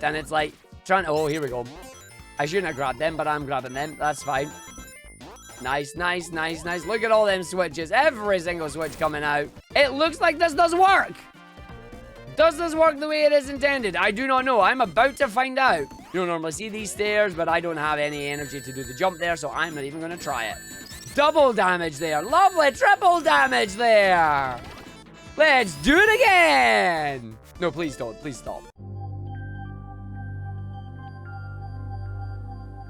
And it's like, trying to... Oh, here we go. I shouldn't have grabbed them, but I'm grabbing them. That's fine. Nice, nice, nice, nice. Look at all them switches. Every single switch coming out. It looks like this does work. Does this work the way it is intended? I do not know. I'm about to find out. You don't normally see these stairs, but I don't have any energy to do the jump there, so I'm not even going to try it. Double damage there. Lovely. Triple damage there. Let's do it again. No, please don't. Please stop.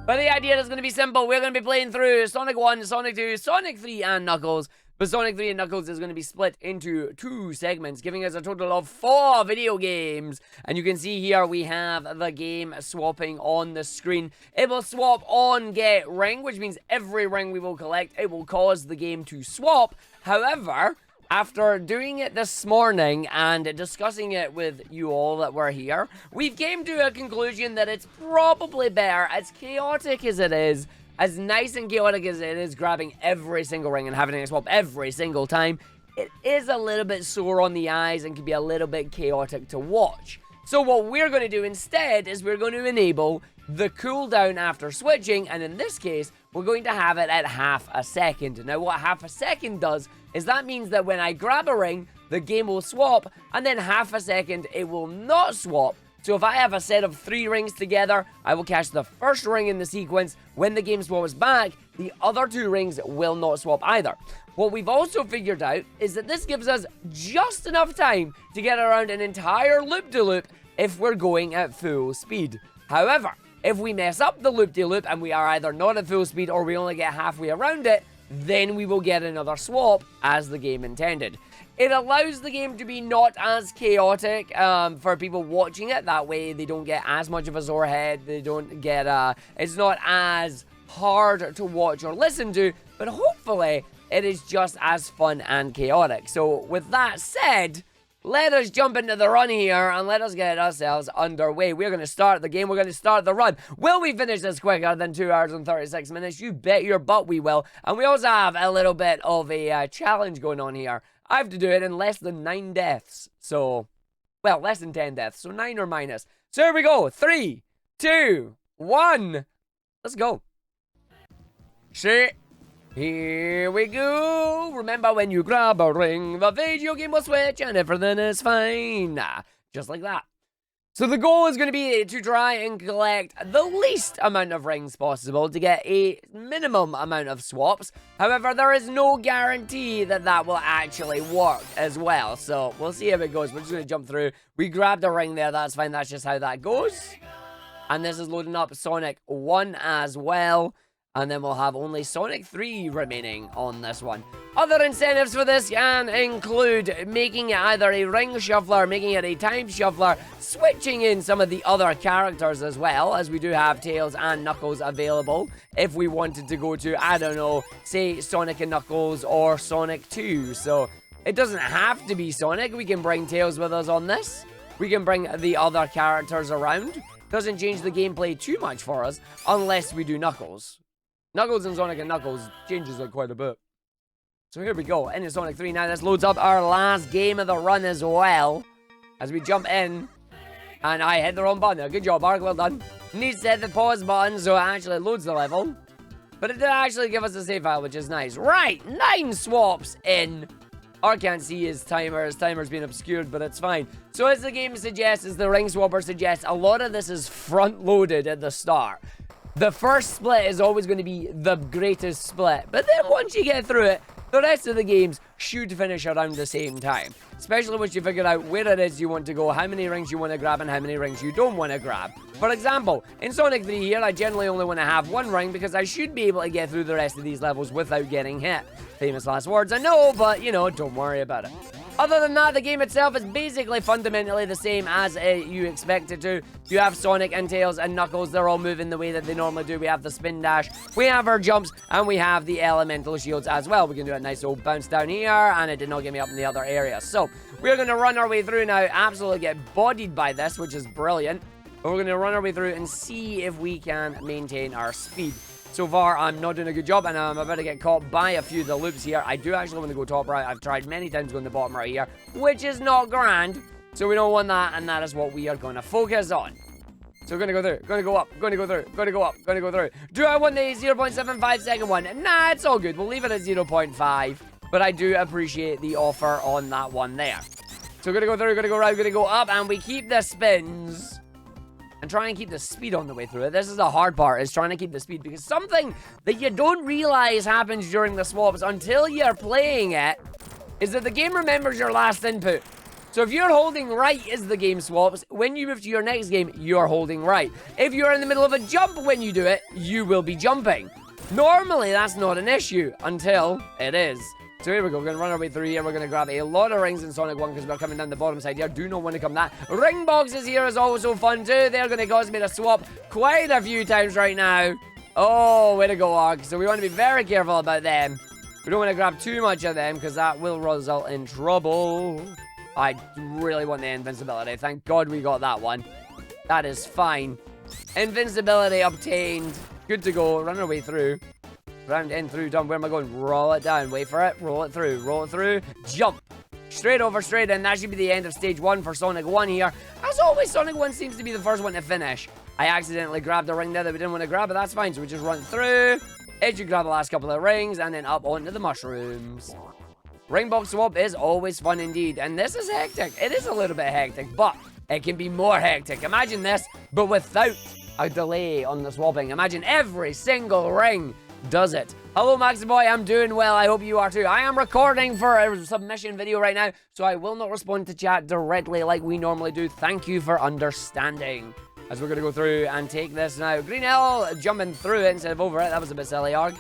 But the idea is going to be simple. We're going to be playing through Sonic 1, Sonic 2, Sonic 3, and Knuckles. But Sonic 3 and Knuckles is going to be split into 2 segments, giving us a total of 4 video games. And you can see here we have the game swapping on the screen. It will swap on get ring, which means every ring we will collect, it will cause the game to swap. However, after doing it this morning and discussing it with you all that were here, we've came to a conclusion that it's probably better, as chaotic as it is, as nice and chaotic as it is, grabbing every single ring and having it swap every single time, it is a little bit sore on the eyes and can be a little bit chaotic to watch. So what we're going to do instead is we're going to enable the cooldown after switching, and in this case, we're going to have it at half a second. Now, what half a second does is that means that when I grab a ring, the game will swap, and then half a second, it will not swap. So if I have a set of 3 rings together, I will catch the first ring in the sequence. When the game swaps back, the other 2 rings will not swap either. What we've also figured out is that this gives us just enough time to get around an entire loop-de-loop if we're going at full speed. However, if we mess up the loop-de-loop and we are either not at full speed or we only get halfway around it, then we will get another swap as the game intended. It allows the game to be not as chaotic for people watching it. That way they don't get as much of a sore head. They don't get, it's not as hard to watch or listen to, but hopefully it is just as fun and chaotic. So with that said, let us jump into the run here and let us get ourselves underway. We're going to start the game. We're going to start the run. Will we finish this quicker than 2 hours and 36 minutes? You bet your butt we will. And we also have a little bit of a challenge going on here. I have to do it in less than 9 deaths. So, well, less than 10 deaths. So 9 or minus. So here we go. 3, 2, 1. Let's go. Shit. Here we go. Remember, when you grab a ring, the video game will switch and everything is fine. Just like that. So the goal is going to be to try and collect the least amount of rings possible to get a minimum amount of swaps. However, there is no guarantee that that will actually work as well. So we'll see how it goes. We're just going to jump through. We grabbed a ring there. That's fine. That's just how that goes. And this is loading up Sonic 1 as well. And then we'll have only Sonic 3 remaining on this one. Other incentives for this can include making it either a ring shuffler, making it a time shuffler, switching in some of the other characters as well, as we do have Tails and Knuckles available if we wanted to go to, I don't know, say Sonic and Knuckles or Sonic 2. So it doesn't have to be Sonic. We can bring Tails with us on this. We can bring the other characters around. Doesn't change the gameplay too much for us unless we do Knuckles. Knuckles and Sonic and Knuckles changes it quite a bit. So here we go, into Sonic 3 now. This loads up our last game of the run as well. As we jump in. And I hit the wrong button there. Good job, Arg, well done. Needs to hit the pause button so it actually loads the level. But it did actually give us a save file, which is nice. Right, 9 swaps in. Arg can't see his timer. His timer's been obscured, but it's fine. So as the game suggests, as the ring swapper suggests, a lot of this is front-loaded at the start. The first split is always going to be the greatest split. But then once you get through it, the rest of the games should finish around the same time. Especially once you figure out where it is you want to go, how many rings you want to grab, and how many rings you don't want to grab. For example, in Sonic 3 here, I generally only want to have 1 ring because I should be able to get through the rest of these levels without getting hit. Famous last words, I know, but, you know, don't worry about it. Other than that, the game itself is basically fundamentally the same as you expect it to. You have Sonic and Tails and Knuckles. They're all moving the way that they normally do. We have the spin dash, we have our jumps, and we have the elemental shields as well. We can do a nice old bounce down here, and it did not get me up in the other area. So we're going to run our way through now, absolutely get bodied by this, which is brilliant. But we're going to run our way through and see if we can maintain our speed. So far, I'm not doing a good job, and I'm about to get caught by a few of the loops here. I do actually want to go top right. I've tried many times going to bottom right here, which is not grand. So we don't want that, and that is what we are going to focus on. So we're gonna go through, gonna go up, gonna go through, gonna go up, gonna go through. Do I want the 0.75 second one? Nah, it's all good. We'll leave it at 0.5. But I do appreciate the offer on that one there. So we're gonna go through, gonna go around, gonna go up, and we keep the spins. And try and keep the speed on the way through it. This is the hard part, is trying to keep the speed. Because something that you don't realize happens during the swaps until you're playing it is that the game remembers your last input. So if you're holding right as the game swaps, when you move to your next game, you're holding right. If you're in the middle of a jump when you do it, you will be jumping. Normally, that's not an issue until it is. So here we go, we're going to run our way through here. We're going to grab a lot of rings in Sonic 1 because we're coming down the bottom side here. Do not want to come that. Ring boxes here is also fun too. They're going to cause me to swap quite a few times right now. Oh, way to go, Arg. So we want to be very careful about them. We don't want to grab too much of them because that will result in trouble. I really want the invincibility. Thank God we got that one. That is fine. Invincibility obtained. Good to go. Run our way through. Round in, through, done. Where am I going? Roll it down. Wait for it. Roll it through. Roll it through. Jump. Straight over, straight in. That should be the end of stage 1 for Sonic 1 here. As always, Sonic 1 seems to be the first one to finish. I accidentally grabbed a ring there that we didn't want to grab, but that's fine. So we just run through. It should grab the last couple of rings, and then up onto the mushrooms. Ring box swap is always fun indeed. And this is hectic. It is a little bit hectic, but it can be more hectic. Imagine this, but without a delay on the swapping. Imagine every single ring does it. Hello, Maxi Boy. I'm doing well. I hope you are too. I am recording for a submission video right now, so I will not respond to chat directly like we normally do. Thank you for understanding. As we're going to go through and take this now. Green Hill, jumping through it instead of over it. That was a bit silly, Arg.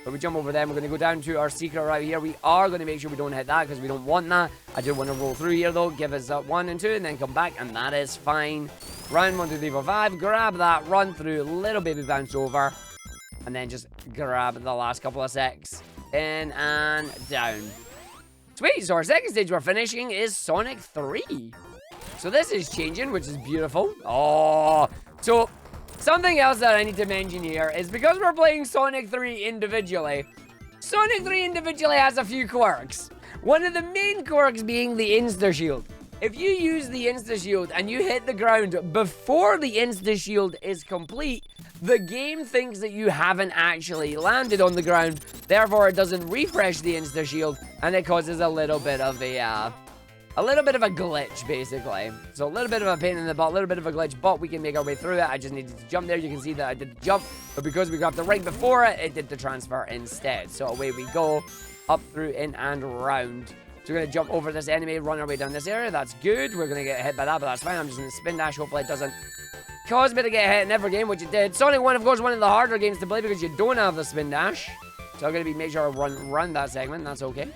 But we jump over them. We're going to go down to our secret right here. We are going to make sure we don't hit that because we don't want that. I do want to roll through here, though. Give us 1 and 2 and then come back, and that is fine. Round 1, 2, 3, 4, 5. Grab that. Run through. Little baby bounce over. And then just grab the last couple of secs. In and down. Sweet. So our second stage we're finishing is Sonic 3. So this is changing, which is beautiful. Oh. So something else that I need to mention here is because we're playing Sonic 3 individually, Sonic 3 individually has a few quirks. One of the main quirks being the insta-shield. If you use the insta-shield and you hit the ground before the insta-shield is complete, the game thinks that you haven't actually landed on the ground. Therefore, it doesn't refresh the insta-shield, and it causes a little bit of a glitch, basically. So a little bit of a pain in the butt, a little bit of a glitch, but we can make our way through it. I just needed to jump there. You can see that I did the jump, but because we grabbed the ring before it, it did the transfer instead. So away we go, up, through, in, and round. So we're going to jump over this enemy, run our way down this area. That's good. We're going to get hit by that, but that's fine. I'm just going to spin dash. Hopefully it doesn't cause me to get hit in every game, which it did. Sonic 1, of course, one of the harder games to play because you don't have the spin dash. So I'm going to make sure I run around that segment. That's okay.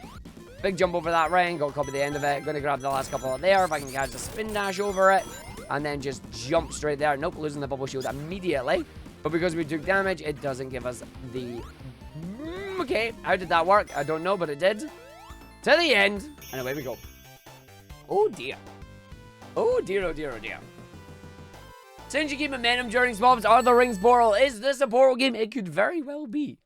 Big jump over that ring. Go copy the end of it. Going to grab the last couple of there. If I can catch the spin dash over it. And then just jump straight there. Nope, losing the bubble shield immediately. But because we took damage, it doesn't give us the... Okay, how did that work? I don't know, but it did. To the end. And away we go. Oh dear. Oh dear, oh dear, oh dear. Since you keep momentum during swaps, are the rings portal? Is this a portal game? It could very well be.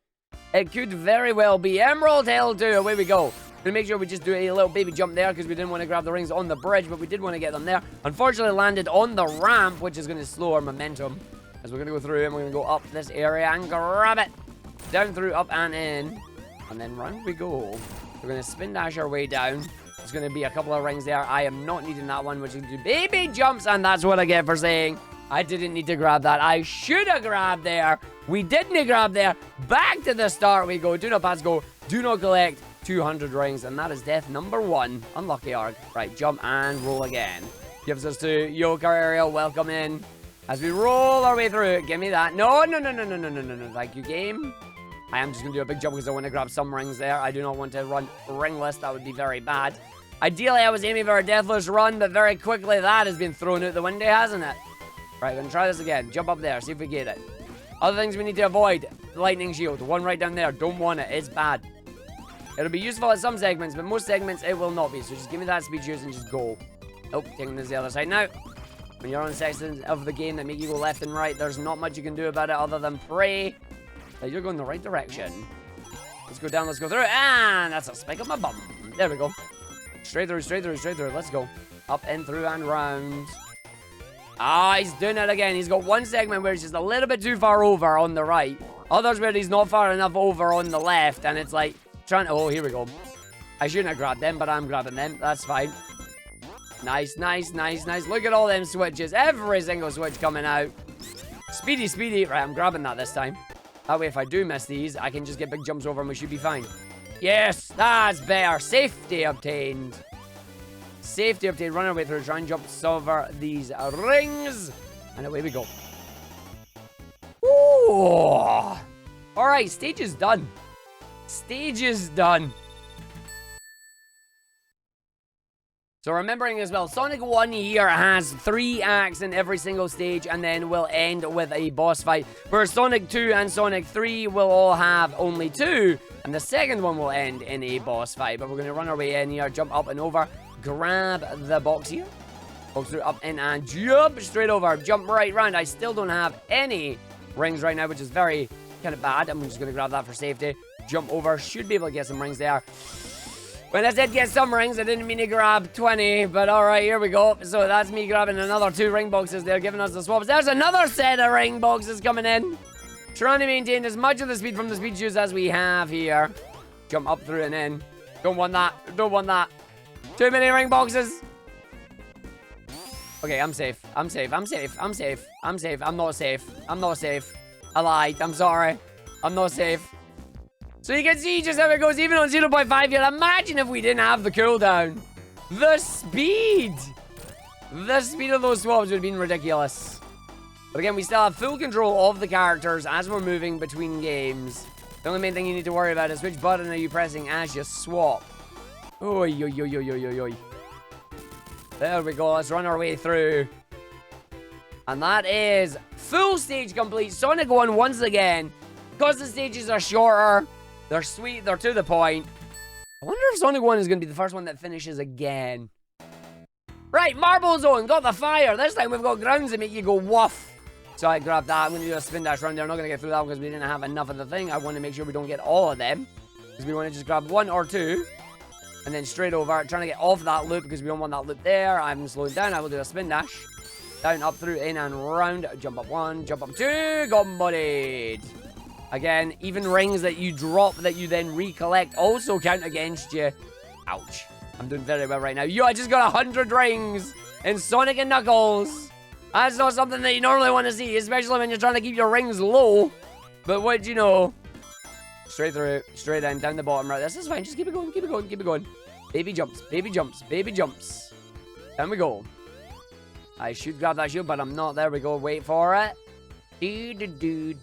It could very well be. Emerald Hill 2. Away we go. Gonna make sure we just do a little baby jump there because we didn't want to grab the rings on the bridge, but we did want to get them there. Unfortunately, landed on the ramp, which is going to slow our momentum. As we're going to go through and we're going to go up this area and grab it. Down, through, up, and in. And then round we go. We're going to spin dash our way down. There's going to be a couple of rings there. I am not needing that one, which is do baby jumps, and that's what I get for saying I didn't need to grab that. I should have grabbed there. We didn't grab there. Back to the start we go. Do not pass go. Do not collect 200 rings, and that is death number 1. Unlucky Arg. Right, jump and roll again. Gives us to Yoker area. Welcome in. As we roll our way through it. Give me that. No, no, no, no, no, no, no, no, no. Thank you, game. I am just going to do a big jump because I want to grab some rings there. I do not want to run ringless. That would be very bad. Ideally, I was aiming for a deathless run, but very quickly that has been thrown out the window, hasn't it? Right, we're going to try this again. Jump up there. See if we get it. Other things we need to avoid. Lightning shield. One right down there. Don't want it. It's bad. It'll be useful at some segments, but most segments it will not be. So just give me that speed juice and just go. Oh, taking this to the other side now. When you're on sections of the game that make you go left and right, there's not much you can do about it other than pray that you're going the right direction. Let's go down, let's go through. And that's a spike on my bum. There we go. Straight through, straight through, straight through. Let's go. Up and through and round. Ah, he's doing it again. He's got one segment where he's just a little bit too far over on the right. Others where he's not far enough over on the left. And it's like, trying to... Oh, here we go. I shouldn't have grabbed them, but I'm grabbing them. That's fine. Nice, nice, nice, nice. Look at all them switches. Every single switch coming out. Speedy, speedy. Right, I'm grabbing that this time. That way, if I do miss these, I can just get big jumps over and we should be fine. Yes, that's better. Safety obtained. Safety obtained. Run our way through. Try and jump over these rings. And away we go. Ooh. Alright, stage is done. Stage is done. So remembering as well, Sonic 1 here has 3 acts in every single stage and then will end with a boss fight. Whereas Sonic 2 and Sonic 3 will all have only 2. And the second one will end in a boss fight. But we're going to run our way in here, jump up and over, grab the box here. Box through, up in and jump straight over. Jump right round. I still don't have any rings right now, which is very kind of bad. I'm just going to grab that for safety. Jump over. Should be able to get some rings there. When I said get some rings, I didn't mean to grab 20, but alright, here we go. So that's me grabbing another 2 ring boxes there, giving us the swaps. There's another set of ring boxes coming in. Trying to maintain as much of the speed from the speed shoes as we have here. Jump up through and in. Don't want that. Don't want that. Too many ring boxes. Okay, I'm safe. I'm safe. I'm safe. I'm safe. I'm safe. I'm not safe. I'm not safe. I lied. I'm sorry. I'm not safe. So you can see just how it goes, even on 0.5 here. Imagine if we didn't have the cooldown. The speed. The speed of those swaps would have been ridiculous. But again, we still have full control of the characters as we're moving between games. The only main thing you need to worry about is which button are you pressing as you swap. Oi, oi, oi, oi, oi, oi, oi. There we go. Let's run our way through. And that is full stage complete. Sonic 1 once again. Because the stages are shorter, they're sweet, they're to the point. I wonder if Sonic 1 is going to be the first one that finishes again. Right, Marble Zone, got the fire. This time we've got grounds that make you go woof. So I grabbed that. I'm going to do a spin dash round there. I'm not going to get through that because we didn't have enough of the thing. I want to make sure we don't get all of them. Because we want to just grab 1 or 2. And then straight over, trying to get off that loop because we don't want that loop there. I'm slowing down. I will do a spin dash. Down, up, through, in, and round. Jump up 1, jump up 2. Got bodied. Again, even rings that you drop that you then recollect also count against you. Ouch. I'm doing very well right now. Yo, I just got 100 rings in Sonic and Knuckles. That's not something that you normally want to see, especially when you're trying to keep your rings low. But what do you know? Straight through, straight in, down the bottom right. This is fine. Just keep it going, keep it going, keep it going. Baby jumps, baby jumps, baby jumps. Down we go. I should grab that shield, but I'm not. There we go. Wait for it. Do.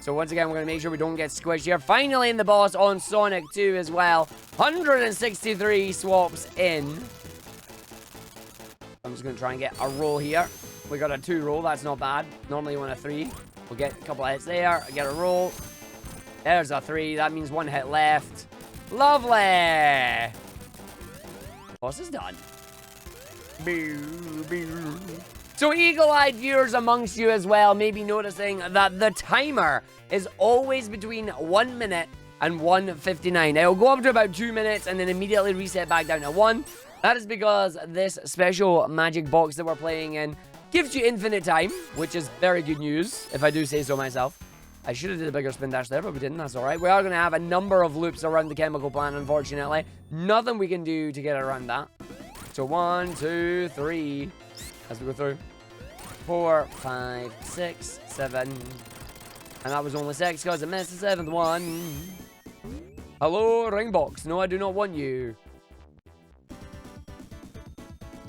So once again, we're going to make sure we don't get squished here. Finally in the boss on Sonic 2 as well. 163 swaps in. I'm just going to try and get a roll here. We got a 2 roll. That's not bad. Normally you want a 3. We'll get a couple of hits there. Get a roll. There's a 3. That means 1 hit left. Lovely. Boss is done. So eagle-eyed viewers amongst you as well may be noticing that the timer is always between 1 minute and 1:59. It'll go up to about 2 minutes and then immediately reset back down to 1. That is because this special magic box that we're playing in gives you infinite time, which is very good news, if I do say so myself. I should have did a bigger spin dash there, but we didn't. That's alright. We are going to have a number of loops around the chemical plant, unfortunately. Nothing we can do to get around that. So 1, 2, 3, as we go through. 4, 5, 6, 7. And that was only 6 because I missed the 7th one. Hello, ring box. No, I do not want you.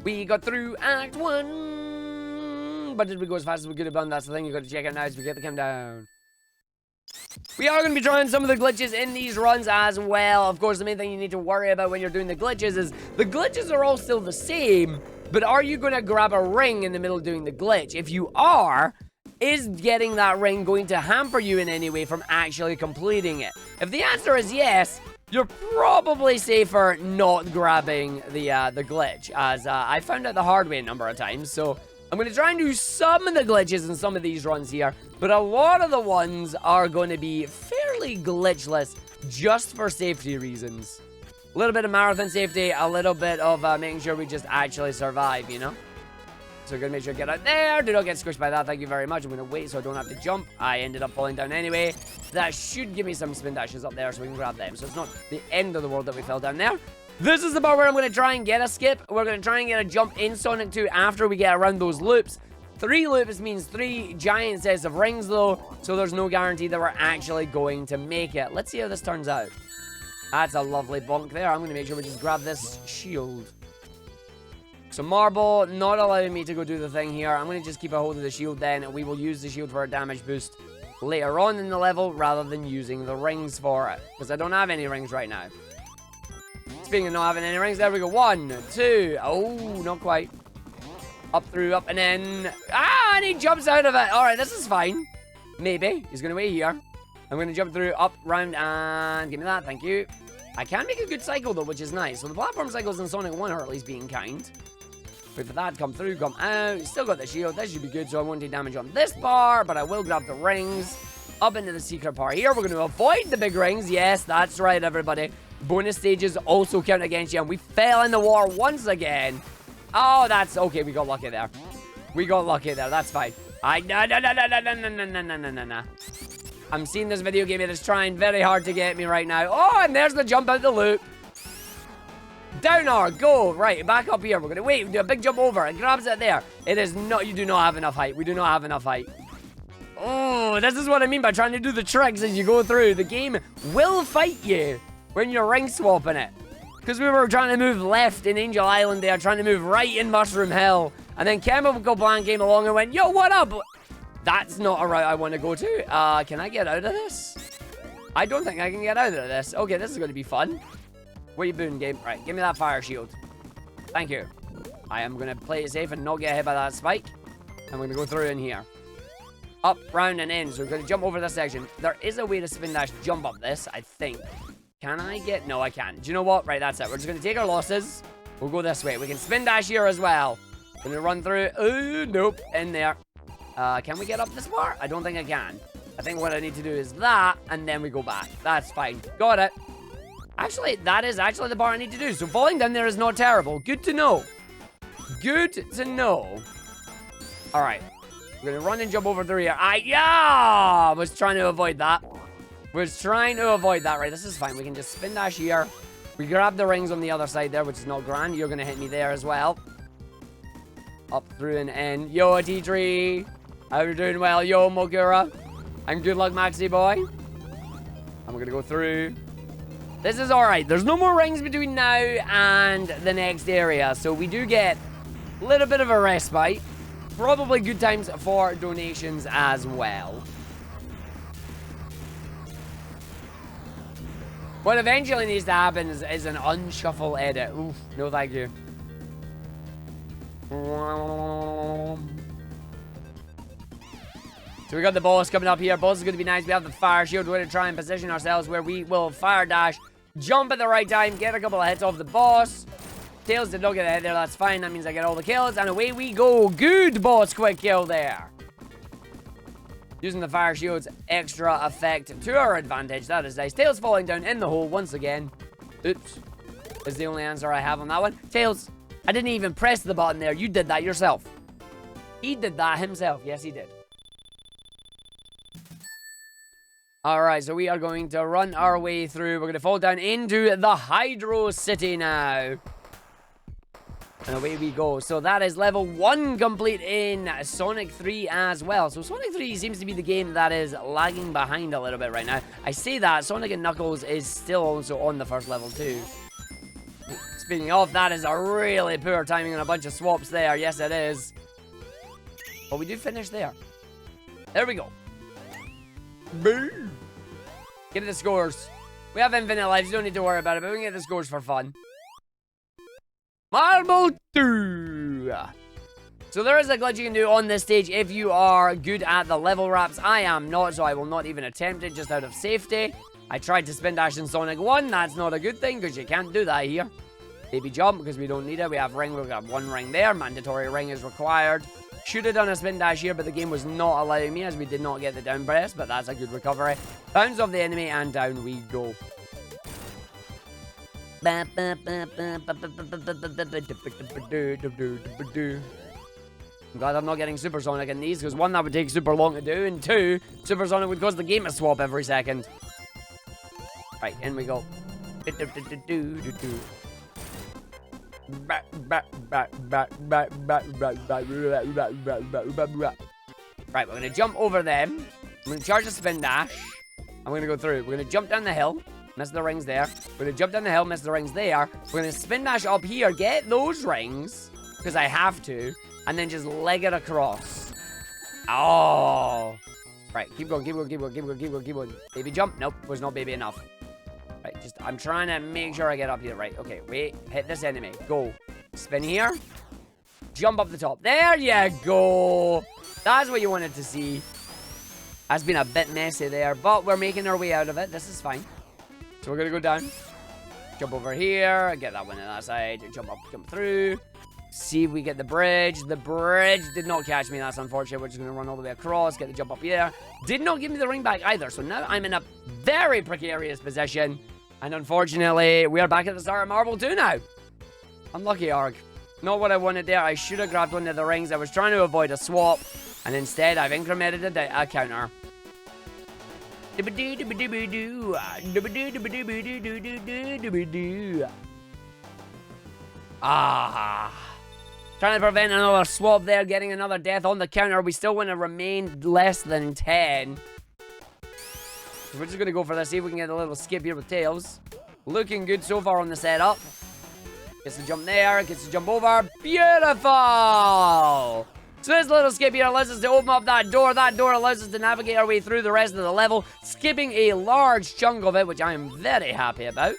We got through Act 1. But did we go as fast as we could have done? That's the thing you got to check out now as we get the countdown. We are going to be trying some of the glitches in these runs as well. Of course, the main thing you need to worry about when you're doing the glitches is the glitches are all still the same. But are you going to grab a ring in the middle doing the glitch? If you are, is getting that ring going to hamper you in any way from actually completing it? If the answer is yes, you're probably safer not grabbing the glitch, as I found out the hard way a number of times. So I'm going to try and do some of the glitches in some of these runs here, but a lot of the ones are going to be fairly glitchless just for safety reasons. A little bit of marathon safety, a little bit of making sure we just actually survive, you know? So we're going to make sure to get out there. Do not get squished by that. Thank you very much. I'm going to wait so I don't have to jump. I ended up falling down anyway. That should give me some spin dashes up there so we can grab them. So it's not the end of the world that we fell down there. This is the part where I'm going to try and get a skip. We're going to try and get a jump in Sonic 2 after we get around those loops. 3 loops means 3 giant sets of rings, though, so there's no guarantee that we're actually going to make it. Let's see how this turns out. That's a lovely bonk there. I'm going to make sure we just grab this shield. So marble, not allowing me to go do the thing here. I'm going to just keep a hold of the shield then, and we will use the shield for a damage boost later on in the level, rather than using the rings for it, because I don't have any rings right now. Speaking of not having any rings, there we go. 1, 2. Oh, not quite. Up through, up, and then... Ah, and he jumps out of it. All right, this is fine. Maybe. He's going to wait here. I'm going to jump through, up, round, and... Give me that, thank you. I can make a good cycle, though, which is nice. So the platform cycles in Sonic 1 are at least being kind. Wait for that, come through, come out. Still got the shield. That should be good, so I won't take damage on this bar, but I will grab the rings. Up into the secret part here. We're going to avoid the big rings. Yes, that's right, everybody. Bonus stages also count against you, and we fell in the water once again. Oh, that's okay. We got lucky there. We got lucky there. That's fine. No. I'm seeing this video game. It is trying very hard to get me right now. Oh, and there's the jump out the loop. Down R, go. Right, back up here. We're going to wait. Do a big jump over. It grabs it there. It is not. You do not have enough height. We do not have enough height. Oh, this is what I mean by trying to do the tricks as you go through. The game will fight you when you're ring swapping it. Because we were trying to move left in Angel Island there, trying to move right in Mushroom Hill. And then Chemical Plant came along and went, yo, what up? That's not a route I want to go to. Can I get out of this? I don't think I can get out of this. Okay, this is going to be fun. What are you doing, game? Right, give me that fire shield. Thank you. I am going to play it safe and not get hit by that spike. I'm going to go through in here. Up, round, and in. So we're going to jump over this section. There is a way to spin dash jump up this, I think. Can I get... No, I can't. Do you know what? Right, that's it. We're just going to take our losses. We'll go this way. We can spin dash here as well. Going to run through. Oh, nope. In there. Can we get up this bar? I don't think I can. I think what I need to do is that, and then we go back. That's fine. Got it. Actually, that is actually the bar I need to do. So falling down there is not terrible. Good to know. Good to know. All right. We're going to run and jump over through here. I was trying to avoid that. Right, this is fine. We can just spin dash here. We grab the rings on the other side there, which is not grand. You're going to hit me there as well. Up through and in. Yo, T3. How you doing? Well, yo, Mogura. And good luck, Maxi boy. And we're going to go through. This is alright. There's no more rings between now and the next area. So we do get a little bit of a respite. Probably good times for donations as well. What eventually needs to happen is an unshuffle edit. Oof, no thank you. So we got the boss coming up here. Boss is going to be nice. We have the fire shield. We're going to try and position ourselves where we will fire dash, jump at the right time, get a couple of hits off the boss. Tails did not get a hit there. That's fine. That means I get all the kills. And away we go. Good boss quick kill there. Using the fire shield's extra effect to our advantage. That is nice. Tails falling down in the hole once again. Oops. Is the only answer I have on that one. Tails, I didn't even press the button there. You did that yourself. He did that himself. Yes, he did. Alright, so we are going to run our way through. We're going to fall down into the Hydro City now. And away we go. So that is level 1 complete in Sonic 3 as well. So Sonic 3 seems to be the game that is lagging behind a little bit right now. I say that, Sonic and Knuckles is still also on the first level too. Speaking of, that is a really poor timing on a bunch of swaps there. Yes, it is. But we do finish there. There we go. Boom. Give me the scores. We have infinite lives. You don't need to worry about it, but we can get the scores for fun. Marble 2. So there is a glitch you can do on this stage if you are good at the level wraps. I am not, so I will not even attempt it just out of safety. I tried to spin dash in Sonic 1. That's not a good thing because you can't do that here. Baby jump because we don't need it. We have ring. We've got 1 ring there. Mandatory ring is required. Should have done a spin dash here, but the game was not allowing me as we did not get the down press, but that's a good recovery. Bounce off the enemy and down we go. I'm glad I'm not getting Supersonic in these, because one, that would take super long to do, and two, Supersonic would cause the game to swap every second. Right, in we go. Right, we're gonna jump over them. I'm gonna charge a spin dash. I'm gonna go through. We're gonna jump down the hill. Miss the rings there. We're gonna jump down the hill, miss the rings there. We're gonna spin dash up here, get those rings, because I have to, and then just leg it across. Oh. Right, keep going, keep going, keep going, keep going, keep going, keep going. Baby jump. Nope, was not baby enough. Right, I'm trying to make sure I get up here. Right, okay, wait. Hit this enemy. Go. Spin here. Jump up the top. There you go. That's what you wanted to see. Has been a bit messy there, but we're making our way out of it. This is fine. So we're going to go down. Jump over here. Get that one on that side. Jump up, jump through. See if we get the bridge. The bridge did not catch me. That's unfortunate. We're just going to run all the way across. Get the jump up here. Did not give me the ring back either. So now I'm in a very precarious position. And unfortunately, we are back at the start of Marble 2 now. Unlucky, Arg. Not what I wanted there. I should have grabbed one of the rings. I was trying to avoid a swap. And instead, I've incremented a counter. Ah. Trying to prevent another swap there, getting another death on the counter. We still want to remain less than 10. We're just going to go for this, see if we can get a little skip here with Tails. Looking good so far on the setup. Gets to jump there, gets to jump over. Beautiful! So this little skip here allows us to open up that door. That door allows us to navigate our way through the rest of the level, skipping a large chunk of it, which I am very happy about.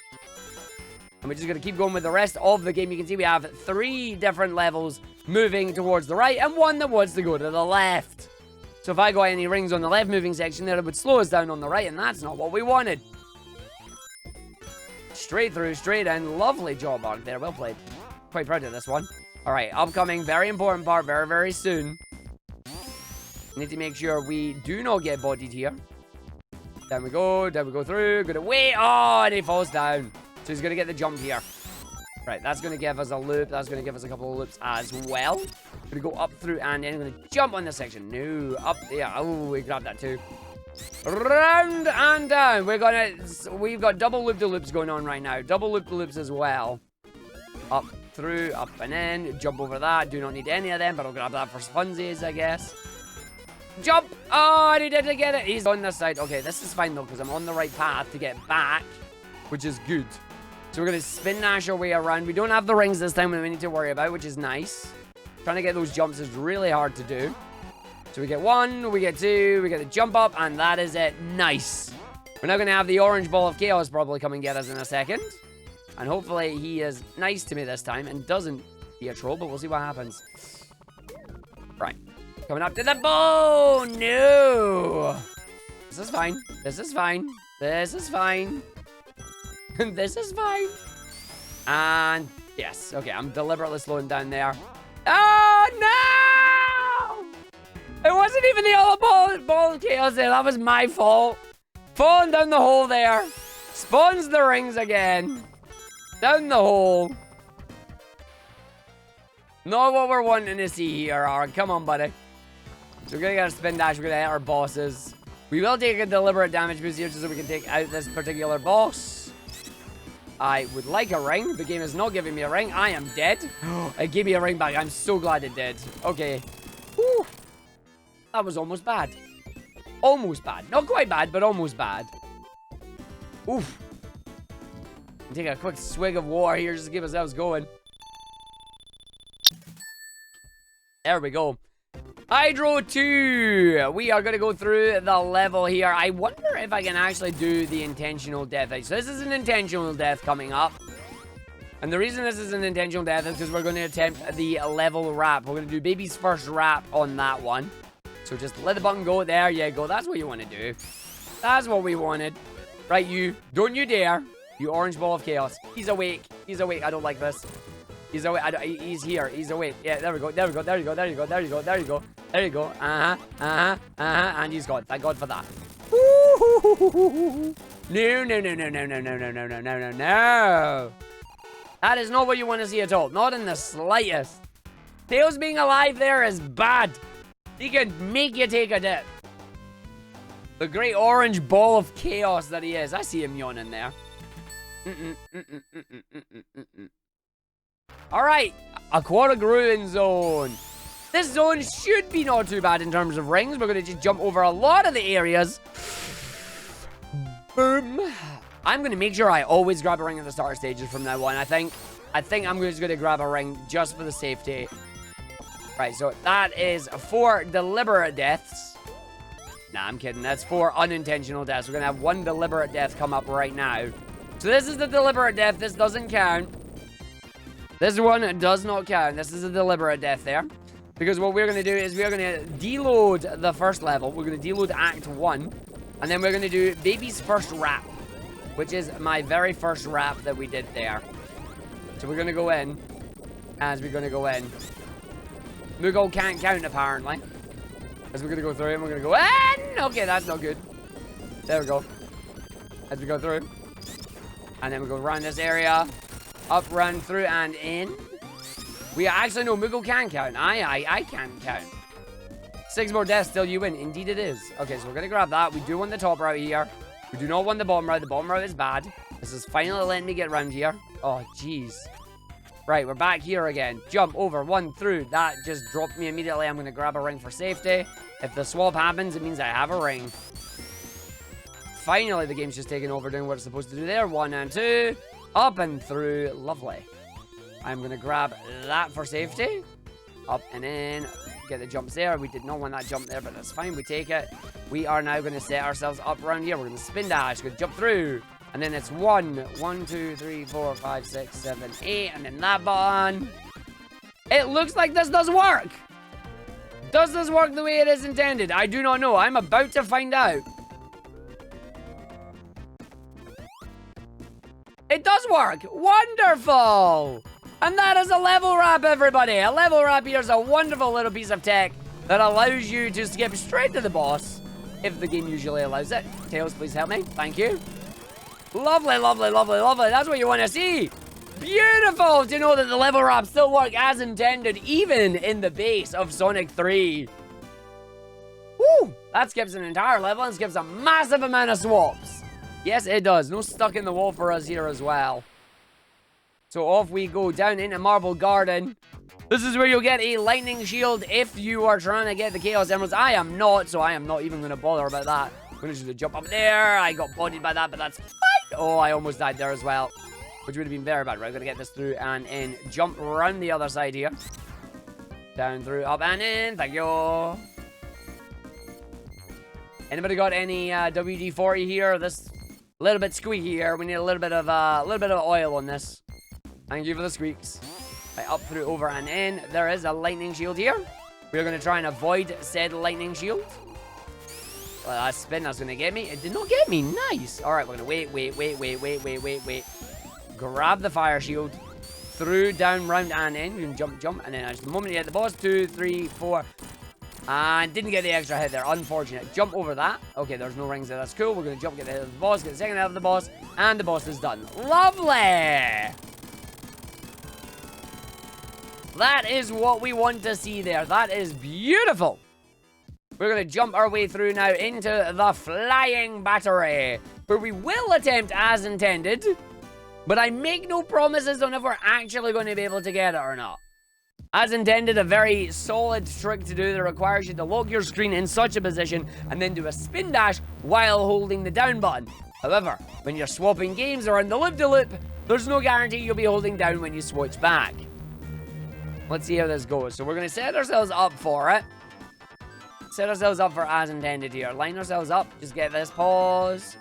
And we're just going to keep going with the rest of the game. You can see we have 3 different levels moving towards the right and one that wants to go to the left. So if I got any rings on the left moving section there, it would slow us down on the right, and that's not what we wanted. Straight through, straight in. Lovely job, Arg, there. Well played. Quite proud of this one. Alright, upcoming, very important part, very, very soon. Need to make sure we do not get bodied here. Down we go through. Gonna wait. Oh, and he falls down. So he's gonna get the jump here. Right, that's gonna give us a loop. That's gonna give us a couple of loops as well. Gonna go up through and then gonna jump on this section. No, up there. Oh, we grabbed that too. Round and down. We've got double loop-de-loops going on right now. Double loop-de-loops as well. Up, through, up and in. Jump over that. Do not need any of them, but I'll grab that for funsies, I guess. Jump! Oh, and he didn't get it. He's on this side. Okay, this is fine though, because I'm on the right path to get back, which is good. So we're going to spin dash our way around. We don't have the rings this time that we need to worry about, which is nice. Trying to get those jumps is really hard to do. So we get 1, we get 2, we get the jump up, and that is it. Nice. We're now going to have the orange ball of chaos probably come and get us in a second. And hopefully he is nice to me this time and doesn't be a troll, but we'll see what happens. Right. Coming up to the ball. No. This is fine. This is fine. This is fine. This is fine. And yes. Okay, I'm deliberately slowing down there. Oh, no! It wasn't even the other ball of chaos there. That was my fault. Falling down the hole there. Spawns the rings again. Down the hole. Not what we're wanting to see here, Arg. Come on, buddy. So we're going to get a spin dash. We're going to hit our bosses. We will take a deliberate damage boost here so we can take out this particular boss. I would like a ring. The game is not giving me a ring. I am dead. It gave me a ring back. I'm so glad it did. Okay. Whew. That was almost bad. Almost bad. Not quite bad, but almost bad. Oof. Take a quick swig of water here just to keep ourselves going. There we go. Hydro 2. We are going to go through the level here. I wonder if I can actually do the intentional death. So this is an intentional death coming up. And the reason this is an intentional death is because we're going to attempt the level wrap. We're going to do baby's first wrap on that one. So just let the button go. There you go. That's what you want to do. That's what we wanted. Right, you. Don't you dare. You orange ball of chaos. He's awake. He's awake. I don't like this. He's awake. He's here. He's awake. Yeah, there we go. There we go. There you go. There you go. There you go. There you go. There you go. And he's gone. Thank God for that. No, no, no, no, no, no, no, no, no, no, no, no, no. That is not what you want to see at all. Not in the slightest. Tails being alive there is bad. He can make you take a dip. The great orange ball of chaos that he is. I see him yawning there. Alright, Aquatic Ruin Zone. This zone should be not too bad in terms of rings. We're going to just jump over a lot of the areas. Boom. I'm going to make sure I always grab a ring at the start stages from now on. I think I'm just going to grab a ring just for the safety. Right, so that is 4 deliberate deaths. Nah, I'm kidding. That's 4 unintentional deaths. We're going to have 1 deliberate death come up right now. So this is the deliberate death. This doesn't count. This one does not count. This is a deliberate death there. Because what we're going to do is we're going to deload the first level. We're going to deload Act 1. And then we're going to do Baby's first rap. Which is my very first rap that we did there. So we're going to go in. As we're going to go in. Moogle can't count apparently. As we're going to go through and we're going to go in. Okay, that's not good. There we go. As we go through. And then we go around this area. Up, run, through, and in. We actually know Moogle can count. I can't count. 6 more deaths till you win. Indeed it is. Okay, so we're going to grab that. We do want the top route here. We do not want the bottom route. The bottom route is bad. This is finally letting me get around here. Oh, jeez. Right, we're back here again. Jump over, 1 through. That just dropped me immediately. I'm going to grab a ring for safety. If the swap happens, it means I have a ring. Finally, the game's just taking over doing what it's supposed to do there. 1 and 2. Up and through. Lovely. I'm going to grab that for safety. Up and in. Get the jumps there. We did not want that jump there, but that's fine. We take it. We are now going to set ourselves up around here. We're going to spin dash. Going to jump through. And then it's 1, 2, 3, 4, 5, 6, 7, 8. And then that button. It looks like this does work. Does this work the way it is intended? I do not know. I'm about to find out. It does work. Wonderful. And that is a level wrap, everybody. A level wrap here is a wonderful little piece of tech that allows you to skip straight to the boss, if the game usually allows it. Tails, please help me. Thank you. Lovely, lovely, lovely, lovely. That's what you want to see. Beautiful to know that the level wraps still work as intended, even in the base of Sonic 3. Woo! That skips an entire level and skips a massive amount of swaps. Yes, it does. No stuck in the wall for us here as well. So off we go down into Marble Garden. This is where you'll get a lightning shield if you are trying to get the Chaos Emeralds. I am not, so I am not even going to bother about that. I'm going to just jump up there. I got bodied by that, but that's fine. Oh, I almost died there as well, which would have been very bad. Right, I'm going to get this through and in. Jump around the other side here. Down, through, up, and in. Thank you. Anybody got any WD-40 here? This little bit squeaky here. We need a little bit of oil on this. Thank you for the squeaks. Right, up, through, over, and in. There is a lightning shield here. We're going to try and avoid said lightning shield. Well, that spin that's going to get me. It did not get me. Nice. All right, we're going to wait. Grab the fire shield. Through, down, round, and in. You can jump. And then at the moment you hit the boss, 2, 3, 4. And didn't get the extra hit there. Unfortunate. Jump over that. Okay, there's no rings there. That's cool. We're going to jump, get the hit of the boss, get the second hit of the boss. And the boss is done. Lovely. That is what we want to see there. That is beautiful. We're going to jump our way through now into the Flying Battery, where we will attempt as intended, but I make no promises on if we're actually going to be able to get it or not. As intended, a very solid trick to do that requires you to lock your screen in such a position and then do a spin dash while holding the down button. However, when you're swapping games or in the loop-de-loop, there's no guarantee you'll be holding down when you switch back. Let's see how this goes. So we're going to set ourselves up for it. Set ourselves up for as intended here. Line ourselves up. Just get this pause.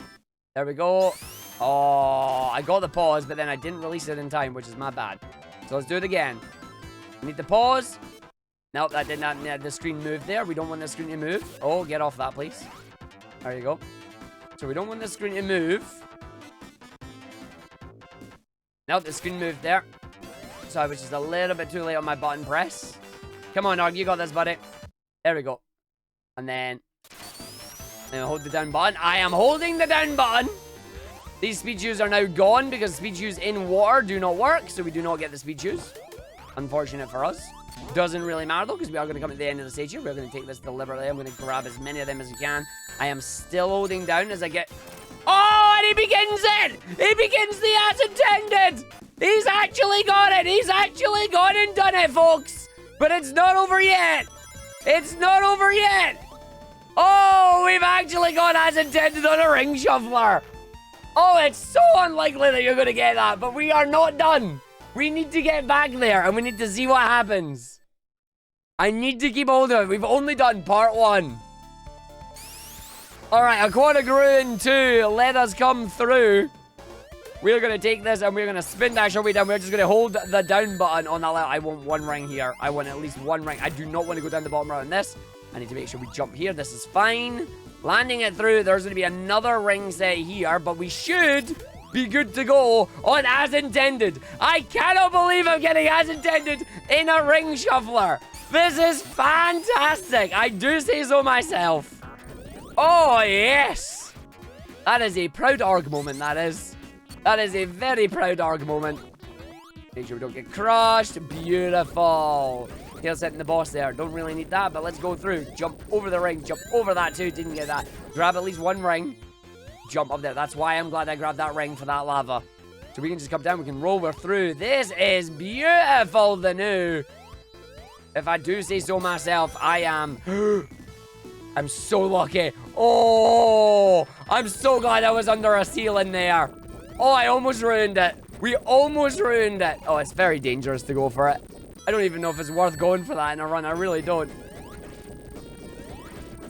There we go. Oh, I got the pause, but then I didn't release it in time, which is my bad. So let's do it again. We need the pause. Nope, that did not. The screen moved there. We don't want the screen to move. Oh, get off that, please. There you go. So we don't want the screen to move. Nope, the screen moved there. So I was just a little bit too late on my button press. Come on, Arg, you got this, buddy. There we go. And then hold the down button. I am holding the down button. These speed shoes are now gone because speed shoes in water do not work. So we do not get the speed shoes. Unfortunate for us. Doesn't really matter, though, because we are going to come at the end of the stage here. We're going to take this deliberately. I'm going to grab as many of them as I can. I am still holding down as I get... Oh, and he begins it! He begins the as intended! He's actually got it! He's actually gone and done it, folks! But it's not over yet! It's not over yet! Oh, we've actually gone as intended on a ring shuffler! Oh, it's so unlikely that you're going to get that, but we are not done! We need to get back there, and we need to see what happens. I need to keep hold of it. We've only done part 1. Alright, Aquatic Ruin 2, let us come through. We're going to take this, and we're going to spin dash our way down. We're just going to hold the down button on that level. I want 1 ring here. I want at least 1 ring. I do not want to go down the bottom row on this. I need to make sure we jump here. This is fine. Landing it through, there's going to be another ring set here, but we should... be good to go on as intended. I cannot believe I'm getting as intended in a ring shuffler. This is fantastic. I do say so myself. Oh, yes. That is a proud Arg moment, that is. That is a very proud Arg moment. Make sure we don't get crushed. Beautiful. Tails hitting the boss there. Don't really need that, but let's go through. Jump over the ring. Jump over that too. Didn't get that. Grab at least 1 ring. Jump up there. That's why I'm glad I grabbed that ring for that lava. So we can just come down. We can roll. We're through. This is beautiful, the new. If I do say so myself, I am... I'm so lucky. Oh, I'm so glad I was under a ceiling there. Oh, I almost ruined it. We almost ruined it. Oh, it's very dangerous to go for it. I don't even know if it's worth going for that in a run. I really don't.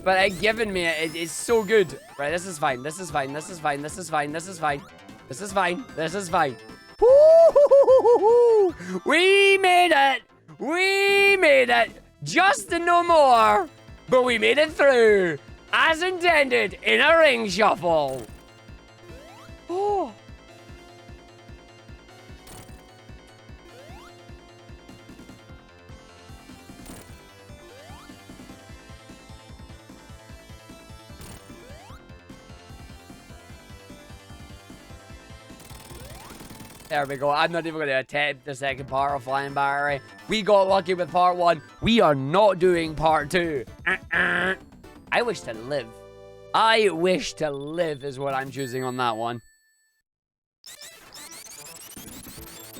But it given me it is so good. Right, this is fine. This is fine. This is fine. This is fine. This is fine. This is fine. This is fine. Woo-hoo-hoo-hoo-hoo. We made it. We made it. Just no more. But we made it through. As intended in a ring shuffle. Oh. There we go. I'm not even going to attempt the second part of Flying Battery. We got lucky with part 1. We are not doing part 2. I wish to live. I wish to live is what I'm choosing on that one.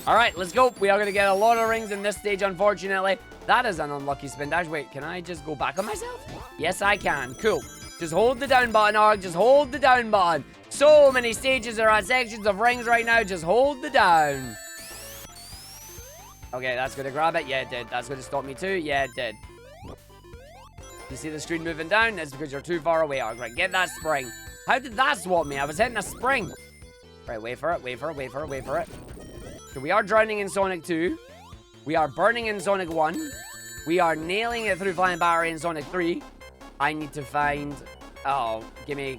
Alright, let's go. We are going to get a lot of rings in this stage, unfortunately. That is an unlucky spin dash. Wait, can I just go back on myself? Yes, I can. Cool. Just hold the down button, Arg. Just hold the down button. So many stages are at sections of rings right now. Just hold the down. Okay, that's going to grab it. Yeah, it did. That's going to stop me too. Yeah, it did. You see the screen moving down? It's because you're too far away, Arg. Right, get that spring. How did that swap me? I was hitting a spring. Right, wait for it. Wait for it. Wait for it. Wait for it. So we are drowning in Sonic 2. We are burning in Sonic 1. We are nailing it through Flying Battery in Sonic 3. I need to find... Oh, gimme.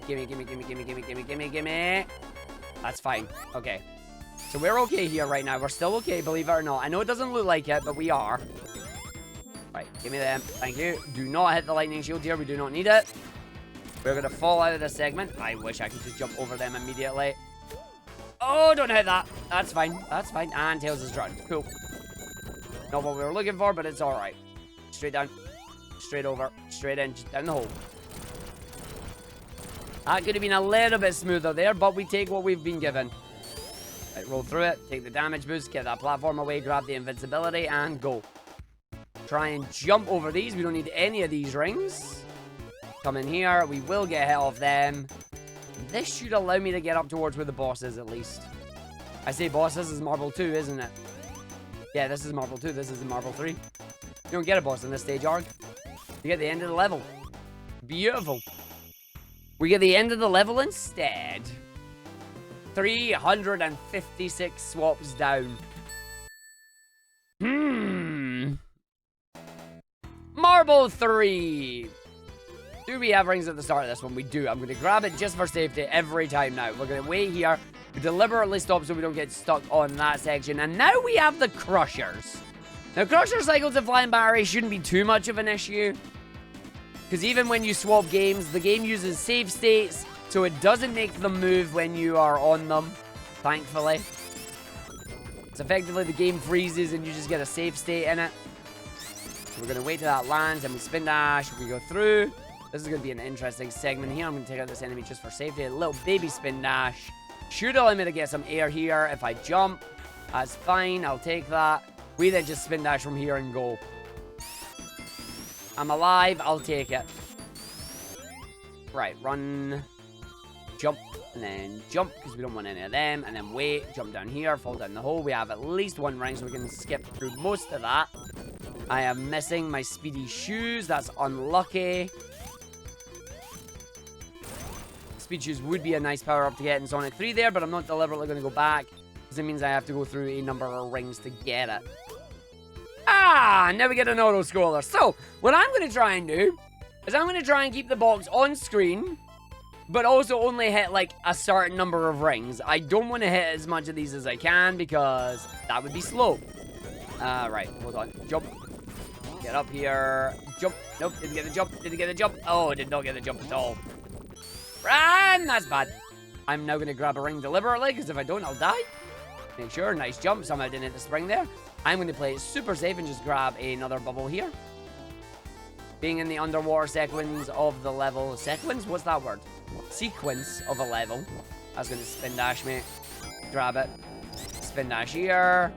That's fine. Okay. So we're okay here right now. We're still okay, believe it or not. I know it doesn't look like it, but we are. Right, give me them. Thank you. Do not hit the lightning shield here. We do not need it. We're going to fall out of this segment. I wish I could just jump over them immediately. Oh, don't hit that. That's fine. That's fine. And Tails is drowned. Cool. Not what we were looking for, but it's alright. Straight down. Straight over. Straight in. Just down the hole. That could have been a little bit smoother there, but we take what we've been given. Right, roll through it, take the damage boost, get that platform away, grab the invincibility, and go. Try and jump over these. We don't need any of these rings. Come in here. We will get hit off them. This should allow me to get up towards where the boss is, at least. I say boss, this is Marble 2, isn't it? Yeah, this is Marble 2. This is Marble 3. You don't get a boss in this stage, Arg. You get the end of the level. Beautiful. We get the end of the level instead. 356 swaps down. Marble 3. Do we have rings at the start of this one? We do. I'm going to grab it just for safety every time now. We're going to wait here. We deliberately stop so we don't get stuck on that section. And now we have the Crushers. Now, Crusher cycles and Flying Battery shouldn't be too much of an issue. Because even when you swap games, the game uses save states, so it doesn't make them move when you are on them, thankfully. It's effectively the game freezes and you just get a save state in it. So we're going to wait till that lands, and we spin dash, we go through. This is going to be an interesting segment here. I'm going to take out this enemy just for safety. A little baby spin dash. Should allow me to get some air here if I jump. That's fine, I'll take that. We then just spin dash from here and go. I'm alive, I'll take it. Right, run. Jump, and then jump, because we don't want any of them. And then wait, jump down here, fall down the hole. We have at least one ring, so we can skip through most of that. I am missing my speedy shoes. That's unlucky. Speed shoes would be a nice power up to get in Sonic 3 there, but I'm not deliberately going to go back, because it means I have to go through a number of rings to get it. Ah, now we get an auto-scroller. So, what I'm going to try and do is I'm going to try and keep the box on screen, but also only hit, like, a certain number of rings. I don't want to hit as much of these as I can, because that would be slow. Right, hold on. Jump. Get up here. Jump. Nope, didn't get the jump. Didn't get the jump. Oh, did not get the jump at all. Run! That's bad. I'm now going to grab a ring deliberately, because if I don't, I'll die. Make sure. Nice jump. Somehow didn't hit the spring there. I'm going to play it super safe and just grab another bubble here. Being in the underwater sequence of the level. Sequence? What's that word? Sequence of a level. I was going to spin dash me. Grab it. Spin dash here.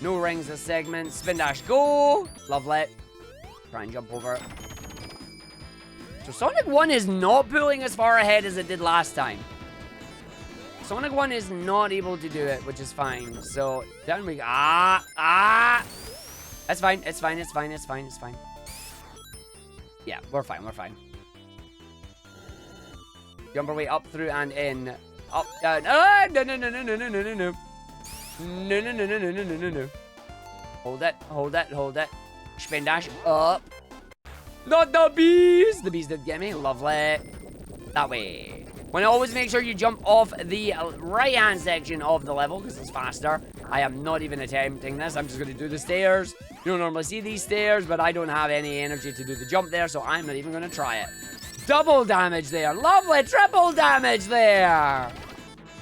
No rings this segment. Spin dash go. Lovely. Try and jump over it. So Sonic 1 is not pulling as far ahead as it did last time. Sonic 1 is not able to do it, which is fine. So down we go. That's fine. It's fine. It's fine. It's fine. It's fine. Yeah, we're fine. We're fine. Jump our way up, through, and in. Up, down. Ah, no, no, no, no, no, no, no, no, no. No, no, no, no, no, no, no, no, no. Hold it. Hold it. Hold it. Spin dash up. Not the bees! The bees did get me. Lovely. That way. Want to always make sure you jump off the right-hand section of the level, because it's faster. I am not even attempting this. I'm just going to do the stairs. You don't normally see these stairs, but I don't have any energy to do the jump there, so I'm not even going to try it. Double damage there. Lovely. Triple damage there.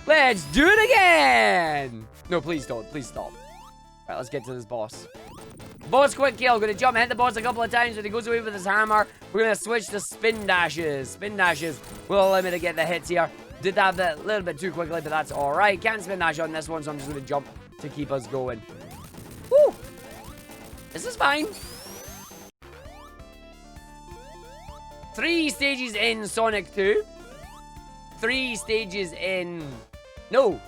Let's do it again. No, please don't. Please stop. Right, let's get to this boss. Boss quick kill. Gonna jump, hit the boss a couple of times. When he goes away with his hammer, we're gonna switch to spin dashes. Spin dashes will allow me to get the hits here. Did that a little bit too quickly, but that's alright. Can't spin dash on this one, so I'm just gonna jump to keep us going. Woo! This is fine. 3 stages in Sonic 2. 3 stages in... No.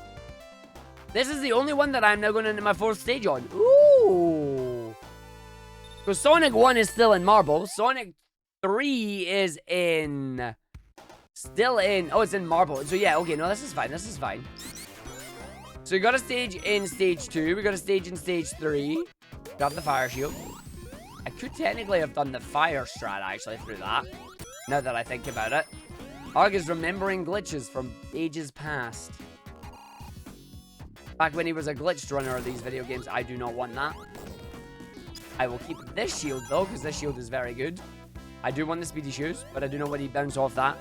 This is the only one that I'm now going into my 4th stage on. Ooh. So Sonic 1 is still in Marble. Sonic 3 is in... Still in... Oh, it's in Marble. So yeah, okay, no, this is fine. This is fine. So we got a stage in Stage 2. We got a stage in Stage 3. Got the fire shield. I could technically have done the fire strat, actually, through that. Now that I think about it. Arg is remembering glitches from ages past. Back when he was a glitched runner of these video games, I do not want that. I will keep this shield, though, because this shield is very good. I do want the speedy shoes, but I do not want to bounce off that.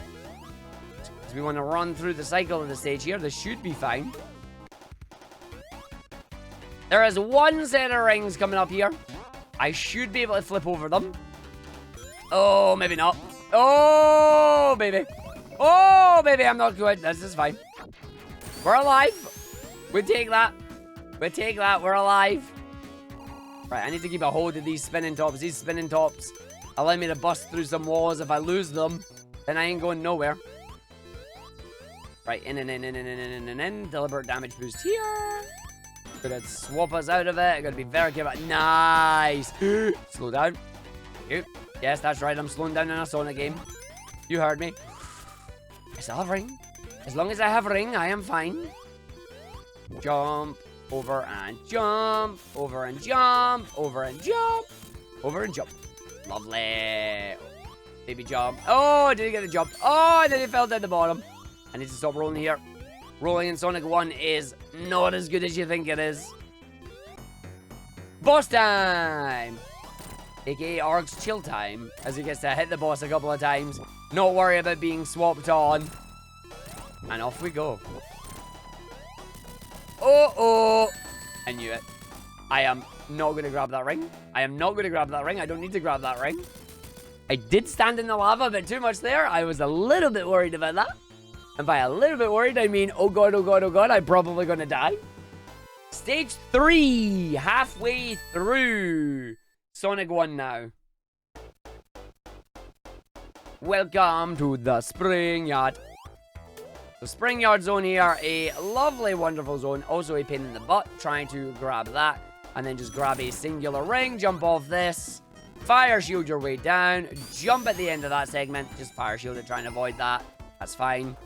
Because we want to run through the cycle of the stage here. This should be fine. There is one set of rings coming up here. I should be able to flip over them. Oh, maybe not. Oh, baby. Oh, baby, I'm not good. This is fine. We're alive. We take that. We take that. We're alive. Right, I need to keep a hold of these spinning tops. These spinning tops allow me to bust through some walls. If I lose them, then I ain't going nowhere. Right, in. Deliberate damage boost here. Gonna swap us out of it. Gotta be very careful. Nice. Slow down. Thank you. Yes, that's right. I'm slowing down in a Sonic game. You heard me. I still have ring. As long as I have ring, I am fine. Jump. Over and jump. Over and jump. Over and jump. Over and jump. Lovely. Baby jump. Oh, I didn't get the jump. Oh, and then it fell down the bottom. I need to stop rolling here. Rolling in Sonic 1 is not as good as you think it is. Boss time! AKA Arg's chill time, as he gets to hit the boss a couple of times. Not worry about being swapped on. And off we go. Oh! I knew it. I am not going to grab that ring. I am not going to grab that ring. I don't need to grab that ring. I did stand in the lava a bit too much there. I was a little bit worried about that. And by a little bit worried, I mean, oh god, oh god, oh god, I'm probably going to die. Stage 3, halfway through. Sonic 1 now. Welcome to the Spring Yard. The Spring Yard zone here, a lovely, wonderful zone. Also a pain in the butt, trying to grab that. And then just grab a singular ring, jump off this. Fire shield your way down. Jump at the end of that segment. Just fire shield it, trying to avoid that. That's fine.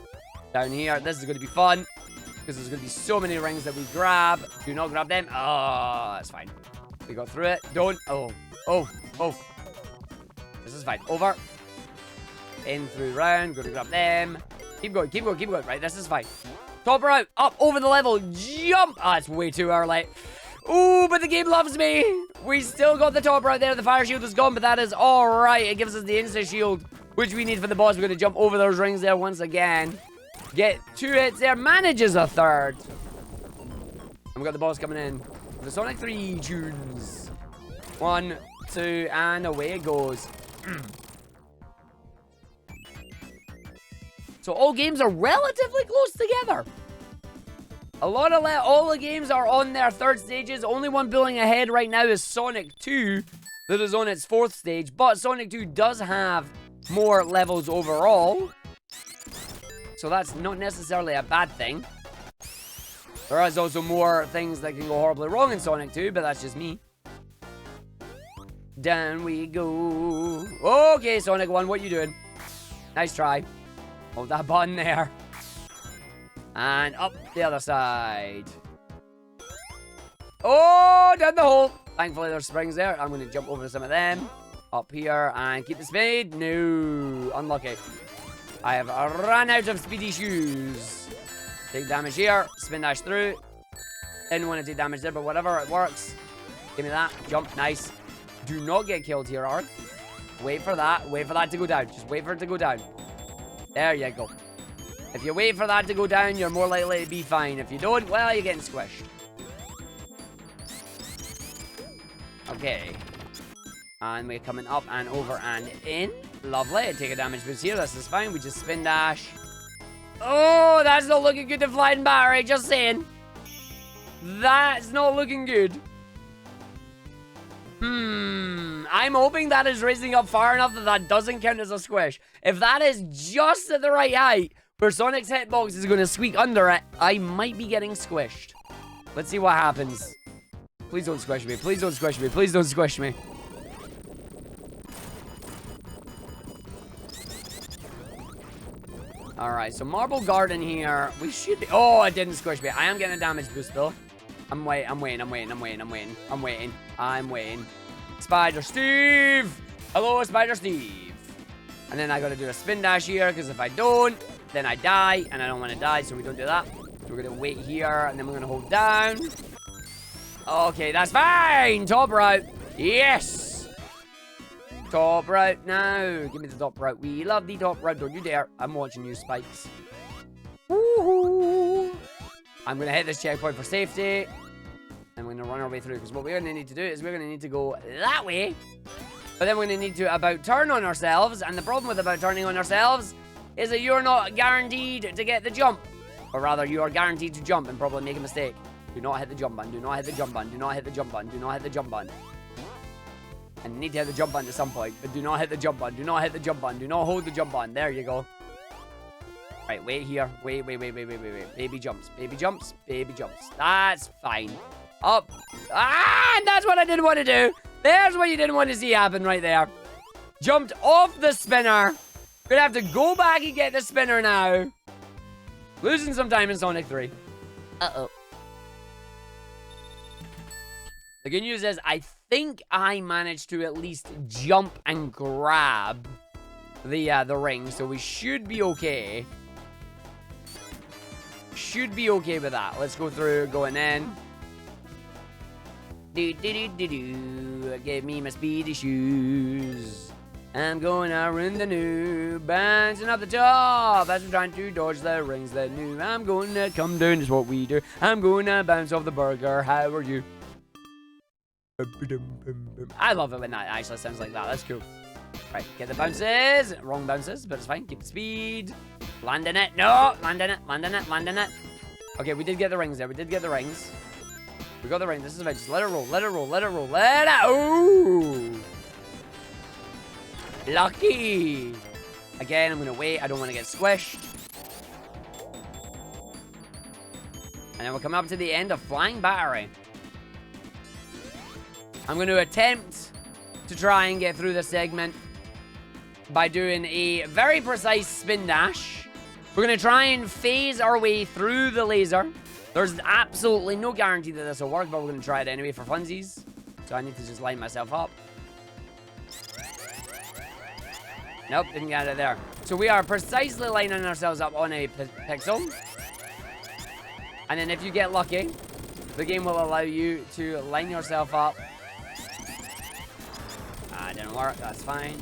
Down here, this is going to be fun. Because there's going to be so many rings that we grab. Do not grab them. Oh, that's fine. We got through it. Don't. Oh. Oh. Oh. This is fine. Over. In, through, round. Go to grab them. Keep going. Keep going. Keep going. Right, this is fine. Top her out. Up. Over the level. Jump. Ah, it's way too early. Ooh, but the game loves me. We still got the top right there. The fire shield is gone, but that is all right. It gives us the insta shield, which we need for the boss. We're going to jump over those rings there once again. Get 2 hits there. Manages a third. And we got the boss coming in. The Sonic 3 tunes. 1, 2, and away it goes. So all games are relatively close together. All the games are on their third stages. Only one pulling ahead right now is Sonic 2, that is on its fourth stage. But Sonic 2 does have more levels overall, so that's not necessarily a bad thing. There is also more things that can go horribly wrong in Sonic 2, but that's just me. Down we go. Okay, Sonic 1, what you doing? Nice try. Hold that button there. And up the other side. Oh, down the hole. Thankfully, there's springs there. I'm going to jump over some of them. Up here and keep the speed. No. Unlucky. I have run out of speedy shoes. Take damage here. Spin dash through. Didn't want to take damage there, but whatever. It works. Give me that. Jump. Nice. Do not get killed here, Arg. Wait for that. Wait for that to go down. Just wait for it to go down. There you go. If you wait for that to go down, you're more likely to be fine. If you don't, well, you're getting squished. Okay. And we're coming up and over and in. Lovely. Take a damage boost here. This is fine. We just spin dash. Oh, that's not looking good to flying battery. Just saying. That's not looking good. I'm hoping that is raising up far enough that that doesn't count as a squish. If that is just at the right height, where Sonic's hitbox is going to squeak under it, I might be getting squished. Let's see what happens. Please don't squish me. Please don't squish me. Please don't squish me. Alright, so Marble Garden here. We should be... Oh, it didn't squish me. I am getting a damage boost, though. I'm waiting. Spider Steve! Hello, Spider Steve. And then I gotta do a spin dash here, because if I don't, then I die, and I don't want to die, so we don't do that. So we're gonna wait here, and then we're gonna hold down. Okay, that's fine! Top route. Yes! Top route now. Give me the top route. We love the top route. Don't you dare. I'm watching you, Spikes. Woohoo! I'm gonna hit this checkpoint for safety. And we're gonna run our way through, because what we're gonna need to do is we're gonna need to go that way. But then we're gonna need to about turn on ourselves, and the problem with about turning on ourselves is that you're not guaranteed to get the jump. Or rather, you are guaranteed to jump and probably make a mistake. Do not hit the jump button. Do not hit the jump button. Do not hit the jump button. Do not hit the jump button. And you need to hit the jump button at some point, but do not hit the jump button. Do not hit the jump button. Do not hold the jump button. There you go. Right, wait here. Wait. Baby jumps. Baby jumps. Baby jumps. That's fine. Up. Ah, and that's what I didn't want to do. There's what you didn't want to see happen right there. Jumped off the spinner. Gonna have to go back and get the spinner now. Losing some time in Sonic 3. Uh-oh. The good news is I think I managed to at least jump and grab the ring, so we should be okay. Should be okay with that. Let's go through, going in. Give me my speedy shoes. I'm going to run the new, bouncing up the top as I'm trying to dodge the rings that new. I'm going to come down, is what we do. I'm going to bounce off the burger. How are you? I love it when that actually sounds like that. That's cool. Right, get the bounces. Wrong bounces, but it's fine. Keep the speed. Landing it. No! Landing it, landing it, landing it. Okay, we did get the rings there. We did get the rings. We got the ring. This is about just let it roll, let it roll, let it roll, let it. Ooh! Lucky! Again, I'm gonna wait. I don't want to get squished. And then we'll come up to the end of Flying Battery. I'm going to attempt to try and get through this segment by doing a very precise spin dash. We're going to try and phase our way through the laser. There's absolutely no guarantee that this will work, but we're going to try it anyway for funsies. So I need to just line myself up. Nope, didn't get it there. So we are precisely lining ourselves up on a pixel. And then if you get lucky, the game will allow you to line yourself up. Ah, didn't work. That's fine.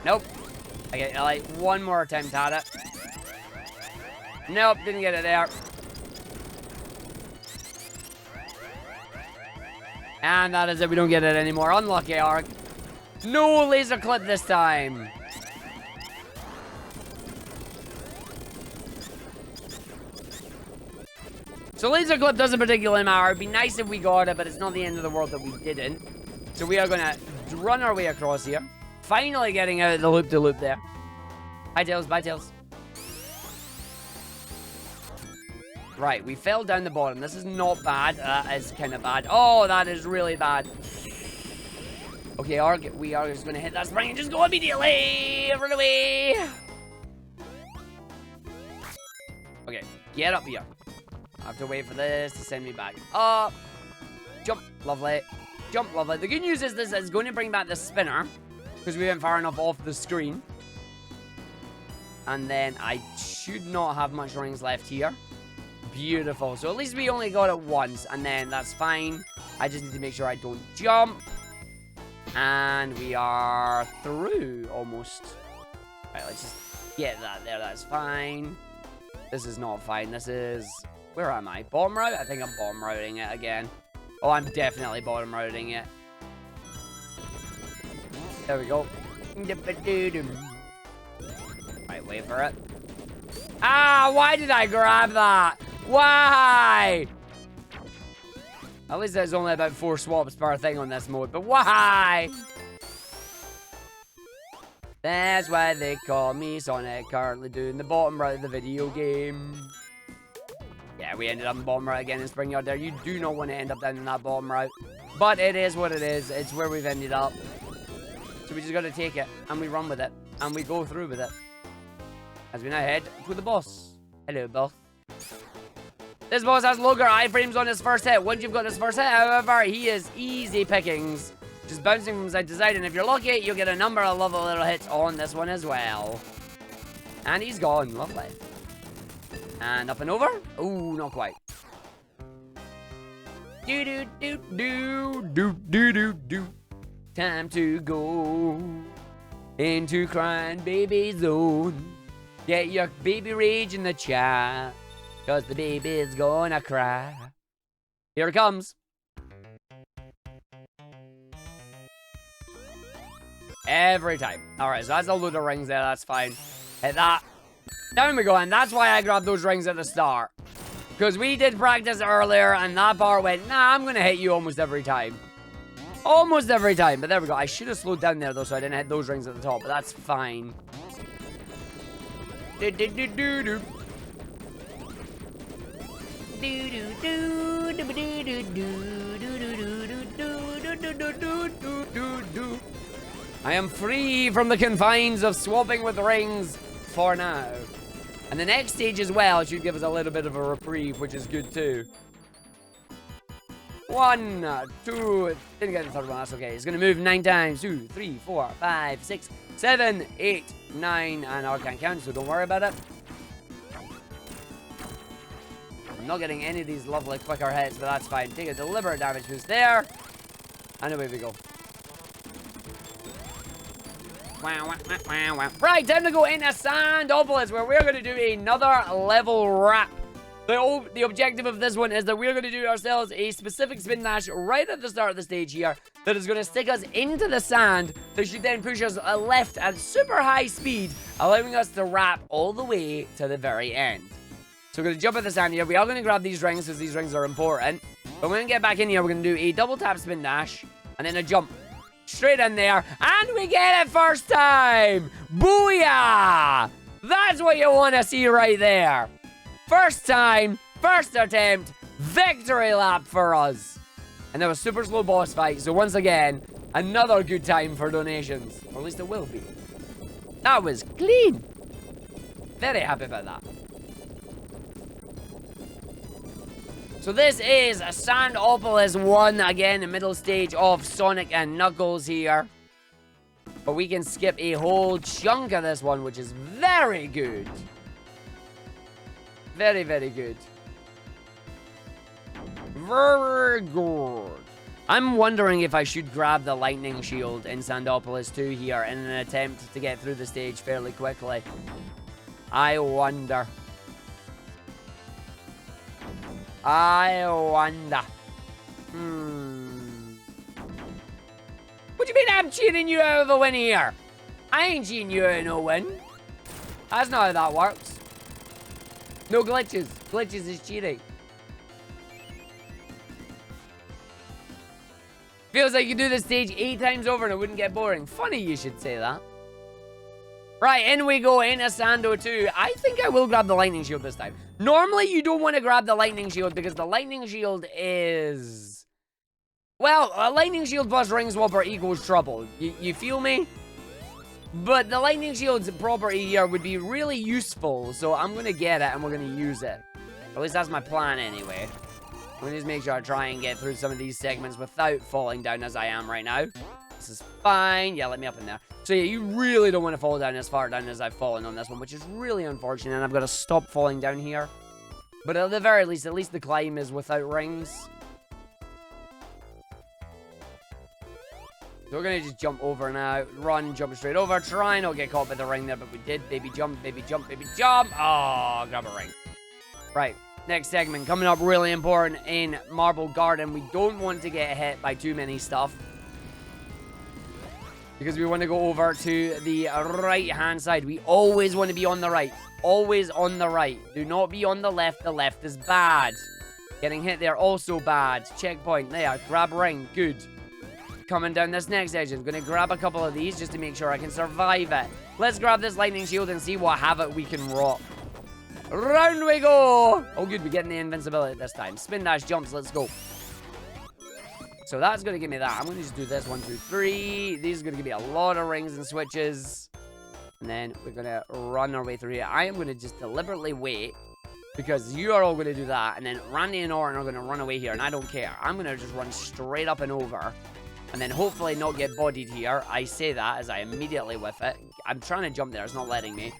Nope. I get like one more attempt at it. Nope, didn't get it there. And that is it. We don't get it anymore. Unlucky, Arg. No laser clip this time. So laser clip doesn't particularly matter. It'd be nice if we got it, but it's not the end of the world that we didn't. So we are going to run our way across here. Finally getting out of the loop-de-loop there. Bye, Tails. Bye, Tails. Right, we fell down the bottom. This is not bad. That is kind of bad. Oh, that is really bad. Okay, we are just going to hit that spring and just go immediately. Run away. Okay, get up here. I have to wait for this to send me back up. Jump, lovely. Jump, lovely. The good news is this is going to bring back the spinner because we went far enough off the screen. And then I should not have much rings left here. Beautiful. So at least we only got it once, and then that's fine. I just need to make sure I don't jump. And we are through almost. Right, let's just get that there. That's fine. This is not fine. This is... Where am I? Bottom route? I think I'm bottom routing it again. Oh, I'm definitely bottom routing it. There we go. Right, wait for it. Ah, why did I grab that? Why? At least there's only about 4 swaps per thing on this mode, but why? That's why they call me Sonic, currently doing the bottom route of the video game. Yeah, we ended up in bottom route again in Spring Yard there. You do not want to end up down in that bottom route. But it is what it is. It's where we've ended up. So we just got to take it. And we run with it. And we go through with it. As we now head to the boss. Hello, boss. This boss has longer iframes on his first hit. Once you've got his first hit, however, he is easy pickings. Just bouncing from side to side. And if you're lucky, you'll get a number of lovely little hits on this one as well. And he's gone. Lovely. And up and over. Ooh, not quite. Do do do do do do do do. Time to go into crying baby zone. Get your baby rage in the chat, 'cause the baby's gonna cry. Here it comes. Every time. Alright, so that's a load of rings there. That's fine. Hit that. Down we go, and that's why I grabbed those rings at the start. Because we did practice earlier, and that bar went, nah, I'm going to hit you almost every time. Almost every time, but there we go. I should have slowed down there, though, so I didn't hit those rings at the top, but that's fine. Do do do do do. Do do do do do do do do do do do do. I am free from the confines of swapping with rings for now. And the next stage as well should give us a little bit of a reprieve, which is good too. 1, 2, didn't get the third one, that's okay. It's going to move 9 times. 2, 3, 4, 5, 6, 7, 8, 9, and I can't count, so don't worry about it. I'm not getting any of these lovely quicker hits, but that's fine. Take a deliberate damage boost there, and away we go. Right, time to go into Sandopolis, where we're going to do another level wrap The objective of this one is that we're going to do ourselves a specific spin dash right at the start of the stage here that is going to stick us into the sand that should then push us left at super high speed, allowing us to wrap all the way to the very end. So we're going to jump at the sand here. We are going to grab these rings because these rings are important. But when we get back in here, we're going to do a double tap spin dash and then a jump straight in there. And we get it first time! Booyah! That's what you want to see right there. First time, first attempt, victory lap for us. And there was super slow boss fight, so once again, another good time for donations. Or at least it will be. That was clean. Very happy about that. So this is Sandopolis 1, again, the middle stage of Sonic and Knuckles here. But we can skip a whole chunk of this one, which is very good. Very, very good. Very good. I'm wondering if I should grab the lightning shield in Sandopolis 2 here in an attempt to get through the stage fairly quickly. I wonder. What do you mean I'm cheating you out of a win here? I ain't cheating you out of no win. That's not how that works. No glitches. Glitches is cheating. Feels like you do this stage 8 times over and it wouldn't get boring. Funny you should say that. Right, in we go into Sando 2. I think I will grab the lightning shield this time. Normally, you don't want to grab the lightning shield because the lightning shield is... Well, a lightning shield plus ring swapper equals trouble. You feel me? But the lightning shield's property here would be really useful, so I'm going to get it and we're going to use it. At least that's my plan anyway. I'm going to just make sure I try and get through some of these segments without falling down as I am right now. This is fine. Yeah, let me up in there. So yeah, you really don't want to fall down as far down as I've fallen on this one, which is really unfortunate, and I've got to stop falling down here. But at the very least, at least the climb is without rings. So we're going to just jump over now, run, jump straight over, try not get caught by the ring there, but we did. Baby jump, baby jump, baby jump. Oh, grab a ring. Right, next segment coming up, really important in Marble Garden. We don't want to get hit by too many stuff, because we want to go over to the right-hand side. We always want to be on the right. Always on the right. Do not be on the left. The left is bad. Getting hit there, also bad. Checkpoint there. Grab ring. Good. Coming down this next edge. I'm going to grab a couple of these just to make sure I can survive it. Let's grab this lightning shield and see what havoc we can rock. Round we go. Oh, good. We're getting the invincibility this time. Spin dash jumps. Let's go. So that's going to give me that. I'm going to just do this. 1, 2, 3. These are going to give me a lot of rings and switches. And then we're going to run our way through here. I am going to just deliberately wait, because you are all going to do that. And then Randy and Orin are going to run away here. And I don't care. I'm going to just run straight up and over. And then hopefully not get bodied here. I say that as I immediately whiff it. I'm trying to jump there. It's not letting me.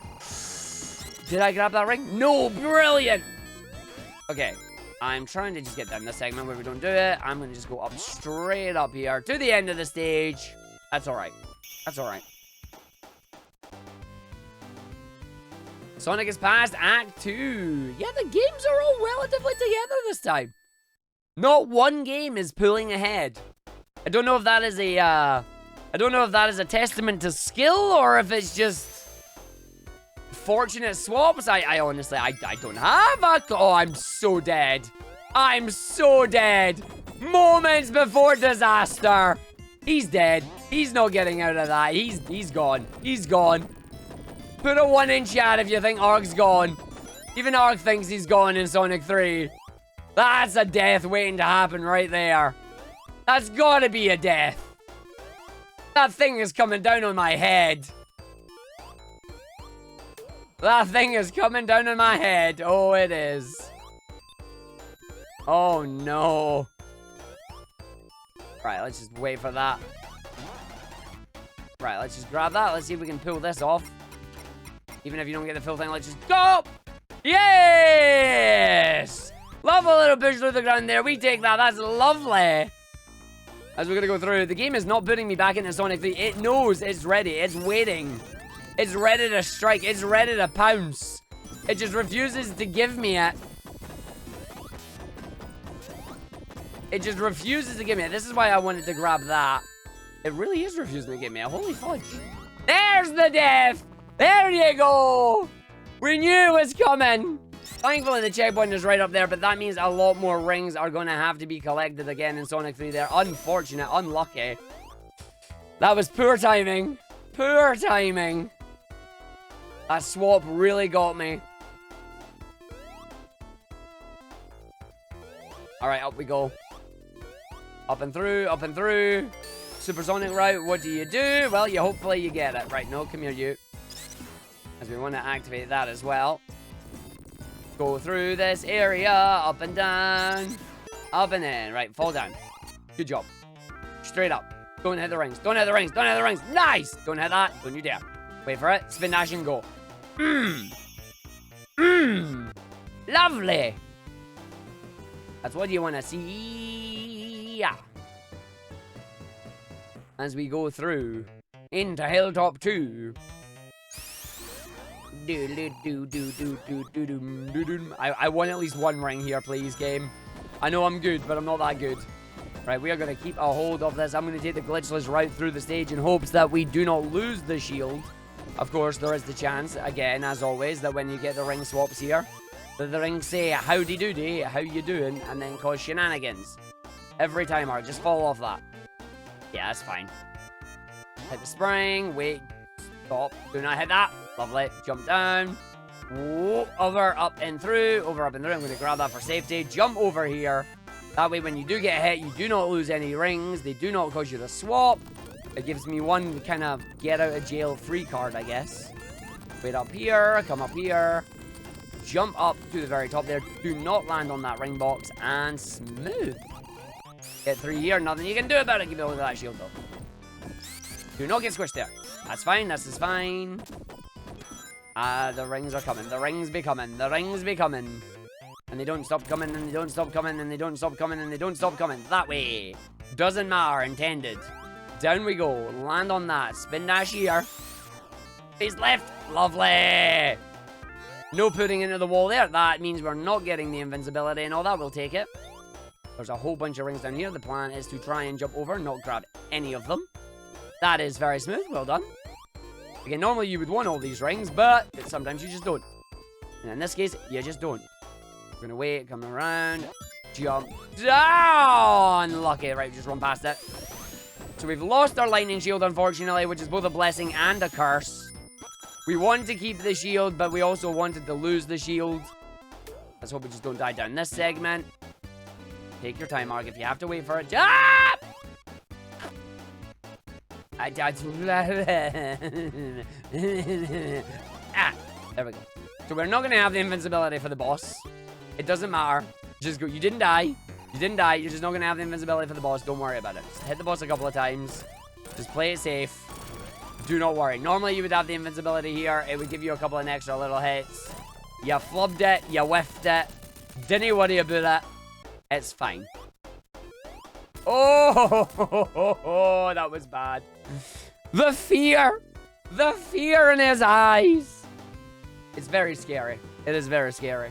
Did I grab that ring? No. Brilliant. Okay. I'm trying to just get down this segment where we don't do it. I'm going to just go up straight up here to the end of the stage. That's all right. That's all right. Sonic is past Act 2. Yeah, the games are all relatively together this time. Not one game is pulling ahead. I don't know if that is a testament to skill or if it's just fortunate swaps. I honestly, I don't have a... Oh, I'm so dead. I'm so dead. Moments before disaster. He's dead. He's not getting out of that. He's gone. He's gone. Put a 1 in chat if you think Arg's gone. Even Arg thinks he's gone in Sonic 3. That's a death waiting to happen right there. That's gotta be a death. That thing is coming down on my head. That thing is coming down on my head. Oh, it is. Oh, no. Right, let's just wait for that. Right, let's just grab that. Let's see if we can pull this off. Even if you don't get the full thing, let's just go! Yes! Love a little push through the ground there. We take that. That's lovely. As we're going to go through, the game is not putting me back into Sonic 3. It knows it's ready. It's waiting. It's ready to strike. It's ready to pounce. It just refuses to give me it. It just refuses to give me it. This is why I wanted to grab that. It really is refusing to give me it. Holy fudge. There's the death. There you go. We knew it was coming. Thankfully, the checkpoint is right up there, but that means a lot more rings are going to have to be collected again in Sonic 3 there. Unfortunate. Unlucky. That was poor timing. Poor timing. That swap really got me. Alright, up we go. Up and through, up and through. Supersonic route, what do? Well, hopefully you get it. Right, no, come here, you. As we want to activate that as well. Go through this area, up and down. Up and in. Right, fall down. Good job. Straight up. Don't hit the rings. Don't hit the rings. Don't hit the rings. Nice! Don't hit that. Don't you dare. Wait for it. Spin dash and go. Lovely. That's what you want to see. Yeah. As we go through into Hilltop 2. I want at least one ring here, please, game. I know I'm good, but I'm not that good. Right, we are going to keep a hold of this. I'm going to take the glitchless route through the stage in hopes that we do not lose the shield. Of course, there is the chance, again, as always, that when you get the ring swaps here, that the rings say, howdy doody, how you doing, and then cause shenanigans. Every time, Art, just fall off that. Yeah, that's fine. Hit the spring, wait, stop, do not hit that. Lovely, jump down. Whoa, over, up, and through, over, up, and through. I'm going to grab that for safety. Jump over here. That way, when you do get hit, you do not lose any rings. They do not cause you to swap. It gives me one kind of get-out-of-jail-free card, I guess. Wait up here, come up here. Jump up to the very top there. Do not land on that ring box. And smooth. Get through here. Nothing you can do about it. Keep hold of that shield, though. Do not get squished there. That's fine. This is fine. The rings are coming. The rings be coming. The rings be coming. And they don't stop coming, and they don't stop coming, and they don't stop coming, and they don't stop coming. That way. Doesn't matter. Intended. Down we go. Land on that. Spin dash here. Face left. Lovely. No putting into the wall there. That means we're not getting the invincibility and all that. We'll take it. There's a whole bunch of rings down here. The plan is to try and jump over, not grab any of them. That is very smooth. Well done. Again, normally you would want all these rings, but sometimes you just don't. And in this case, you just don't. We're gonna wait, come around, jump down. Lucky, right, just run past it. So we've lost our lightning shield, unfortunately, which is both a blessing and a curse. We want to keep the shield, but we also wanted to lose the shield. Let's hope we just don't die down this segment. Take your time, Arg, if you have to wait for it. Ah! I died. Ah, there we go. So we're not going to have the invincibility for the boss. It doesn't matter. Just go. You didn't die. You didn't die. You're just not going to have the invincibility for the boss. Don't worry about it. Just hit the boss a couple of times. Just play it safe. Do not worry. Normally, you would have the invincibility here. It would give you a couple of extra little hits. You flubbed it. You whiffed it. Didn't worry about it. It's fine. Oh, that was bad. The fear. The fear in his eyes. It's very scary. It is very scary.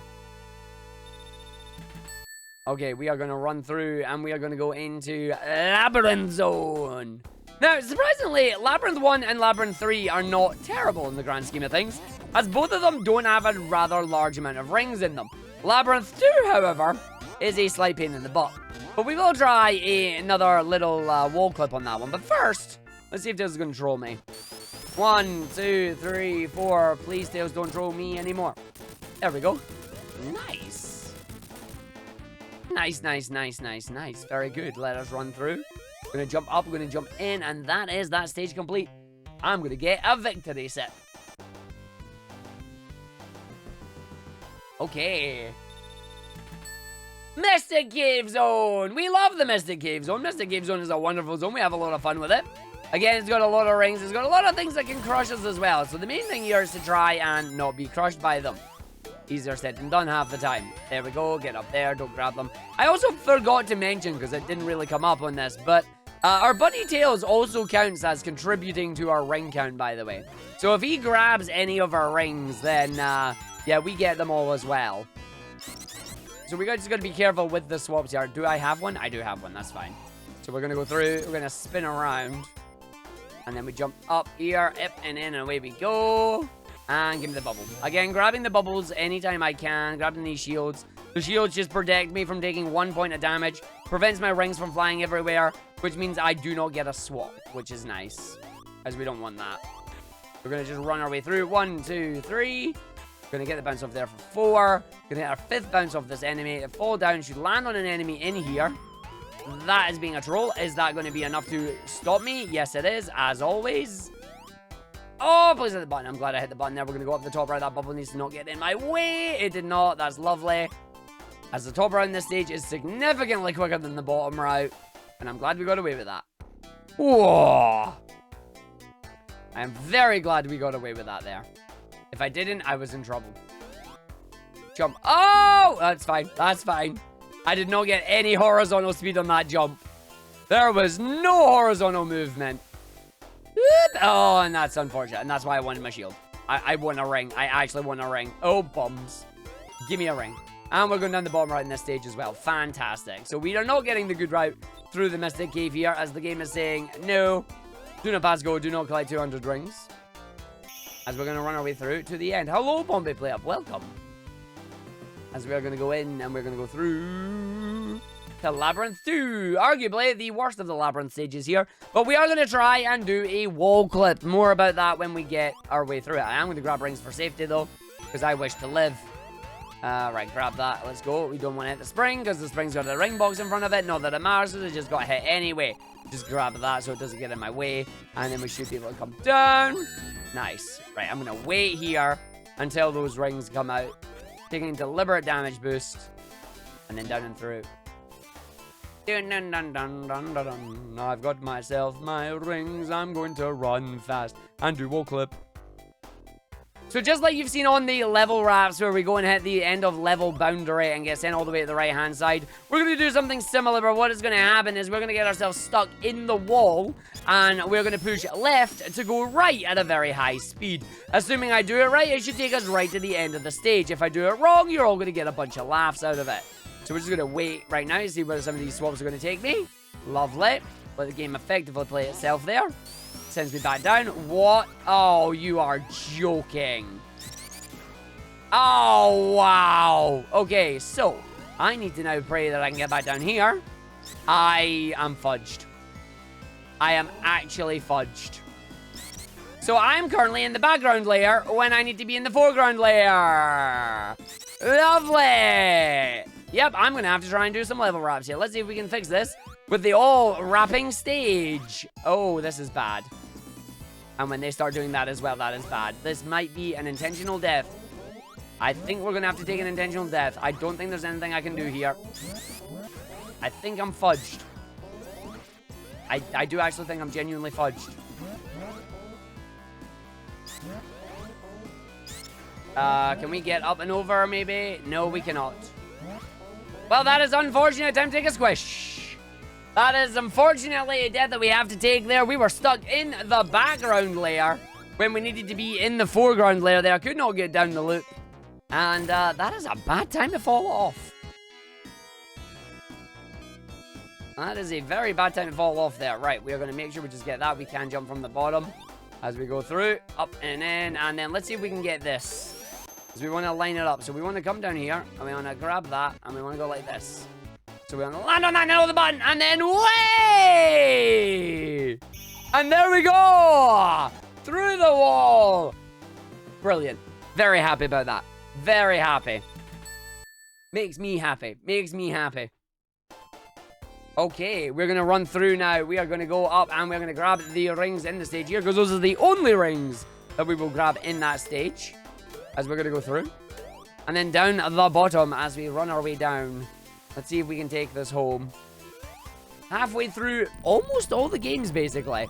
Okay, we are going to run through and we are going to go into Labyrinth Zone. Now, surprisingly, Labyrinth 1 and Labyrinth 3 are not terrible in the grand scheme of things, as both of them don't have a rather large amount of rings in them. Labyrinth 2, however, is a slight pain in the butt. But we will try another little wall clip on that one. But first, let's see if this is going to troll me. 1, 2, 3, 4. Please, Tails, don't troll me anymore. There we go. Nice. Nice, nice, nice, nice, nice. Very good. Let us run through. We're going to jump up, we're going to jump in, and that is that stage complete. I'm going to get a victory set. Okay. Mystic Cave Zone. We love the Mystic Cave Zone. Mystic Cave Zone is a wonderful zone. We have a lot of fun with it. Again, it's got a lot of rings. It's got a lot of things that can crush us as well. So the main thing here is to try and not be crushed by them. Easier said than done half the time. There we go. Get up there. Don't grab them. I also forgot to mention, because it didn't really come up on this, but our buddy Tails also counts as contributing to our ring count, by the way. So if he grabs any of our rings, then, yeah, we get them all as well. So we just got to be careful with the swaps here. Do I have one? I do have one. That's fine. So we're going to go through. We're going to spin around. And then we jump up here. Up and in, and away we go. And give me the bubble. Again, grabbing the bubbles anytime I can. Grabbing these shields. The shields just protect me from taking 1 point of damage. Prevents my rings from flying everywhere. Which means I do not get a swap. Which is nice. As we don't want that. We're going to just run our way through. 1, 2, 3. Gonna get the bounce off there for 4. Gonna get our 5th bounce off this enemy. Fall down. Should land on an enemy in here. That is being a troll. Is that going to be enough to stop me? Yes, it is. As always. Oh, please hit the button. I'm glad I hit the button there. We're gonna go up the top right. That bubble needs to not get in my way. It did not. That's lovely. As the top route in this stage is significantly quicker than the bottom route. And I'm glad we got away with that. Whoa. I am very glad we got away with that there. If I didn't, I was in trouble. Jump. Oh! That's fine. That's fine. I did not get any horizontal speed on that jump. There was no horizontal movement. Oh, and that's unfortunate. And that's why I wanted my shield. I won a ring. I actually won a ring. Oh, bums. Give me a ring. And we're going down the bottom right in this stage as well. Fantastic. So we are not getting the good route through the Mystic Cave here, as the game is saying, no. Do not pass go. Do not collect 200 rings. As we're going to run our way through to the end. Hello, Bombay Play Up. Welcome. As we are going to go in and we're going to go through to Labyrinth 2. Arguably the worst of the Labyrinth stages here. But we are going to try and do a wall clip. More about that when we get our way through it. I am going to grab rings for safety though, because I wish to live. Right, grab that. Let's go. We don't want to hit the spring because the spring's got a ring box in front of it. Not that it matters, it just got hit anyway. Just grab that so it doesn't get in my way. And then we should be able to come down. Nice. Right, I'm going to wait here until those rings come out. Taking deliberate damage boost. And then down and through. Dun, dun, dun, dun, dun, dun, dun. I've got myself my rings. I'm going to run fast and do wall clip. So just like you've seen on the level wraps where we go and hit the end of level boundary and get sent all the way to the right hand side, we're going to do something similar, but what is going to happen is we're going to get ourselves stuck in the wall and we're going to push left to go right at a very high speed. Assuming I do it right, it should take us right to the end of the stage. If I do it wrong, you're all going to get a bunch of laughs out of it. So we're just going to wait right now to see where some of these swaps are going to take me. Lovely. Let the game effectively play itself there. Sends me back down. What? Oh, you are joking. Oh, wow. Okay, so I need to now pray that I can get back down here. I am fudged. I am actually fudged. So I'm currently in the background layer when I need to be in the foreground layer. Lovely. Yep, I'm going to have to try and do some level wraps here. Let's see if we can fix this with the all wrapping stage. Oh, this is bad. And when they start doing that as well, that is bad. This might be an intentional death. I think we're going to have to take an intentional death. I don't think there's anything I can do here. I think I'm fudged. I do actually think I'm genuinely fudged. Can we get up and over, maybe? No, we cannot. Well, that is unfortunate. Time to take a squish. That is unfortunately a death that we have to take there. We were stuck in the background layer when we needed to be in the foreground layer there. Could not get down the loop. And that is a bad time to fall off. That is a very bad time to fall off there. Right, we are going to make sure we just get that. We can jump from the bottom as we go through. Up and in. And then let's see if we can get this. Because we want to line it up. So we want to come down here. And we want to grab that. And we want to go like this. So we want to land on that and hold the button. And then way! And there we go! Through the wall. Brilliant. Very happy about that. Very happy. Makes me happy. Makes me happy. Okay, we're going to run through now. We are going to go up and we're going to grab the rings in the stage here because those are the only rings that we will grab in that stage as we're going to go through. And then down the bottom as we run our way down. Let's see if we can take this home. Halfway through almost all the games, basically. A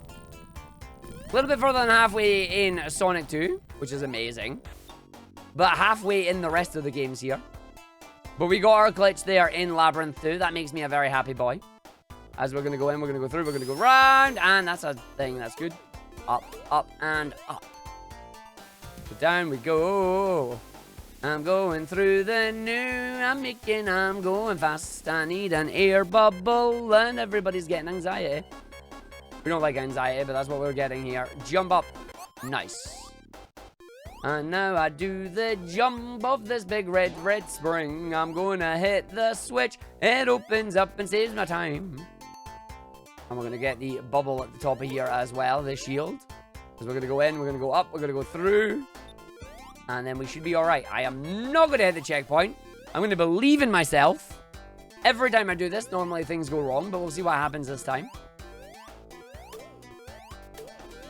little bit further than halfway in Sonic 2, which is amazing. But halfway in the rest of the games here. But we got our glitch there in Labyrinth 2. That makes me a very happy boy. As we're going to go in, we're going to go through, we're going to go round. And that's a thing, that's good. Up, up, and up. So down we go. I'm going through the new, I'm going fast. I need an air bubble, and everybody's getting anxiety. We don't like anxiety, but that's what we're getting here. Jump up. Nice. And now I do the jump of this big red spring. I'm gonna hit the switch. It opens up and saves my time. And we're gonna get the bubble at the top of here as well, the shield. Because we're gonna go in, we're gonna go up, we're gonna go through. And then we should be alright. I am not gonna hit the checkpoint. I'm gonna believe in myself. Every time I do this, normally things go wrong, but we'll see what happens this time.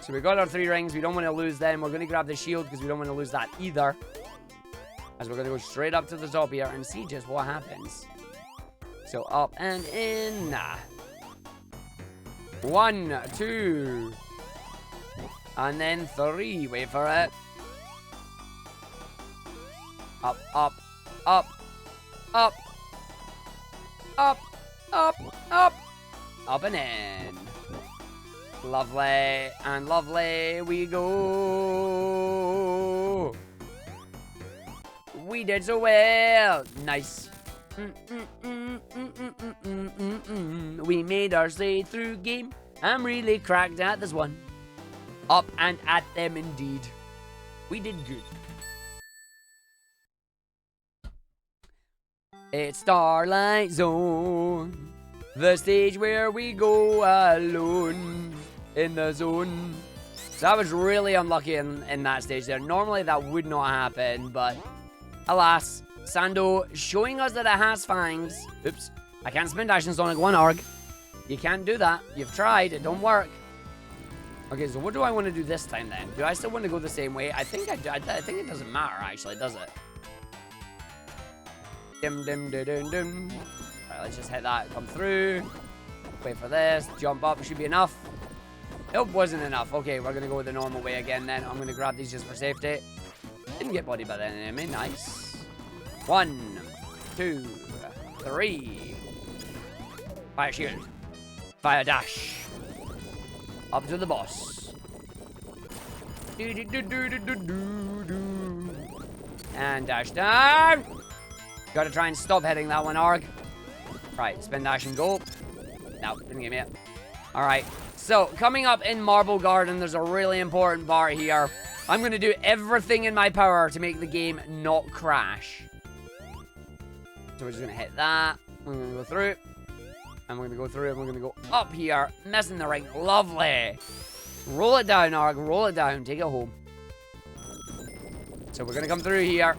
So we got our 3 rings. We don't want to lose them. We're going to grab the shield because we don't want to lose that either. As we're going to go straight up to the top here and see just what happens. So up and in. 1, 2. And then 3. Wait for it. Up, up, up, up, up, up, up, up and in. Lovely, and lovely we go. We did so well. Nice. We made our way through game. I'm really cracked at this one. Up and at them indeed. We did good. It's Starlight Zone. The stage where we go alone. In the zone. So I was really unlucky in that stage there. Normally that would not happen, but alas, Sando showing us that it has fangs. Oops. I can't spin dash in Sonic 1 Arg. You can't do that. You've tried. It don't work. Okay, so what do I want to do this time then? Do I still want to go the same way? I think I think it doesn't matter actually, does it? Dim dim dim dim dim. Alright, let's just hit that. Come through. Wait for this. Jump up. It should be enough. Nope, wasn't enough. Okay, we're going to go the normal way again then. I'm going to grab these just for safety. Didn't get bodied by the enemy. Nice. 1, 2, 3. Fire shield. Fire dash. Up to the boss. And dash down. Gotta try and stop hitting that one, Arg. Right, spin dash and go. No, didn't get me it. Alright. So, coming up in Marble Garden, there's a really important part here. I'm going to do everything in my power to make the game not crash. So we're just going to hit that. We're going to go through. And we're going to go through. And we're going to go up here. Missing the ring. Lovely. Roll it down, Arg. Roll it down. Take it home. So we're going to come through here.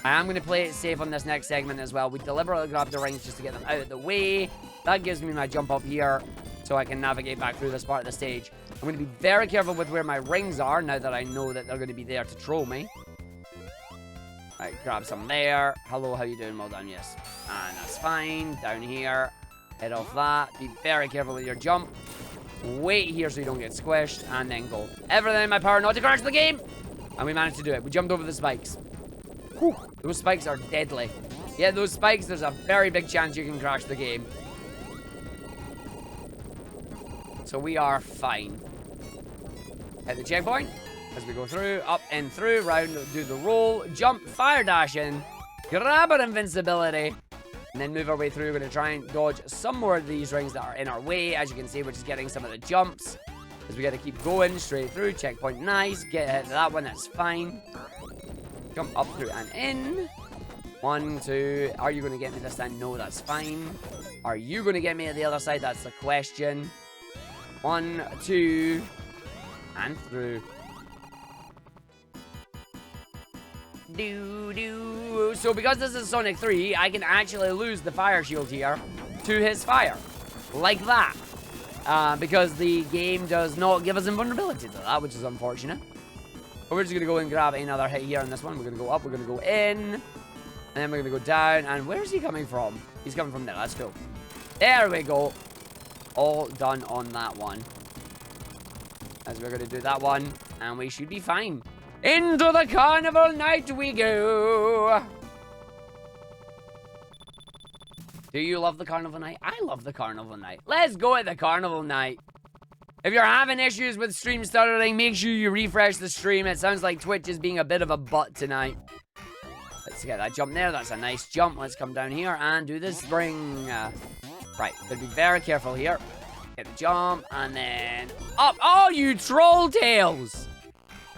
I am going to play it safe on this next segment as well. We deliberately grabbed the rings just to get them out of the way. That gives me my jump up here. So I can navigate back through this part of the stage. I'm going to be very careful with where my rings are now that I know that they're going to be there to troll me. Right, grab some there. Hello, how you doing? Well done, yes. And that's fine. Down here. Head off that. Be very careful with your jump. Wait here so you don't get squished. And then go. Everything in my power not to crash the game. And we managed to do it. We jumped over the spikes. Whew, those spikes are deadly. Yeah, those spikes, there's a very big chance you can crash the game. So we are fine. Hit the checkpoint as we go through, up and through, round, do the roll, jump, fire dash in, grab our invincibility, and then move our way through. We're going to try and dodge some more of these rings that are in our way, as you can see, we're just getting some of the jumps. Because we got to keep going straight through, checkpoint, nice, get hit that one, that's fine. Jump up through and in. 1, 2, are you going to get me this time? No, that's fine. Are you going to get me at the other side? That's the question. 1, 2, and through. So because this is Sonic 3, I can actually lose the fire shield here to his fire. Like that. Because the game does not give us invulnerability to that, which is unfortunate. But we're just going to go and grab another hit here on this one. We're going to go up, we're going to go in. And then we're going to go down. And where is he coming from? He's coming from there. Let's go. There we go. All done on that one. As we're going to do that one. And we should be fine. Into the carnival night we go. Do you love the carnival night? I love the carnival night. Let's go at the carnival night. If you're having issues with stream stuttering, make sure you refresh the stream. It sounds like Twitch is being a bit of a butt tonight. Let's get that jump there. That's a nice jump. Let's come down here and do the spring. Right, gotta be very careful here. Get the jump, and then up. Oh, you troll tails!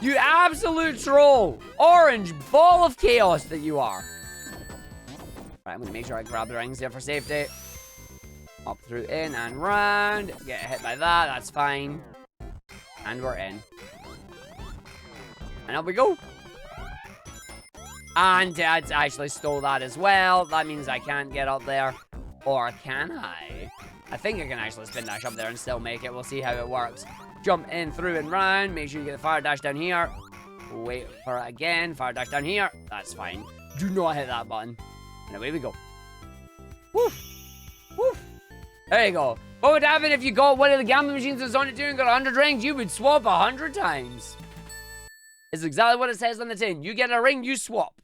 You absolute troll! Orange ball of chaos that you are. Right, I'm gonna make sure I grab the rings here for safety. Up, through, in, and round. Get hit by that, that's fine. And we're in. And up we go. And Dad's actually stole that as well. That means I can't get up there. Or can I? I think I can actually spin dash up there and still make it. We'll see how it works. Jump in, through, and round. Make sure you get the fire dash down here. Wait for it again. Fire dash down here. That's fine. Do not hit that button. And away we go. Woof. Woof. There you go. What would happen if you got one of the gambling machines in Sonic 2 and got 100 rings? You would swap 100 times. It's exactly what it says on the tin. You get a ring, you swap.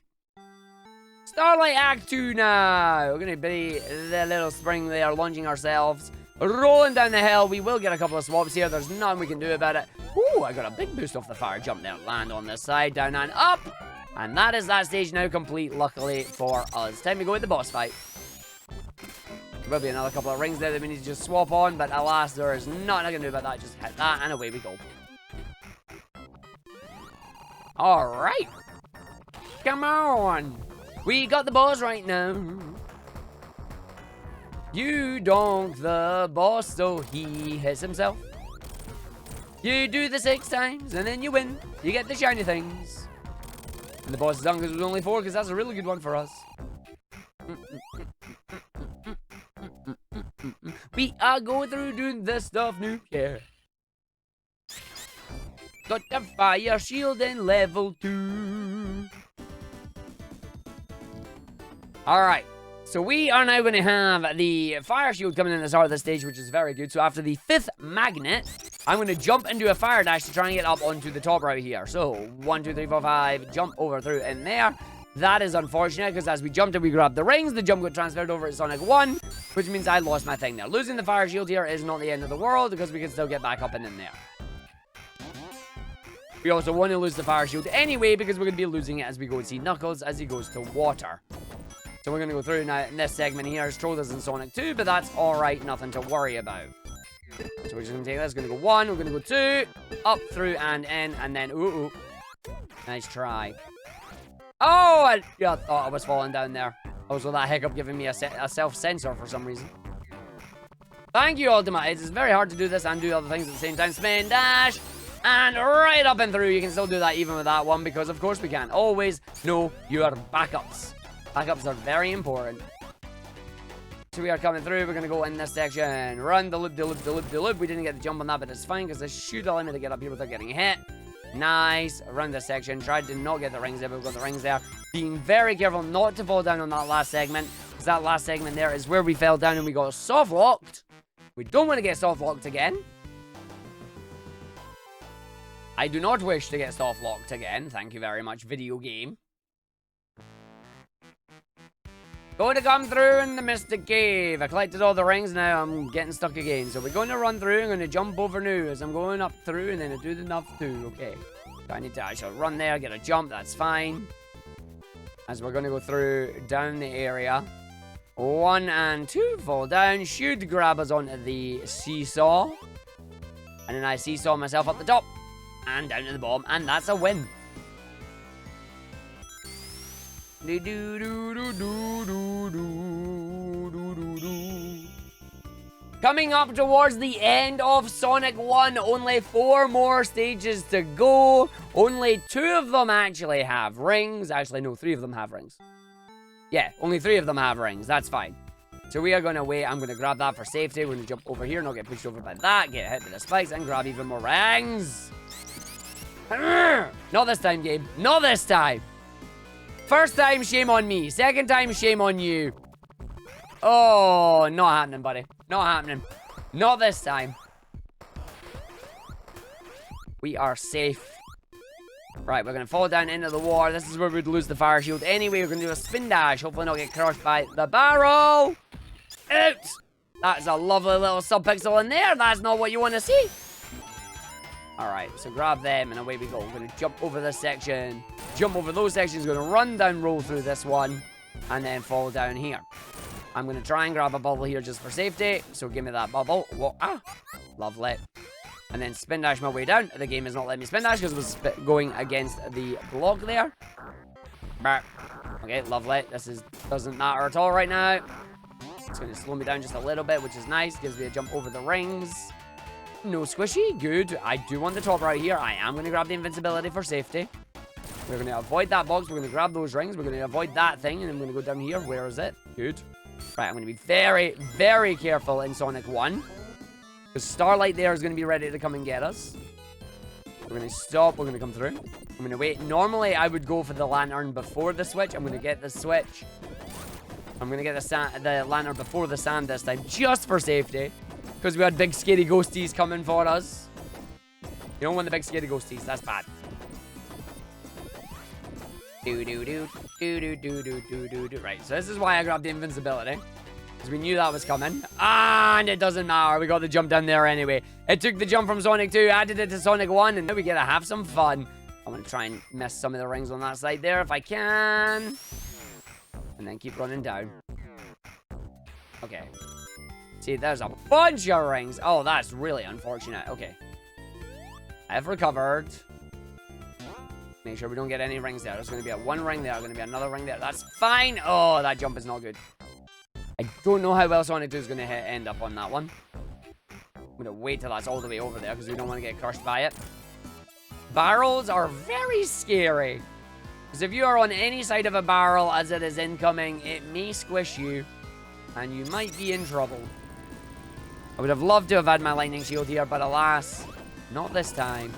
Starlight Act 2 now. We're going to be the little spring there, launching ourselves. Rolling down the hill. We will get a couple of swaps here. There's nothing we can do about it. Ooh, I got a big boost off the fire jump there. Land on this side, down and up. And that is that stage now complete, luckily for us. Time to go with the boss fight. There will be another couple of rings there that we need to just swap on, but alas, there is nothing I can do about that. Just hit that, and away we go. Alright. Come on. We got the boss right now. You donk the boss, so he hits himself. You do the 6 times, and then you win. You get the shiny things. And the boss is done because it was only 4, because that's a really good one for us. We are going through doing this stuff new, yeah. Got the fire shield in level 2. Alright, so we are now going to have the fire shield coming in at the start of the stage, which is very good. So after the 5th magnet, I'm going to jump into a fire dash to try and get up onto the top right here. So, 1, 2, 3, 4, 5, jump over through in there. That is unfortunate, because as we jumped and we grabbed the rings, the jump got transferred over to Sonic 1, which means I lost my thing there. Losing the fire shield here is not the end of the world, because we can still get back up and in there. We also want to lose the fire shield anyway, because we're going to be losing it as we go and see Knuckles as he goes to water. So we're going to go through now in this segment here. It's trolled us in Sonic 2, but that's alright, nothing to worry about. So we're just going to take this. Going to go 1, we're going to go 2, up, through, and in, and then, ooh. Nice try. Oh, I thought I was falling down there. Also, that hiccup giving me a self-censor for some reason. Thank you, Ultima. It's very hard to do this and do other things at the same time. Spin, dash, and right up and through. You can still do that even with that one, because of course we can. Always know your backups. Backups are very important. So we are coming through. We're going to go in this section. Run the loop, the loop, the loop, the loop. We didn't get the jump on that, but it's fine, because this should allow me to get up here without getting hit. Nice. Around this section. Tried to not get the rings there, but we've got the rings there. Being very careful not to fall down on that last segment, because that last segment there is where we fell down and we got soft locked. We don't want to get soft locked again. I do not wish to get soft locked again. Thank you very much, video game. Going to come through in the Mystic Cave. I collected all the rings, now I'm getting stuck again. So we're going to run through. I'm going to jump over now as I'm going up through, and then I do the enough too. Okay. So I need to actually run there, get a jump. That's fine. As we're going to go through down the area. 1 and 2 fall down. Should grab us onto the seesaw. And then I seesaw myself up the top. And down to the bottom. And that's a win. Coming up towards the end of Sonic 1, only 4 more stages to go. Only 2 of them actually have rings. Actually, no, 3 of them have rings. Yeah, only 3 of them have rings. That's fine. So we are going to wait. I'm going to grab that for safety. We're going to jump over here, not get pushed over by that. Get hit with the spikes and grab even more rings. Not this time, Gabe. Not this time. First time, shame on me. Second time, shame on you. Oh, not happening, buddy. Not happening. Not this time. We are safe. Right, we're going to fall down into the water. This is where we'd lose the fire shield. Anyway, we're going to do a spin dash. Hopefully not get crushed by the barrel. Oops. That's a lovely little sub-pixel in there. That's not what you want to see. Alright, so grab them and away we go. We're going to jump over this section. Jump over those sections. Going to run down, roll through this one. And then fall down here. I'm going to try and grab a bubble here just for safety. So give me that bubble. Whoa, lovely. And then spin dash my way down. The game is not letting me spin dash because it was going against the block there. Okay, lovely. Doesn't matter at all right now. It's going to slow me down just a little bit, which is nice. Gives me a jump over the rings. No squishy. Good. I do want the top right here. I am going to grab the invincibility for safety. We're going to avoid that box. We're going to grab those rings. We're going to avoid that thing. And I'm going to go down here. Where is it? Good. Right, I'm going to be very, very careful in Sonic 1. Because Starlight there is going to be ready to come and get us. We're going to stop. We're going to come through. I'm going to wait. Normally, I would go for the lantern before the switch. I'm going to get the switch. I'm going to get the lantern before the sand this time. Just for safety. Because we had big scary ghosties coming for us. You don't want the big scary ghosties. That's bad. Right, so this is why I grabbed the invincibility. Because we knew that was coming. And it doesn't matter. We got the jump down there anyway. It took the jump from Sonic 2, added it to Sonic 1, and now we get to have some fun. I'm going to try and miss some of the rings on that side there if I can. And then keep running down. Okay. See, there's a bunch of rings. Oh, that's really unfortunate. Okay. I've recovered. Make sure we don't get any rings there. There's going to be one ring there. There's going to be another ring there. That's fine. Oh, that jump is not good. I don't know how well Sonic 2 is going to end up on that one. I'm going to wait till that's all the way over there because we don't want to get crushed by it. Barrels are very scary. Because if you are on any side of a barrel as it is incoming, it may squish you. And you might be in trouble. I would have loved to have had my lightning shield here, but alas, not this time.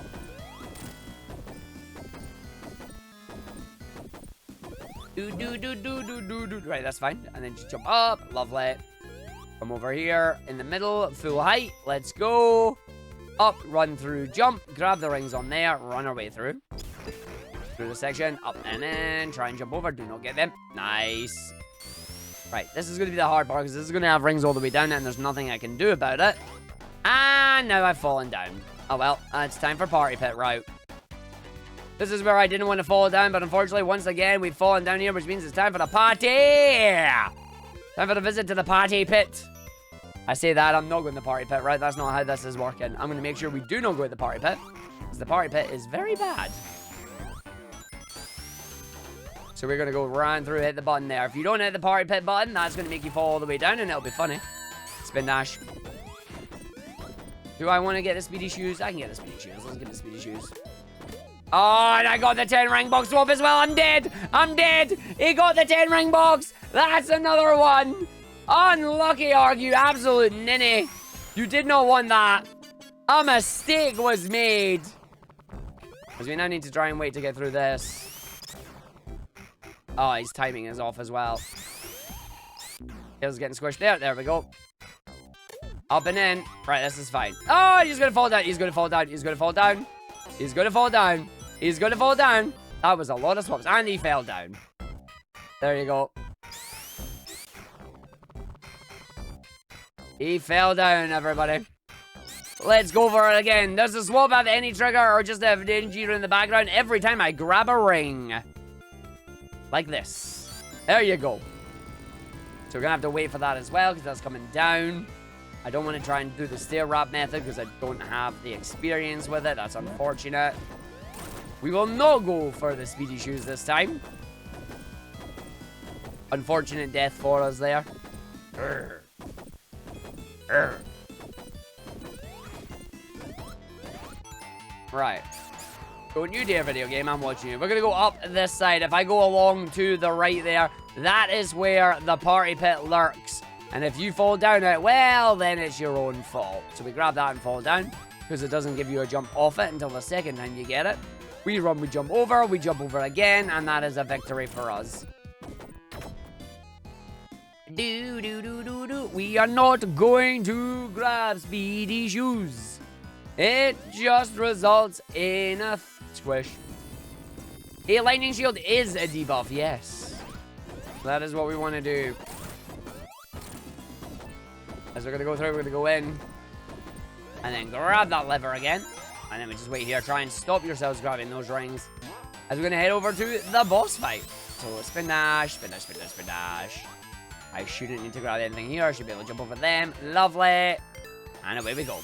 Right, that's fine. And then just jump up. Lovely. Come over here in the middle, full height. Let's go. Up, run through, jump. Grab the rings on there. Run our way through. Through the section. Up and in. Try and jump over. Do not get them. Nice. Right, this is going to be the hard part because this is going to have rings all the way down and there's nothing I can do about it. And now I've fallen down. Oh well, it's time for Party Pit route. This is where I didn't want to fall down, but unfortunately, once again, we've fallen down here, which means it's time for the party! Time for the visit to the Party Pit. I say that, I'm not going to the Party Pit, right? That's not how this is working. I'm going to make sure we do not go to the Party Pit, because the Party Pit is very bad. So we're going to go right through, hit the button there. If you don't hit the Party Pit button, that's going to make you fall all the way down, and it'll be funny. Spin dash. Do I want to get the speedy shoes? I can get the speedy shoes. Let's get the speedy shoes. Oh, and I got the 10 ring box swap as well. I'm dead. I'm dead. He got the 10 ring box. That's another one. Unlucky, Arg, you absolute ninny. You did not want that. A mistake was made. Because we now need to try and wait to get through this. Oh, his timing is off as well. He's getting squished there. There we go. Up and in. Right, this is fine. Oh, he's going to fall down. He's going to fall down. He's going to fall down. He's going to fall down. He's going to fall down. That was a lot of swaps. And he fell down. There you go. He fell down, everybody. Let's go for it again. Does the swap have any trigger or just have danger in the background every time I grab a ring? Like this. There you go. So we're going to have to wait for that as well because that's coming down. I don't want to try and do the stair wrap method because I don't have the experience with it. That's unfortunate. We will not go for the speedy shoes this time. Unfortunate death for us there. Urgh. Urgh. Right. Don't you dare video game, I'm watching you. We're going to go up this side. If I go along to the right there, that is where the Party Pit lurks. And if you fall down it, well, then it's your own fault. So we grab that and fall down, because it doesn't give you a jump off it until the second time you get it. We run, we jump over again, and that is a victory for us. We are not going to grab speedy shoes. It just results in a squish. A lightning shield is a debuff, yes. That is what we want to do. As we're going to go through, we're going to go in. And then grab that lever again. And then we just wait here. Try and stop yourselves grabbing those rings. As we're going to head over to the boss fight. So spin dash, spin dash, spin dash, spin dash. I shouldn't need to grab anything here. I should be able to jump over them. Lovely. And away we go.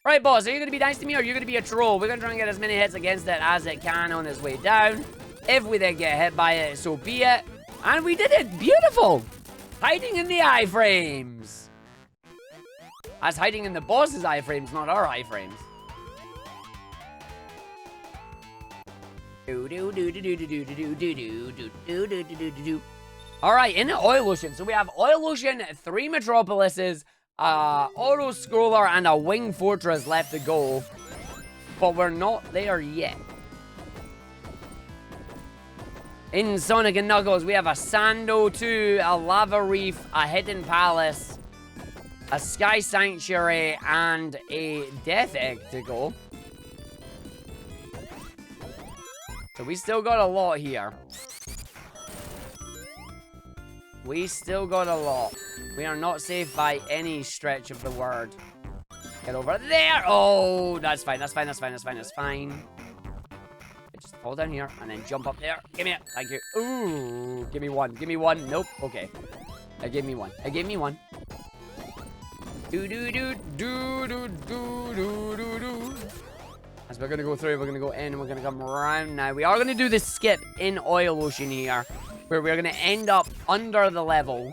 Right, boss. Are you going to be nice to me or are you going to be a troll? We're going to try and get as many hits against it as it can on its way down. If we then get hit by it, so be it. And we did it. Beautiful. Hiding in the iframes. That's hiding in the boss's iframes, not our iframes. Alright, in the Oil Ocean. So we have Oil Ocean, 3 metropolises, auto scroller, and a wing fortress left to go. But we're not there yet. In Sonic and Knuckles, we have a Sando 2, a Lava Reef, a Hidden Palace, a Sky Sanctuary, and a Death Egg to go. So we still got a lot here. We still got a lot. We are not safe by any stretch of the word. Get over there. Oh, that's fine. That's fine. That's fine. That's fine. That's fine. Just fall down here and then jump up there. Give me it. Thank you. Ooh, give me one. Give me one. Nope. Okay. It gave me one. It gave me one. Do do do do do do do do do. As we're gonna go through, we're gonna go in, and we're gonna come around now. We are gonna do the skip in Oil Ocean here, where we're gonna end up under the level.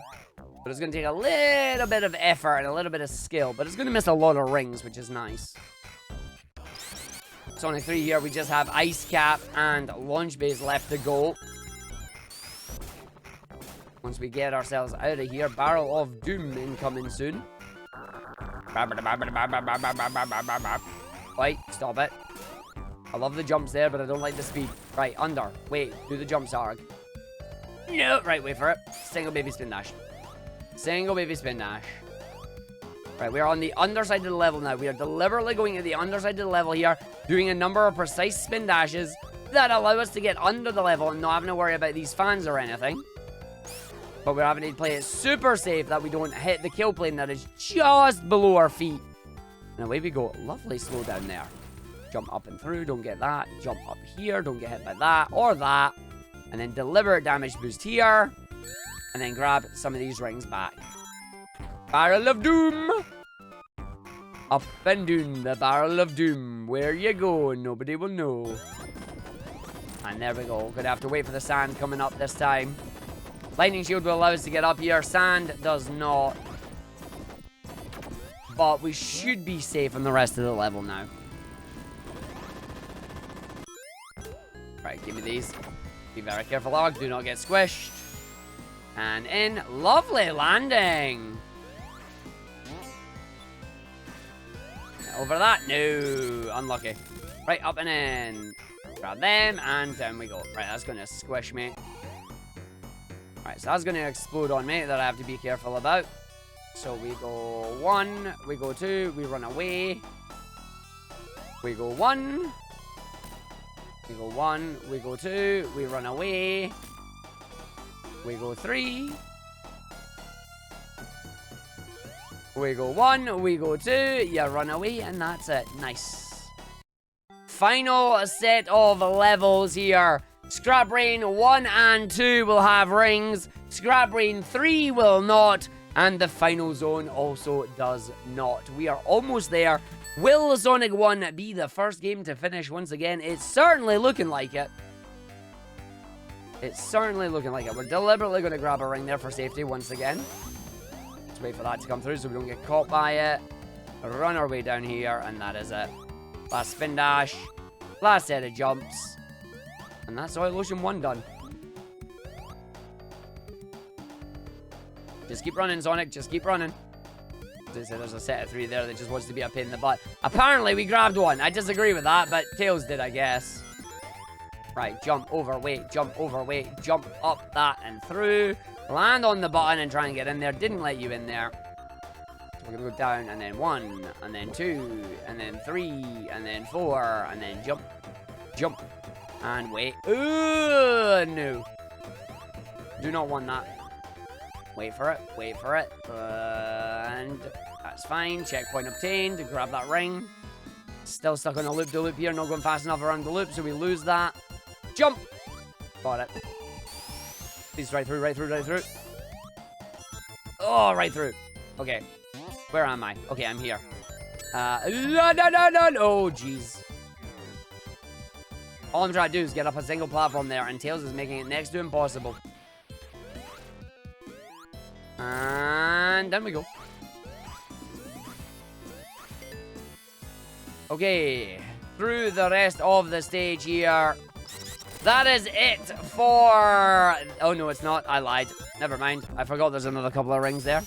But it's gonna take a little bit of effort and a little bit of skill, but it's gonna miss a lot of rings, which is nice. Sonic 3 here, we just have Ice Cap and Launch Base left to go. Once we get ourselves out of here, Barrel of Doom incoming soon. Wait, stop it. I love the jumps there, but I don't like the speed. Right, under. Wait, do the jumps, Arg. No, right, wait for it. Single baby spin dash. Single baby spin dash. Right, we are on the underside of the level now. We are deliberately going to the underside of the level here, doing a number of precise spin dashes that allow us to get under the level and not having to worry about these fans or anything. But we're having to play it super safe that we don't hit the kill plane that is just below our feet. And away we go. Lovely slow down there. Jump up and through, don't get that. Jump up here, don't get hit by that or that. And then deliberate damage boost here. And then grab some of these rings back. Barrel of Doom. Up and down the Barrel of Doom. Where you go, nobody will know. And there we go. Gonna have to wait for the sand coming up this time. Lightning Shield will allow us to get up here. Sand does not. But we should be safe on the rest of the level now. Right, give me these. Be very careful, Arg. Do not get squished. And in. Lovely landing. Over that. No. Unlucky. Right, up and in. Grab them. And down we go. Right, that's going to squish me. Right, so that's going to explode on me. That I have to be careful about. So we go 1, we go 2, we run away. We go 1. We go 1, we go 2, we run away. We go 3. We go 1, we go 2, you run away, and that's it. Nice. Final set of levels here. Scrap Brain 1 and 2 will have rings. Scrap Brain 3 will not. And the final zone also does not. We are almost there. Will Sonic 1 be the first game to finish once again? It's certainly looking like it. It's certainly looking like it. We're deliberately going to grab a ring there for safety once again. Let's wait for that to come through so we don't get caught by it. Run our way down here, and that is it. Last spin dash. Last set of jumps. And that's Oil Ocean 1 done. Just keep running, Sonic. Just keep running. There's a set of 3 there that just wants to be a pain in the butt. Apparently, we grabbed one. I disagree with that, but Tails did, I guess. Right, jump over, wait, jump over, wait, jump up that and through. Land on the button and try and get in there. Didn't let you in there. So we're going to go down, and then 1, and then 2, and then 3, and then 4, and then jump, jump, and wait. Ooh, no. Do not want that. Wait for it, and That's fine. Checkpoint obtained. Grab that ring. Still stuck on a loop-de-loop here. Not going fast enough around the loop, so we lose that. Jump! Got it. Please, right through, right through, right through. Oh, right through. Okay. Where am I? Okay, I'm here. No. Oh, jeez. All I'm trying to do is get up a single platform there, and Tails is making it next to impossible. And then we go. Okay. Through the rest of the stage here. That is it for... Oh, no, it's not. I lied. Never mind. I forgot there's another couple of rings there.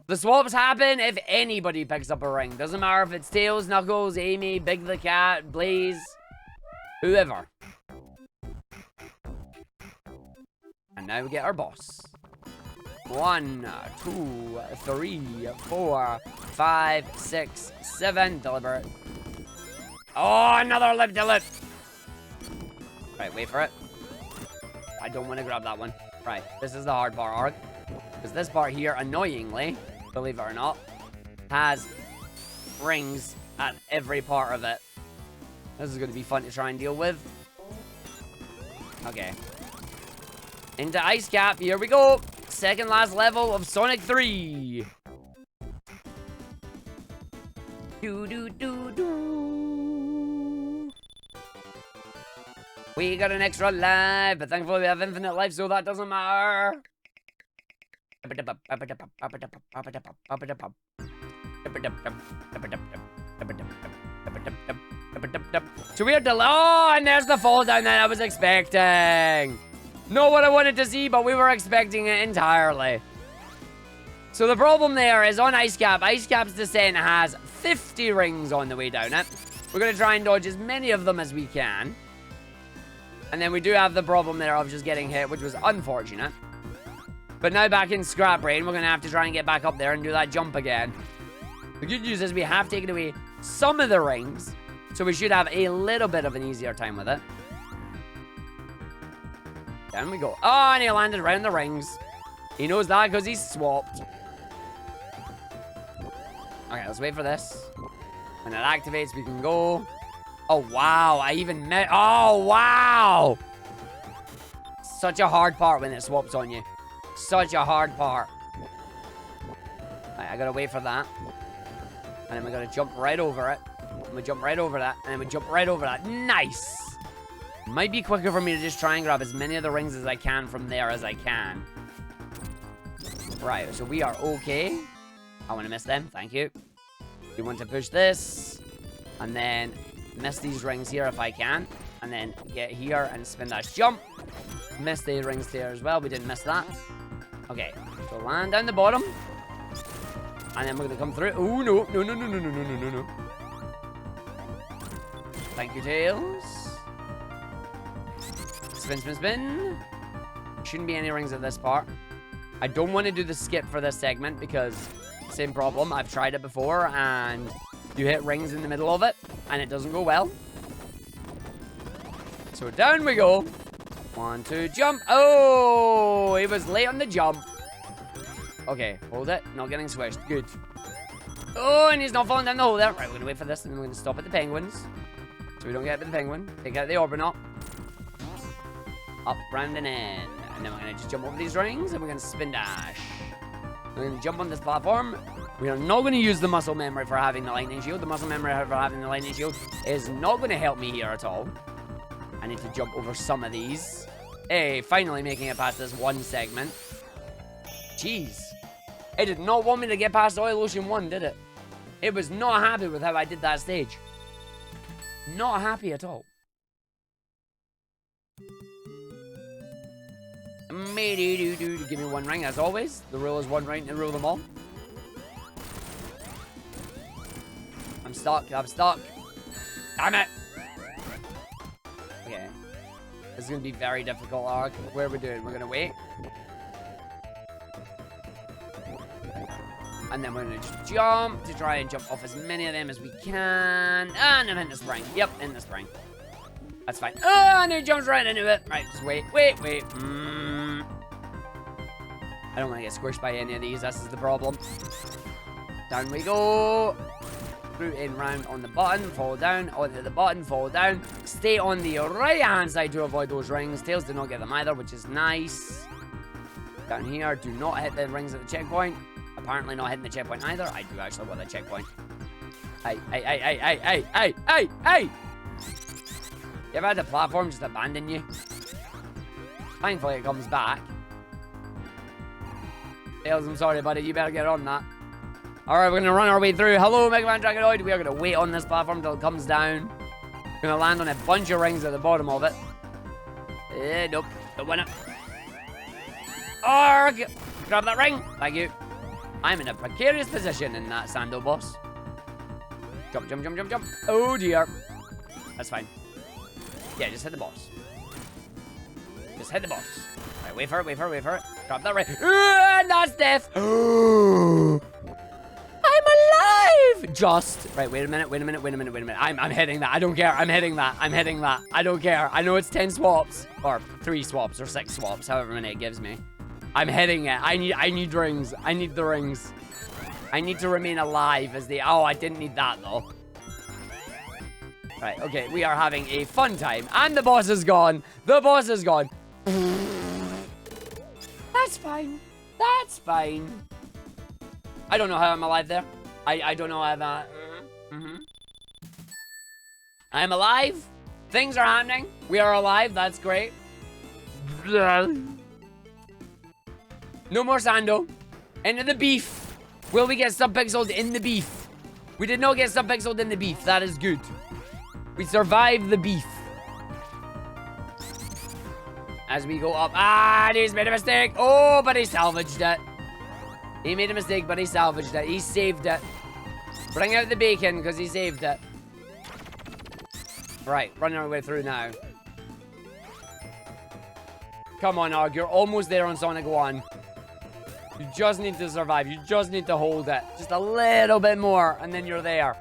The swaps happen if anybody picks up a ring. Doesn't matter if it's Tails, Knuckles, Amy, Big the Cat, Blaze, whoever. And now we get our boss. 1, 2, 3, 4, 5, 6, 7. Deliver it. Oh, another lip-to-lip. Right, wait for it. I don't want to grab that one. Right, this is the hard part, Arg. Because this part here, annoyingly, believe it or not, has rings at every part of it. This is going to be fun to try and deal with. Okay. Into Ice Cap. Here we go. Second last level of Sonic 3. We got an extra life, but thankfully we have infinite life, so that doesn't matter. So we're oh, and there's the fall down that I was expecting. Not what I wanted to see, but we were expecting it entirely. So the problem there is on Ice Cap. Ice Cap's descent has 50 rings on the way down it. We're going to try and dodge as many of them as we can. And then we do have the problem there of just getting hit, which was unfortunate. But now back in Scrap Brain, we're going to have to try and get back up there and do that jump again. The good news is we have taken away some of the rings, so we should have a little bit of an easier time with it. Down we go. Oh, and he landed right in the rings. He knows that because he's swapped. Okay, let's wait for this. When it activates, we can go. Oh, wow. I even met... Oh, wow. Such a hard part when it swaps on you. Such a hard part. Right, I gotta wait for that. And then we're gonna jump right over it. And we jump right over that. And then we jump right over that. Nice. Might be quicker for me to just try and grab as many of the rings as I can from there as I can. Right, so we are okay. I want to miss them. Thank you. We want to push this. And then miss these rings here if I can. And then get here and spin that jump. Miss the rings there as well. We didn't miss that. Okay, so land down the bottom. And then we're going to come through. Oh, no. No. Thank you, Tails. Spin. Shouldn't be any rings at this part. I don't want to do the skip for this segment because same problem. I've tried it before and you hit rings in the middle of it and it doesn't go well. So down we go. 1, 2, jump. Oh, he was late on the jump. Okay, hold it. Not getting swished. Good. Oh, and he's not falling down the hole there. Right, we're going to wait for this and then we're going to stop at the penguins. So we don't get hit with the penguin. Take out the Orbinaut. Up, round and in. And then we're going to just jump over these rings and we're going to spin dash. We're going to jump on this platform. We are not going to use the muscle memory for having the lightning shield. The muscle memory for having the lightning shield is not going to help me here at all. I need to jump over some of these. Hey, finally making it past this one segment. Jeez. It did not want me to get past Oil Ocean 1, did it? It was not happy with how I did that stage. Not happy at all. Give me one ring as always. The rule is one ring to rule them all. I'm stuck. Damn it. Okay. This is going to be very difficult, Arg. What are we doing? We're going to wait. And then we're going to just jump to try and jump off as many of them as we can. And I'm in the spring. Yep, in the spring. That's fine. Oh, and he jumps right into it. Right, just wait. I don't want to get squished by any of these. This is the problem. Down we go. Through and round on the button. Fall down. Onto the button. Fall down. Stay on the right-hand side to avoid those rings. Tails do not get them either, which is nice. Down here. Do not hit the rings at the checkpoint. Apparently not hitting the checkpoint either. I do actually want the checkpoint. Hey, hey, hey, hey, hey, hey, hey, hey, hey! You ever had the platform just abandon you? Thankfully it comes back. Tails, I'm sorry, buddy. You better get on that. Alright, we're gonna run our way through. Hello, Mega Man Dragonoid. We are gonna wait on this platform until it comes down. Gonna land on a bunch of rings at the bottom of it. Nope. Don't win it. Arg! Grab that ring. Thank you. I'm in a precarious position in that Sando boss. Jump, jump, jump, jump, jump. Oh dear. That's fine. Yeah, just hit the boss. Just hit the boss. Right, wait for it, wait for it, wait for it. Drop that ring. And that's death. I'm alive! Just. Right, wait a minute, wait a minute, wait a minute, wait a minute. I'm hitting that. I don't care. I'm hitting that. I'm hitting that. I don't care. I know it's 10 swaps. Or 3 swaps or 6 swaps, however many it gives me. I'm hitting it. I need rings. I need the rings. I need to remain alive as the... Oh, I didn't need that, though. Right, okay. We are having a fun time. And the boss is gone. The boss is gone. That's fine. That's fine. I don't know how I'm alive there. I don't know how that... I'm alive. Things are happening. We are alive. That's great. No more Sando. Into the beef. Will we get subpixeled in the beef? We did not get subpixeled in the beef. That is good. We survived the beef. As we go up. Ah, he's made a mistake. Oh, but he salvaged it. He made a mistake, but he salvaged it. He saved it. Bring out the bacon, because he saved it. Right, running our way through now. Come on, Arg. You're almost there on Sonic 1. You just need to survive. You just need to hold it. Just a little bit more, and then you're there.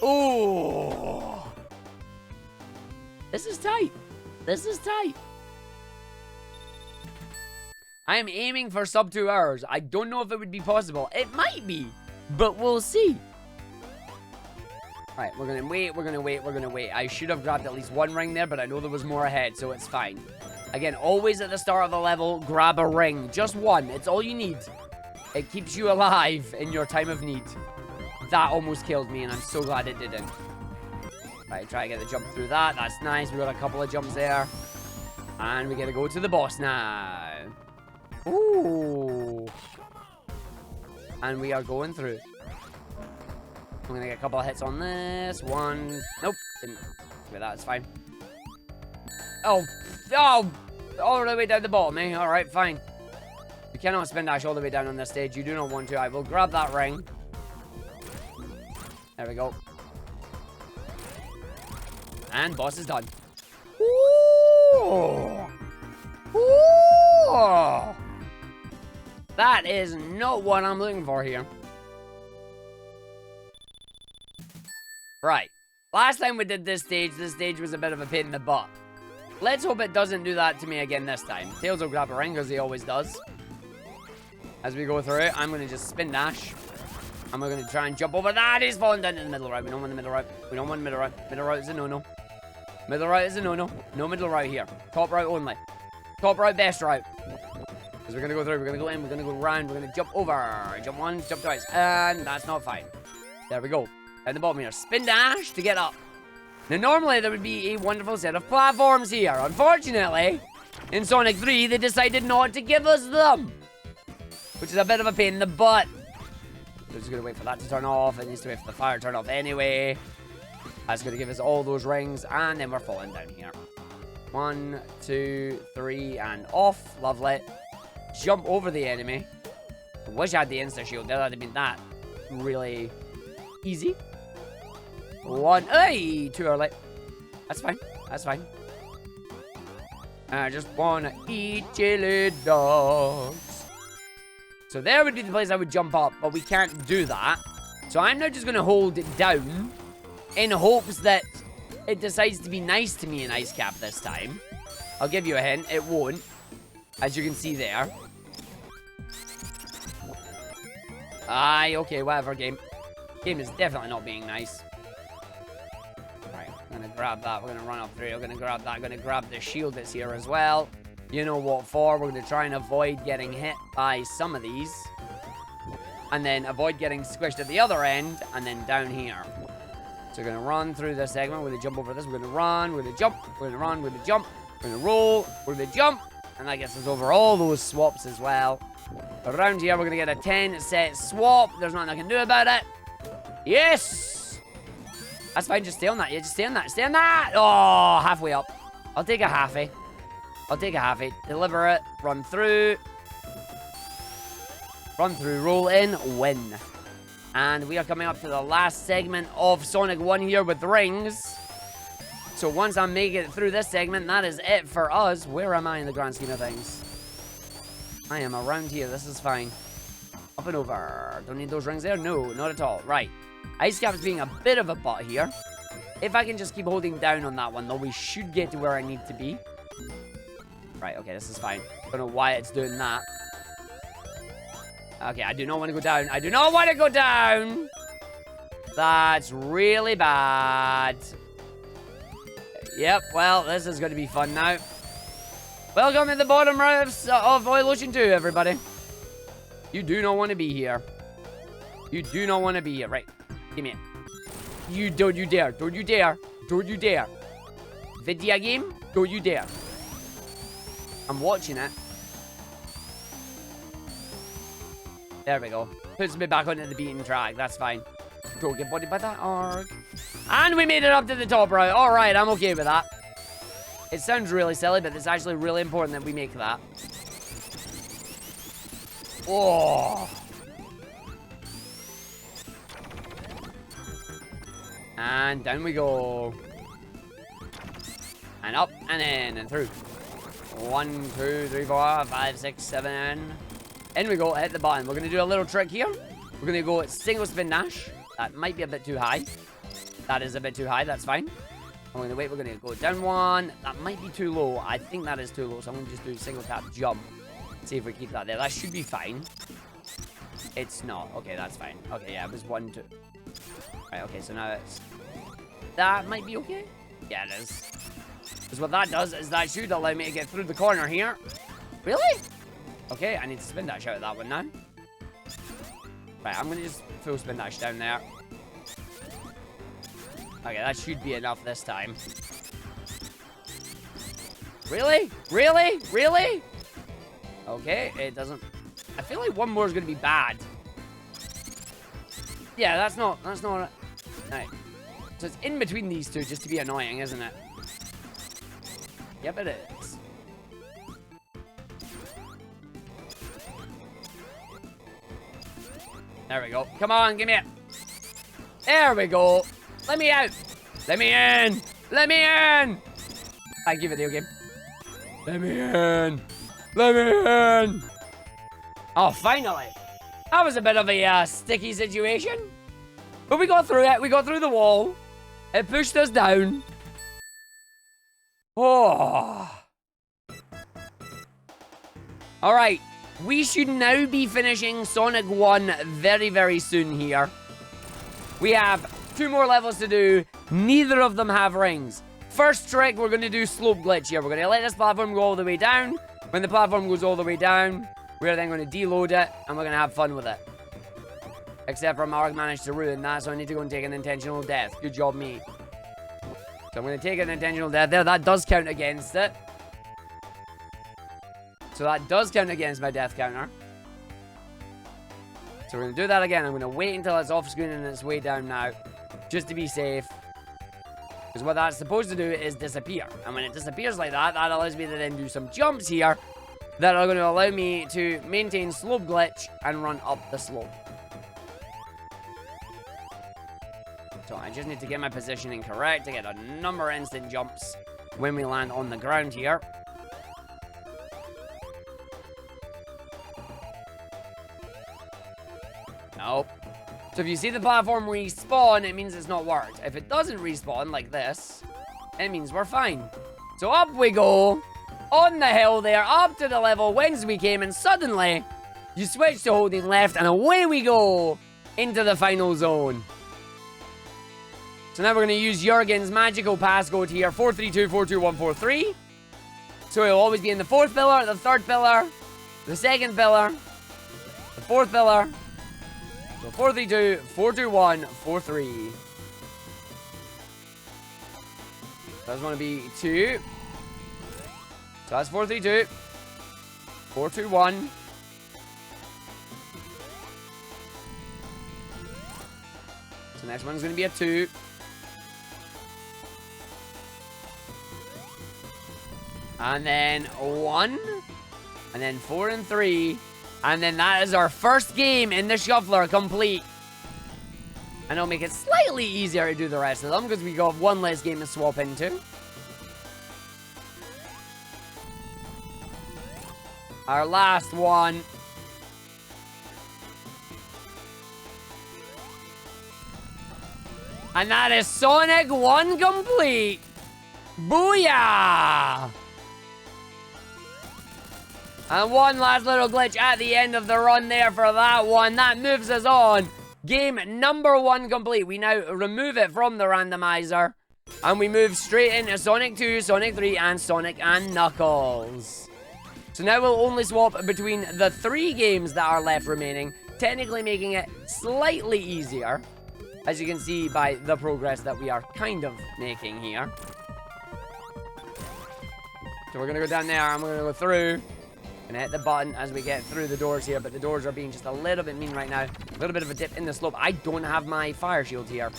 Ooh. This is tight. This is tight. I am aiming for sub 2 hours. I don't know if it would be possible. It might be, but we'll see. Alright, we're gonna wait, we're gonna wait, we're gonna wait. I should have grabbed at least 1 ring there, but I know there was more ahead, so it's fine. Again, always at the start of the level, grab a ring. Just 1. It's all you need. It keeps you alive in your time of need. That almost killed me, and I'm so glad it didn't. Right, try to get the jump through that. That's nice. We got a couple of jumps there. And we gotta go to the boss now. Ooh. And we are going through. I'm gonna get a couple of hits on this. 1. Nope. Didn't. With that, it's fine. Oh. Oh. All the way down the bottom, eh? Alright, fine. You cannot spin dash all the way down on this stage. You do not want to. I will grab that ring. There we go. And boss is done. Ooh. Ooh. That is not what I'm looking for here. Right. Last time we did this stage was a bit of a pain in the butt. Let's hope it doesn't do that to me again this time. Tails will grab a ring, because he always does. As we go through it, I'm going to just spin dash. And we're going to try and jump over that. He's falling down to the middle route. We don't want the middle route. We don't want the middle route. Middle route is a no-no. Middle route is a no-no. No middle route here. Top route only. Top route, best route. Because we're going to go through. We're going to go in. We're going to go around. We're going to jump over. Jump 1, jump twice. And that's not fine. There we go. Down the bottom here. Spin dash to get up. Now, normally, there would be a wonderful set of platforms here. Unfortunately, in Sonic 3, they decided not to give us them. Which is a bit of a pain in the butt. We're just going to wait for that to turn off. It needs to wait for the fire to turn off anyway. That's going to give us all those rings. And then we're falling down here. 1, 2, 3, and off. Lovely. Jump over the enemy. I wish I had the insta-shield. That would have been that really easy. 1. Hey! Too early. That's fine. That's fine. I just wanna eat chili dogs. So there would be the place I would jump up, but we can't do that. So I'm now just gonna hold it down in hopes that it decides to be nice to me in Ice Cap this time. I'll give you a hint. It won't. As you can see there. Aye, okay, whatever, game. Game is definitely not being nice. Right, I'm gonna grab that. We're gonna run up through. We're gonna grab that. I'm gonna grab the shield that's here as well. You know what for. We're gonna try and avoid getting hit by some of these. And then avoid getting squished at the other end. And then down here. So we're gonna run through this segment. We're gonna jump over this. We're gonna run. We're gonna jump. We're gonna run. We're gonna jump. We're gonna roll. We're gonna jump. And that gets us over all those swaps as well. Around here, we're gonna get a 10-set swap. There's nothing I can do about it. Yes! That's fine. Just stay on that. Yeah, just stay on that. Stay on that! Oh, halfway up. I'll take a halfie. I'll take a halfie. Deliver it. Run through. Run through. Roll in. Win. And we are coming up to the last segment of Sonic 1 here with rings. So once I make it through this segment, that is it for us. Where am I in the grand scheme of things? I am around here. This is fine. Up and over. Don't need those rings there? No, not at all. Right. Ice Cap's being a bit of a butt here. If I can just keep holding down on that one, though, we should get to where I need to be. Right, okay, this is fine. Don't know why it's doing that. Okay, I do not want to go down. I do not want to go down! That's really bad. Yep, well, this is going to be fun now. Welcome to the bottom rifts of Oil Ocean 2, everybody. You do not want to be here. You do not want to be here. Right. Give me it. You don't you dare. Don't you dare. Don't you dare. Video game. Don't you dare. I'm watching it. There we go. Puts me back onto the beaten track. That's fine. Don't get bodied by that arc. And we made it up to the top right. Alright, I'm okay with that. It sounds really silly, but it's actually really important that we make that. Oh. And down we go. And up and in and through. 1, 2, 3, 4, 5, 6, 7. In we go. Hit the button. We're going to do a little trick here. We're going to go single spin dash. That might be a bit too high. That is a bit too high. That's fine. I'm going to wait. We're going to go down one. That might be too low. I think that is too low. So I'm going to just do single tap jump. See if we keep that there. That should be fine. It's not. Okay, that's fine. Okay, yeah, it was 1, 2. Right, okay, so now it's... That might be okay? Yeah, it is. Because what that does is that should allow me to get through the corner here. Really? Okay, I need to spin dash out of that one now. Right, I'm going to just full spin dash down there. Okay, that should be enough this time. Really? Really? Really? Okay, it doesn't... I feel like one more is going to be bad. Yeah, that's not... Right. So it's in between these two just to be annoying, isn't it? Yep, it is. There we go. Come on, give me it. There we go. Let me out. Let me in. Let me in. Thank you, video game. Let me in. Let me in. Oh, finally. That was a bit of a sticky situation. But we got through it. We got through the wall. It pushed us down. Oh. Alright. We should now be finishing Sonic 1 very, very soon here. We have 2 more levels to do. Neither of them have rings. First trick, we're going to do slope glitch here. We're going to let this platform go all the way down. When the platform goes all the way down, we're then going to deload it, and we're going to have fun with it. Except for Mark managed to ruin that, so I need to go and take an intentional death. Good job, me. So I'm going to take an intentional death there. That does count against it. So that does count against my death counter. So we're going to do that again. I'm going to wait until it's off screen and it's way down now. Just to be safe. Because what that's supposed to do is disappear. And when it disappears like that, that allows me to then do some jumps here that are going to allow me to maintain slope glitch and run up the slope. So I just need to get my positioning correct to get a number of instant jumps when we land on the ground here. Nope. So if you see the platform respawn, it means it's not worked. If it doesn't respawn like this, it means we're fine. So up we go. on the hill there, up to the level whence we came, and suddenly, you switch to holding left, and away we go into the final zone. So now we're going to use Jurgen's magical passcode here, 432-42143. So it'll always be in the 4th pillar, the 3rd pillar, the 2nd pillar, the 4th pillar. So 432-42143. That's going to be 2. So that's 432. 421. So next one's going to be a 2. And then 1. And then 4 and 3. And then that is our first game in the shuffler complete. And it'll make it slightly easier to do the rest of them because we got one less game to swap into. Our last one. And that is Sonic 1 complete. Booyah! And one last little glitch at the end of the run there for that one. That moves us on. Game number 1 complete. We now remove it from the randomizer. And we move straight into Sonic 2, Sonic 3, and Sonic and Knuckles. So now we'll only swap between the 3 games that are left remaining, technically making it slightly easier, as you can see by the progress that we are kind of making here. So we're going to go down there, and we're going to go through, and hit the button as we get through the doors here, but the doors are being just a little bit mean right now. A little bit of a dip in the slope. I don't have my fire shield here.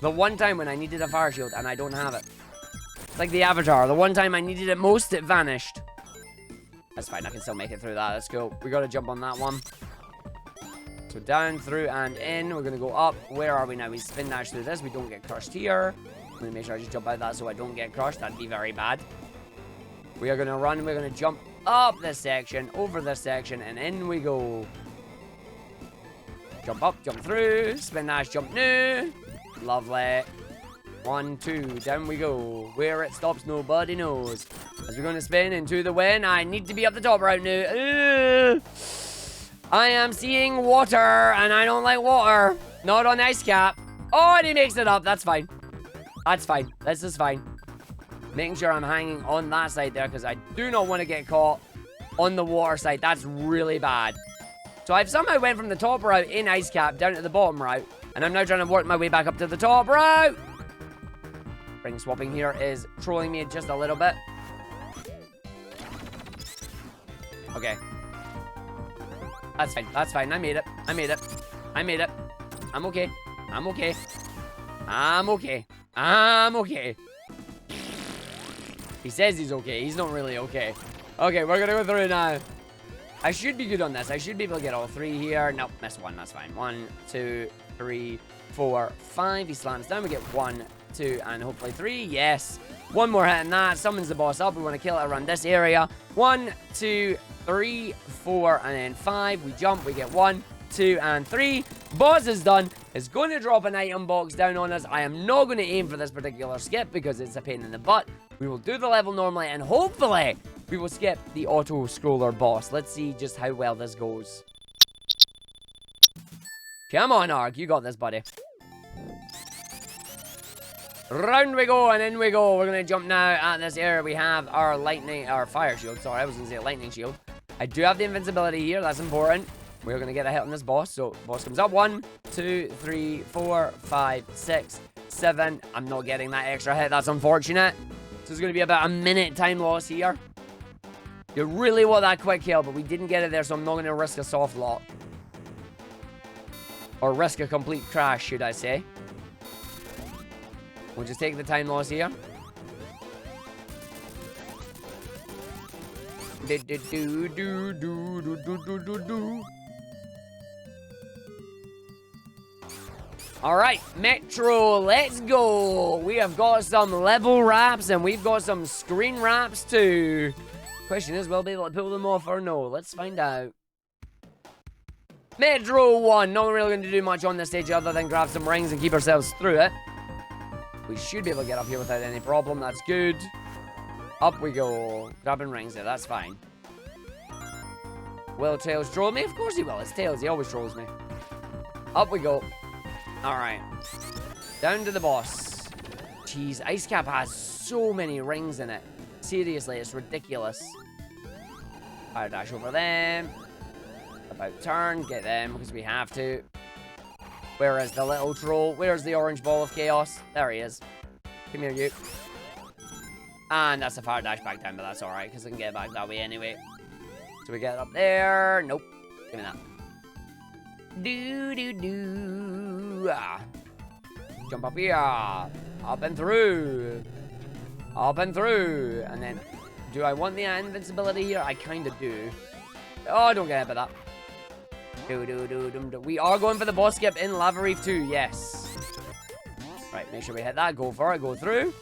The one time when I needed a fire shield, and I don't have it. It's like the Avatar. The one time I needed it most, it vanished. That's fine, I can still make it through that. Let's go. We gotta jump on that one. So down, through, and in. We're gonna go up. Where are we now? We spin dash through this. We don't get crushed here. I'm gonna make sure I just jump out of that so I don't get crushed. That'd be very bad. We are gonna run. We're gonna jump up this section, over this section, and in we go. Jump up, jump through. Spin dash, jump new. Lovely. 1, 2, down we go. Where it stops, nobody knows. As we're going to spin into the wind, I need to be up the top right now. I am seeing water, and I don't like water. Not on ice cap. Oh, and he makes it up. That's fine. That's fine. This is fine. Making sure I'm hanging on that side there, because I do not want to get caught on the water side. That's really bad. So I've somehow went from the top route in ice cap down to the bottom route, and I'm now trying to work my way back up to the top route. Ring swapping here is trolling me just a little bit. Okay. That's fine. That's fine. I made it. I made it. I made it. I'm okay. I'm okay. I'm okay. I'm okay. He says he's okay. He's not really okay. Okay, we're gonna go through now. I should be good on this. I should be able to get all 3 here. Nope, missed 1. That's fine. 1, 2, 3, 4, 5. He slams down. We get 1, 2, and hopefully 3. Yes. One more hit and that. Summons the boss up. We want to kill it around this area. 1, 2, 3, 4, and then 5. We jump. We get 1, 2, and 3. Boss is done. It's going to drop an item box down on us. I am not going to aim for this particular skip because it's a pain in the butt. We will do the level normally, and hopefully we will skip the auto-scroller boss. Let's see just how well this goes. Come on, Arg. You got this, buddy. Round we go, and in we go. We're going to jump now at this area. We have our fire shield. Sorry, I was going to say lightning shield. I do have the invincibility here. That's important. We're going to get a hit on this boss. So, boss comes up. 1, 2, 3, 4, 5, 6, 7. I'm not getting that extra hit. That's unfortunate. So, it's going to be about a minute time loss here. You really want that quick kill, but we didn't get it there, so I'm not going to risk a soft lock. Or risk a complete crash, should I say. We'll just take the time loss here. Alright, Metro, let's go. We have got some level wraps and we've got some screen wraps too. Question is, will we be able to pull them off or no? Let's find out. Metro 1. Not really going to do much on this stage other than grab some rings and keep ourselves through it. We should be able to get up here without any problem. That's good. Up we go. Grabbing rings there, that's fine. Will Tails troll me? Of course he will. It's Tails, he always trolls me. Up we go. Alright. Down to the boss. Jeez, Ice Cap has so many rings in it. Seriously, it's ridiculous. Fire dash over them. About turn, get them because we have to. Where is the little troll? Where's the orange ball of chaos? There he is. Come here, you. And that's a fire dash back down, but that's alright because I can get back that way anyway. So we get up there. Nope. Give me that. Do. Ah. Jump up here. Up and through. Up and through. And then, do I want the invincibility here? I kind of do. Oh, don't get hit by that. Do. We are going for the boss skip in Lava Reef 2. Yes. Right, make sure we hit that. Go for it. Go through.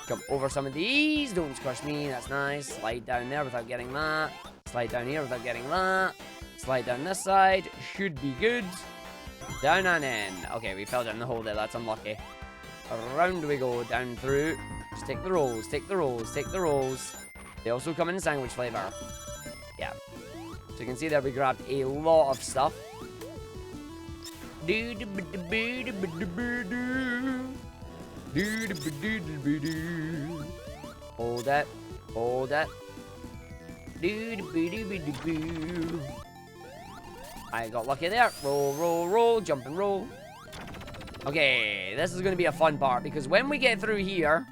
Jump over some of these. Don't squish me. That's nice. Slide down there without getting that. Slide down here without getting that. Slide down this side. Should be good. Down and in. Okay, we fell down the hole there. That's unlucky. Around we go. Down through. Just take the rolls. Take the rolls. Take the rolls. They also come in sandwich flavor. Yeah. So you can see that we grabbed a lot of stuff. Hold it. Hold it. I got lucky there. Roll, roll, roll. Jump and roll. Okay, this is going to be a fun part because when we get through here,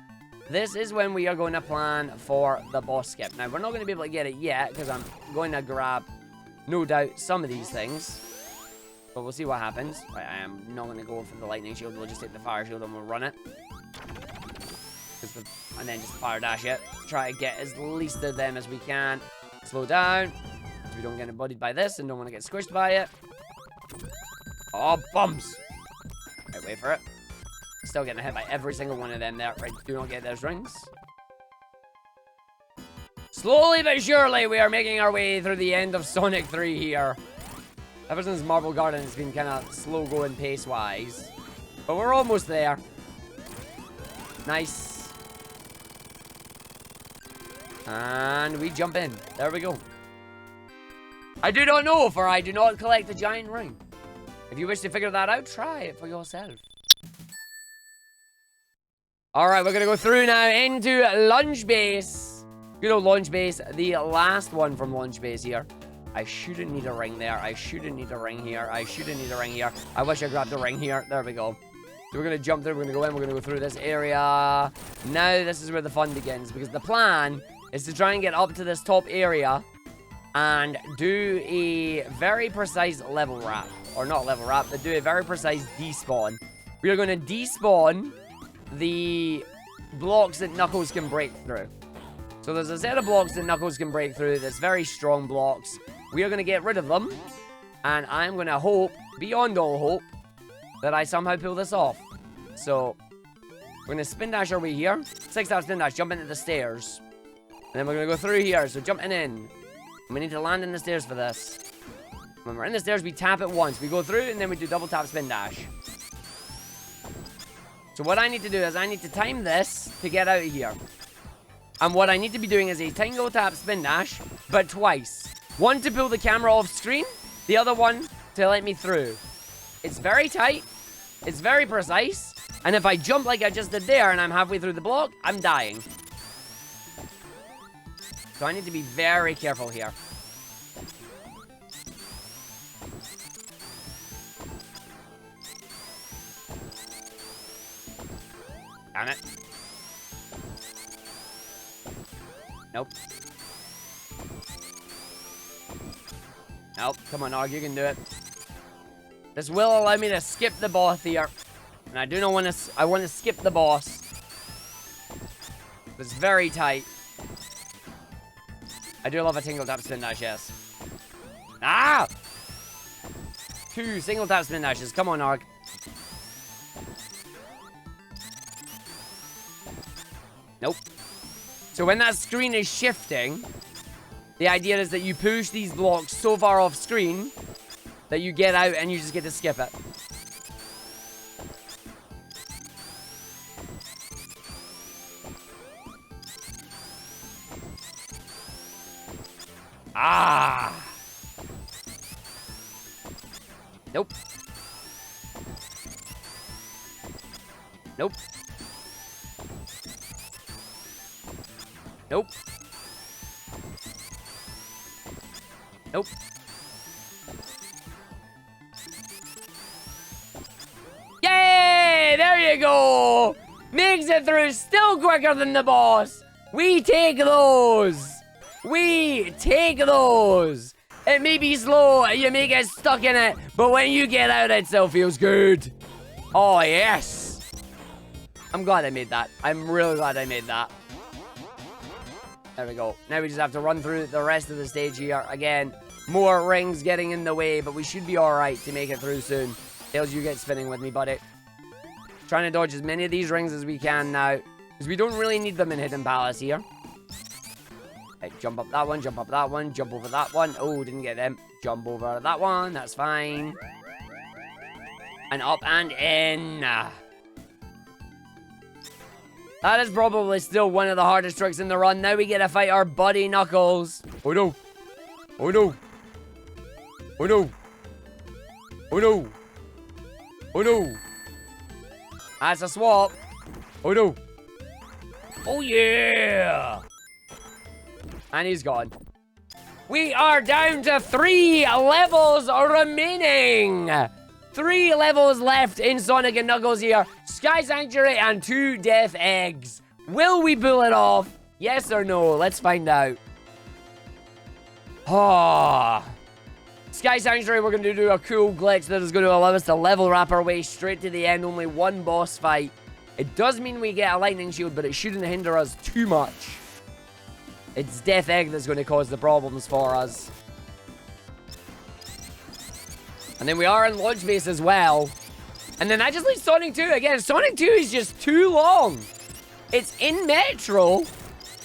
this is when we are going to plan for the boss skip. Now, we're not going to be able to get it yet because I'm going to grab, no doubt, some of these things. But we'll see what happens. Right, I am not going to go for the lightning shield. We'll just take the fire shield and we'll run it. And then just fire dash it. Try to get as least of them as we can. Slow down. So we don't get embodied by this and don't want to get squished by it. Oh, bums. Right, wait for it. Still getting hit by every single one of them there. Right, do not get those rings. Slowly but surely, we are making our way through the end of Sonic 3 here. Ever since Marble Garden, it's been kind of slow going pace-wise. But we're almost there. Nice. And we jump in. There we go. I do not know, for I do not collect the giant ring. If you wish to figure that out, try it for yourself. Alright, we're going to go through now into Lunch Base. Good old Lunch Base. The last one from Lunch Base here. I shouldn't need a ring there. I shouldn't need a ring here. I shouldn't need a ring here. I wish I grabbed a ring here. There we go. So we're going to jump through. We're going to go in. We're going to go through this area. Now this is where the fun begins. Because the plan is to try and get up to this top area. And do a very precise level wrap. Or not level wrap. But do a very precise despawn. We are going to despawn the blocks that Knuckles can break through. So there's a set of blocks that Knuckles can break through. That's very strong blocks. We are going to get rid of them. And I'm going to hope, beyond all hope, that I somehow pull this off. So, we're going to spin dash our way here. 6-tap spin dash, jump into the stairs. And then we're going to go through here. So, jumping in. We need to land in the stairs for this. When we're in the stairs, we tap it once. We go through, and then we do double tap spin dash. So, what I need to do is I need to time this to get out of here. And what I need to be doing is a tango tap spin dash, but twice. One to pull the camera off screen, the other one to let me through. It's very tight, it's very precise, and if I jump like I just did there and I'm halfway through the block, I'm dying. So I need to be very careful here. Damn it. Nope. Nope. Come on, Arg, you can do it. This will allow me to skip the boss here. And I do not want to... I want to skip the boss. It's very tight. I do love a single tap spin dash, yes. Ah! 2 single tap spin dashes. Come on, Arg. Nope. So when that screen is shifting, the idea is that you push these blocks so far off screen that you get out and you just get to skip it. Ah! Nope. Nope. Nope. Nope. Yay! There you go! Makes it through still quicker than the boss. We take those. We take those. It may be slow, you may get stuck in it, but when you get out, it still feels good. Oh, yes. I'm glad I made that. I'm really glad I made that. There we go. Now we just have to run through the rest of the stage here. Again, more rings getting in the way, but we should be alright to make it through soon. Tails, you get spinning with me, buddy. Trying to dodge as many of these rings as we can now, because we don't really need them in Hidden Palace here. Right, jump up that one, jump up that one, jump over that one. Oh, didn't get them. Jump over that one, that's fine. And up and in. That is probably still one of the hardest tricks in the run. Now we get to fight our buddy Knuckles. Oh no. Oh no. Oh no. Oh no. Oh no. That's a swap. Oh no. Oh yeah. And he's gone. We are down to 3 levels remaining. 3 levels left in Sonic and Knuckles here. Sky Sanctuary and 2 Death Eggs. Will we pull it off? Yes or no? Let's find out. Ah. Sky Sanctuary, we're going to do a cool glitch that is going to allow us to level wrap our way straight to the end. Only 1 boss fight. It does mean we get a lightning shield, but it shouldn't hinder us too much. It's Death Egg that's going to cause the problems for us. And then we are in launch base as well. And then that just leaves Sonic 2. Again, Sonic 2 is just too long. It's in Metro,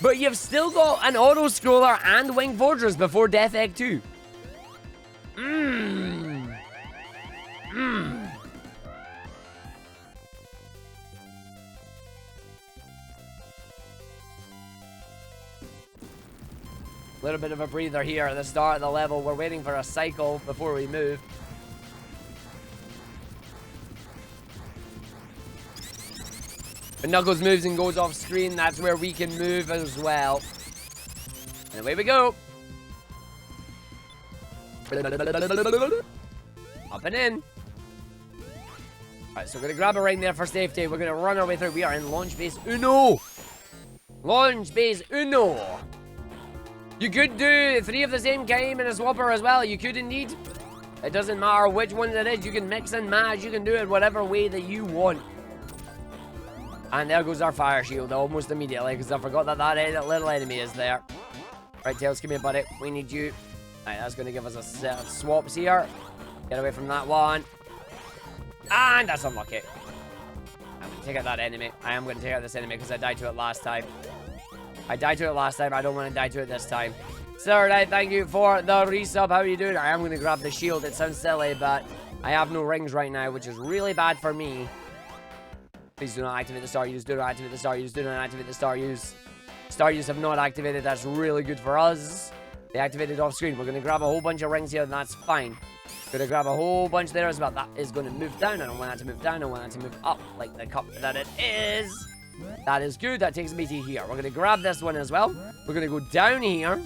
but you've still got an auto-scroller and Wing Fortress before Death Egg 2. Little bit of a breather here at the start of the level. We're waiting for a cycle before we move. When Knuckles moves and goes off screen, that's where we can move as well. And away we go. Up and in. Alright, so we're going to grab a ring there for safety. We're going to run our way through. We are in launch base Uno. Launch base Uno. You could do 3 of the same kind in a swapper as well. You could indeed. It doesn't matter which one it is. You can mix and match. You can do it whatever way that you want. And there goes our fire shield almost immediately, because I forgot that that little enemy is there. Right, Tails, come here, buddy. We need you. Alright, that's going to give us a set of swaps here. Get away from that one. And that's unlucky. I'm going to take out that enemy. I am going to take out this enemy because I died to it last time. I died to it last time. I don't want to die to it this time. Sir, thank you for the resub. How are you doing? I am going to grab the shield. It sounds silly, but I have no rings right now, which is really bad for me. Please do not activate the star use. Do not activate the star use. Do not activate the star use. Star use have not activated. That's really good for us. They activated off screen. We're going to grab a whole bunch of rings here, and that's fine. Going to grab a whole bunch there as well. That is going to move down. I don't want that to move down. I want that to move up like the cup that it is. That is good. That takes me to here. We're going to grab this one as well. We're going to go down here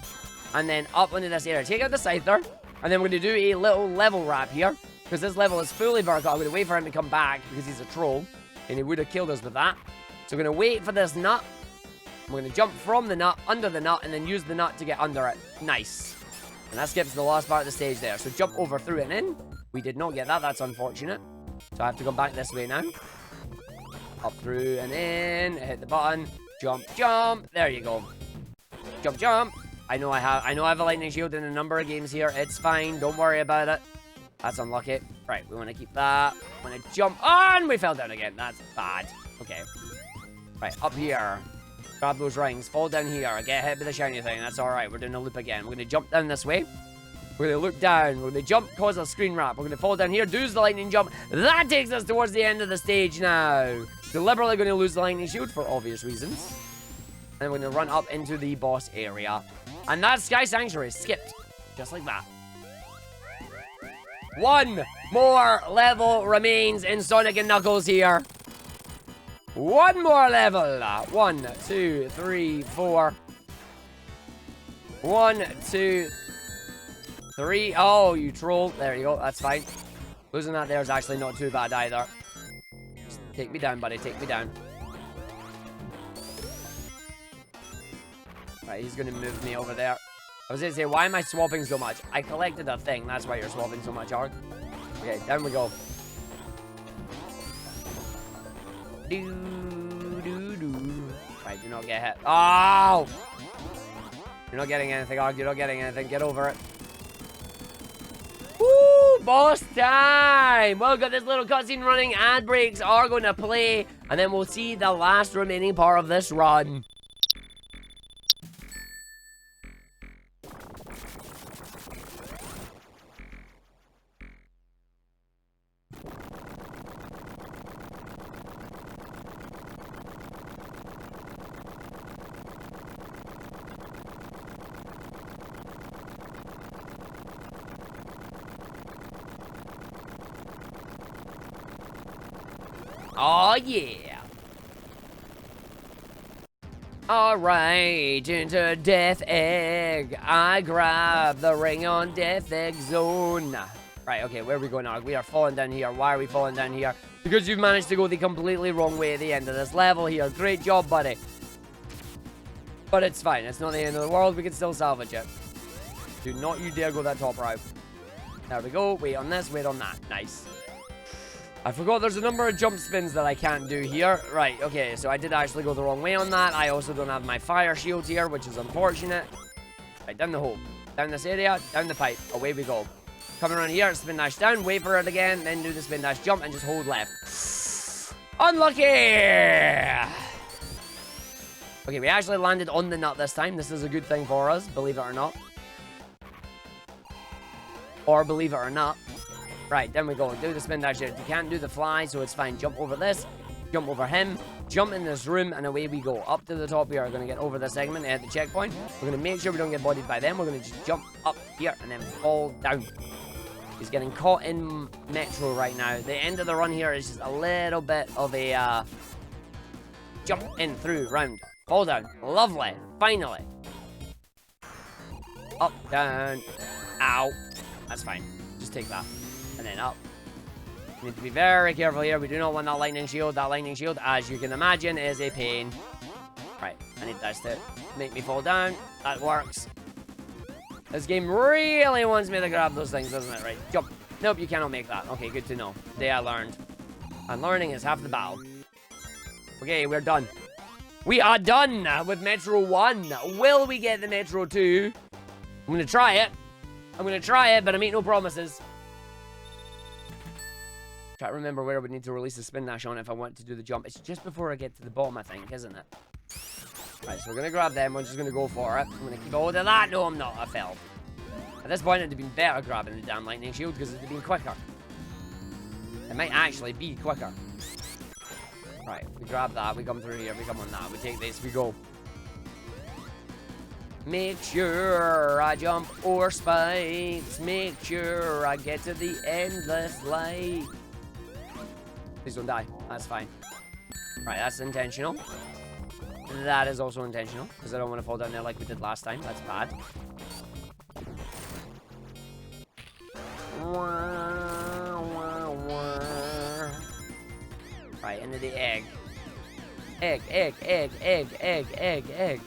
and then up into this area. Take out the Scyther, and then we're going to do a little level wrap here because this level is fully vertical. I'm going to wait for him to come back because he's a troll, and he would have killed us with that. So we're going to wait for this nut. We're going to jump from the nut, under the nut, and then use the nut to get under it. Nice. And that skips the last part of the stage there. So jump over through and in. We did not get that. That's unfortunate. So I have to go back this way now. Up through and in. Hit the button. Jump, jump. There you go. Jump, jump. I know I have a lightning shield in a number of games here. It's fine. Don't worry about it. That's unlucky. Right, we want to keep that. We want to jump on. We fell down again. That's bad. Okay. Right, up here. Grab those rings. Fall down here. Get hit with the shiny thing. That's alright. We're doing a loop again. We're going to jump down this way. We're going to look down. We're going to jump, cause a screen wrap. We're going to fall down here. Do the lightning jump. That takes us towards the end of the stage now. Deliberately going to lose the lightning shield for obvious reasons. And we're going to run up into the boss area. And that Sky Sanctuary skipped. Just like that. One more level remains in Sonic and Knuckles here. One more level. 1, 2, 3, 4. 1, 2, 3. Oh, you troll. There you go. That's fine. Losing that there is actually not too bad either. Just take me down, buddy. Take me down. Right, he's going to move me over there. I was going to say, why am I swapping so much? I collected a thing. That's why you're swapping so much, Arg. Okay, down we go. Right, do not get hit. Oh! You're not getting anything, Arg. You're not getting anything. Get over it. Woo! Boss time! Well, we've got this little cutscene running. Ad breaks are going to play. And then we'll see the last remaining part of this run. Oh, yeah. Alright, into Death Egg. I grab the ring on Death Egg Zone. Right, okay, where are we going now? We are falling down here. Why are we falling down here? Because you've managed to go the completely wrong way at the end of this level here. Great job, buddy. But it's fine. It's not the end of the world. We can still salvage it. Do not you dare go that top route. There we go. Wait on this, wait on that. Nice. I forgot there's a number of jump spins that I can't do here. Right, okay, so I did actually go the wrong way on that. I also don't have my fire shield here, which is unfortunate. Right, down the hole. Down this area, down the pipe. Away we go. Coming around here, spin dash down, wait for it again, then do the spin dash jump and just hold left. Unlucky! Okay, we actually landed on the nut this time. This is a good thing for us, believe it or not. Or believe it or not. Right, then we go. Do the spin dash. You can't do the fly, so it's fine. Jump over this. Jump over him. Jump in this room, and away we go. Up to the top here. We're going to get over this segment at the checkpoint. We're going to make sure we don't get bodied by them. We're going to just jump up here and then fall down. He's getting caught in Metro right now. The end of the run here is just a little bit of a jump in, through, round. Fall down. Lovely. Finally. Up, down. Ow. That's fine. Just take that. And then up. We need to be very careful here. We do not want that lightning shield. That lightning shield, as you can imagine, is a pain. Right, I need this to make me fall down. That works. This game really wants me to grab those things, doesn't it? Right, jump. Nope, you cannot make that. Okay, good to know. Today I learned. And learning is half the battle. Okay, we're done. We are done with Metro 1. Will we get the Metro 2? I'm going to try it. I'm going to try it, but I make no promises. Try to remember where I would need to release the spin dash on if I want to do the jump. It's just before I get to the bottom, I think, isn't it? Right, so we're going to grab them. We're just going to go for it. I'm going to keep hold of that. No, I'm not. I fell. At this point, it'd have been better grabbing the damn lightning shield because it'd have been quicker. It might actually be quicker. Right, we grab that. We come through here. We come on that. We take this. We go. Make sure I jump over spikes. Make sure I get to the endless light. Please don't die. That's fine. Right, that's intentional. That is also intentional, because I don't want to fall down there like we did last time. That's bad. Right, into the egg. Egg, egg, egg, egg, egg, egg, egg.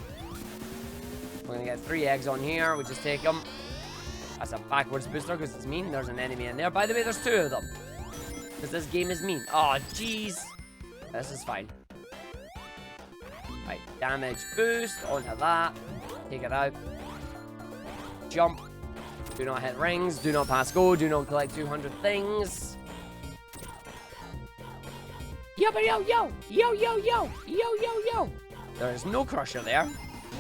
We're going to get 3 eggs on here. We just take them. That's a backwards booster because it's mean. There's an enemy in there. By the way, there's 2 of them. Because this game is mean. Oh, jeez. This is fine. Right, damage boost onto that. Take it out. Jump. Do not hit rings. Do not pass go. Do not collect 200 things. Yo, yo, yo. Yo, yo, yo. Yo, yo, yo. There's no crusher there.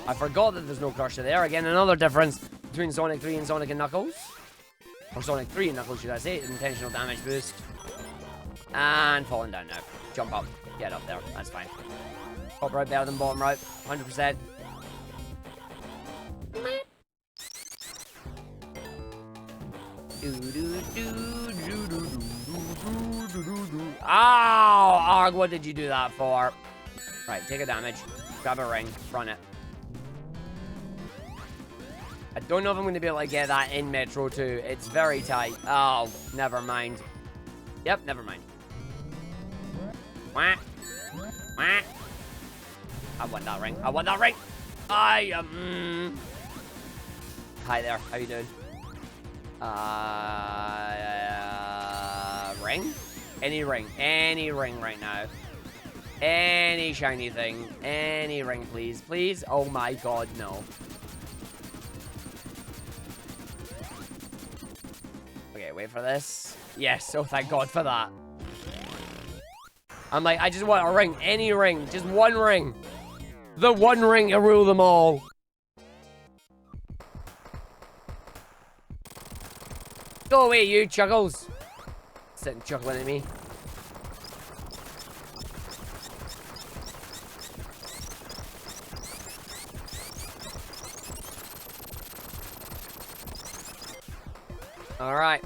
I forgot that there's no crusher there. Again, another difference between Sonic 3 and Sonic and Knuckles. Or Sonic 3 and Knuckles, should I say. Intentional damage boost. And falling down now. Jump up. Get up there. That's fine. Top right better than bottom right. 100%. Ow! Arg, what did you do that for? Right, take a damage. Grab a ring. Run it. I don't know if I'm going to be able to get that in Metro 2. It's very tight. Oh, never mind. Yep, never mind. Wah. Wah. I want that ring. I want that ring. I am... Hi there. How you doing? Ring? Any ring. Any ring right now. Any shiny thing. Any ring, please. Please? Oh my god, no. Okay, wait for this. Yes, oh thank god for that. I'm like, I just want a ring. Any ring. Just one ring. The one ring to rule them all. Go away, you chuckles. Sitting chuckling at me. Alright.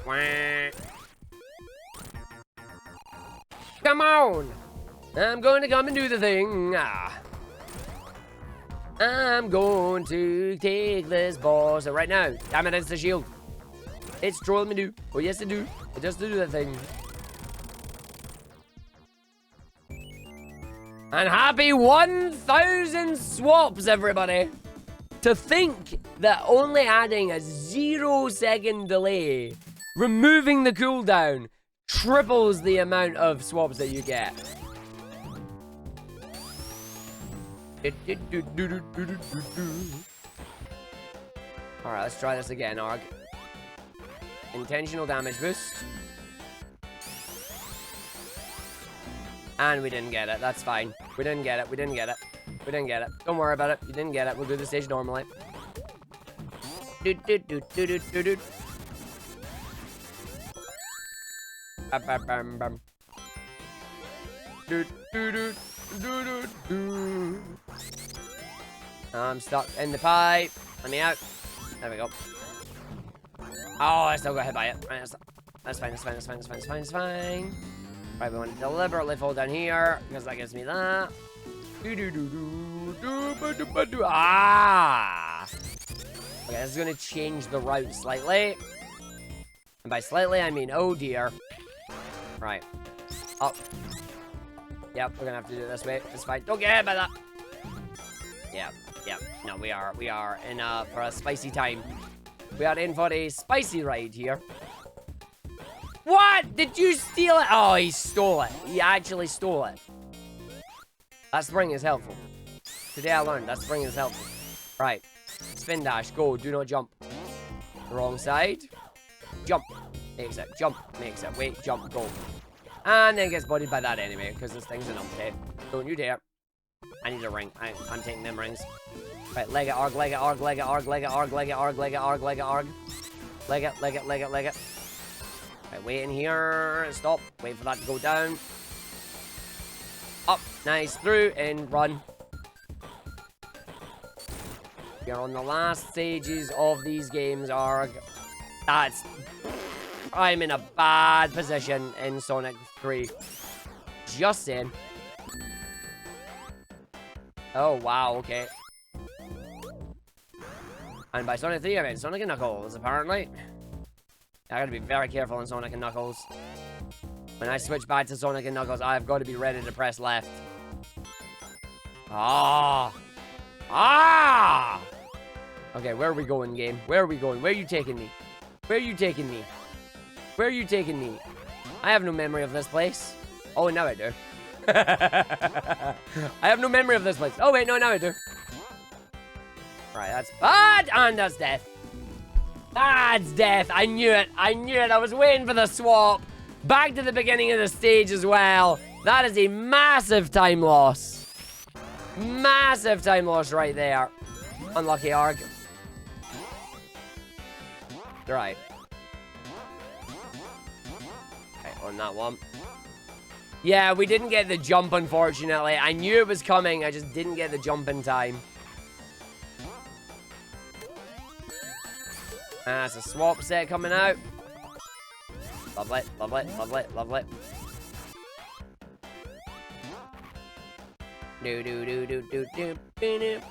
Come on. I'm going to come and do the thing. I'm going to take this boss right now. Damn it, it's the shield. It's trolling me do. Oh, yes, it do. It does do that thing. And happy 1,000 swaps, everybody. To think that only adding a 0-second delay, removing the cooldown, triples the amount of swaps that you get. Alright, let's try this again, Arg. Intentional damage boost. And we didn't get it. That's fine. We didn't get it. We didn't get it. We didn't get it. Don't worry about it. You didn't get it. We'll do the stage normally. I'm stuck in the pipe. Let me out. There we go. Oh, I still got hit by it. Right, that's fine, that's fine, that's fine, that's fine, that's fine, that's fine. Right, we want to deliberately fall down here, because that gives me that. Ah! Okay, this is going to change the route slightly. And by slightly, I mean, oh dear. Right. Up. Yep, we're going to have to do it this way. It's fine. Don't get hit by that. Yep, yep. No, we are in for a spicy time. We are in for a spicy ride here. What? Did you steal it? Oh, he stole it. He actually stole it. That spring is helpful. Today I learned that spring is helpful. Right. Spin dash. Go. Do not jump. Wrong side. Jump. Makes it. Jump. Makes it. Wait. Jump. Go. And then gets bodied by that anyway, because this thing's an umpty. Don't you dare. I need a ring. I'm taking them rings. Right, leg it, arg, leg it, arg, leg it, arg, leg it, arg, leg it, arg, leg it, arg, leg it, arg. Leg it, leg it, leg it, leg it. Right, wait in here. Stop. Wait for that to go down. Up. Nice. Through and run. You're on the last stages of these games, Arg. That's... I'm in a bad position in Sonic 3. Just saying. Oh, wow, okay. And by Sonic 3, I mean Sonic and Knuckles, apparently. I gotta be very careful in Sonic and Knuckles. When I switch back to Sonic and Knuckles, I've got to be ready to press left. Ah! Ah! Okay, where are we going, game? Where are we going? Where are you taking me? Where are you taking me? Where are you taking me? I have no memory of this place. Oh, now I do. I have no memory of this place. Oh, wait, no, now I do. Right, that's bad. And that's death. That's death. I knew it. I knew it. I was waiting for the swap. Back to the beginning of the stage as well. That is a massive time loss. Massive time loss right there. Unlucky Arg. Right. Okay, on that one. Yeah, we didn't get the jump, unfortunately. I knew it was coming. I just didn't get the jump in time. That's a swap set coming out. Lovely, lovely, lovely, lovely. Do do do do do do do.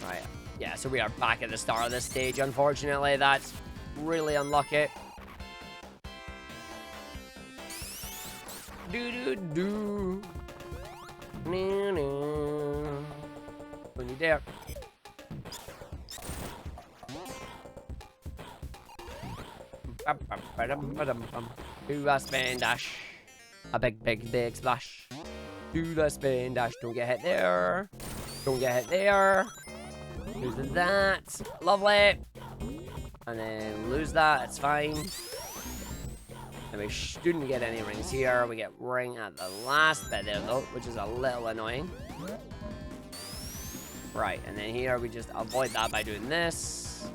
Right, yeah, so we are back at the start of this stage. Unfortunately, that's really unlucky. Do do do. No, no. When you dare. Do a spin dash. A big, big, big splash. Do the spin dash. Don't get hit there. Don't get hit there. Lose that. Lovely. And then lose that. It's fine. And we shouldn't get any rings here. We get ring at the last bit there, though, which is a little annoying. Right, and then here we just avoid that by doing this.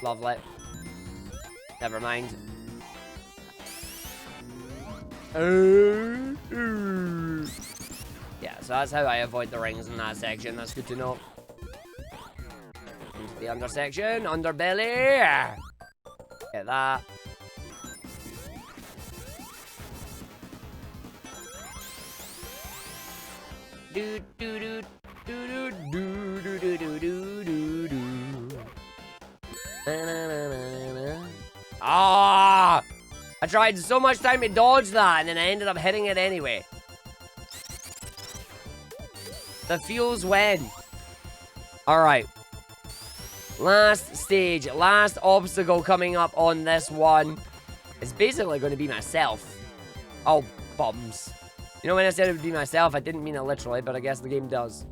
Lovely. Never mind. Yeah, so that's how I avoid the rings in that section. That's good to know. Into the under section. Underbelly. Get that. Do do do do do do do do do do do. Ah! I tried so much time to dodge that, and then I ended up hitting it anyway. The fuels win. Alright. Last stage, last obstacle coming up on this one. It's basically going to be myself. Oh, bums. You know, when I said it would be myself, I didn't mean it literally, but I guess the game does.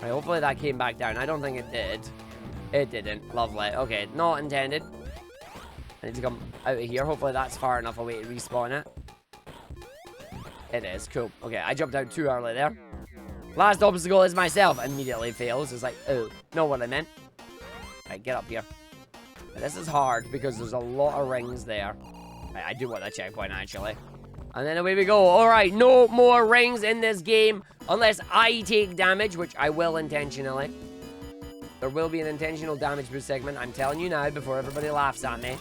Right, hopefully that came back down. I don't think it did. It didn't. Lovely. Okay, not intended. I need to come out of here. Hopefully that's far enough away to respawn it. It is. Cool. Okay, I jumped out too early there. Last obstacle is myself. Immediately fails. It's like, oh, know what I meant. Right, get up here. But this is hard because there's a lot of rings there. Right, I do want a checkpoint, actually. And then away we go. Alright, no more rings in this game unless I take damage, which I will intentionally. There will be an intentional damage boost segment. I'm telling you now before everybody laughs at me.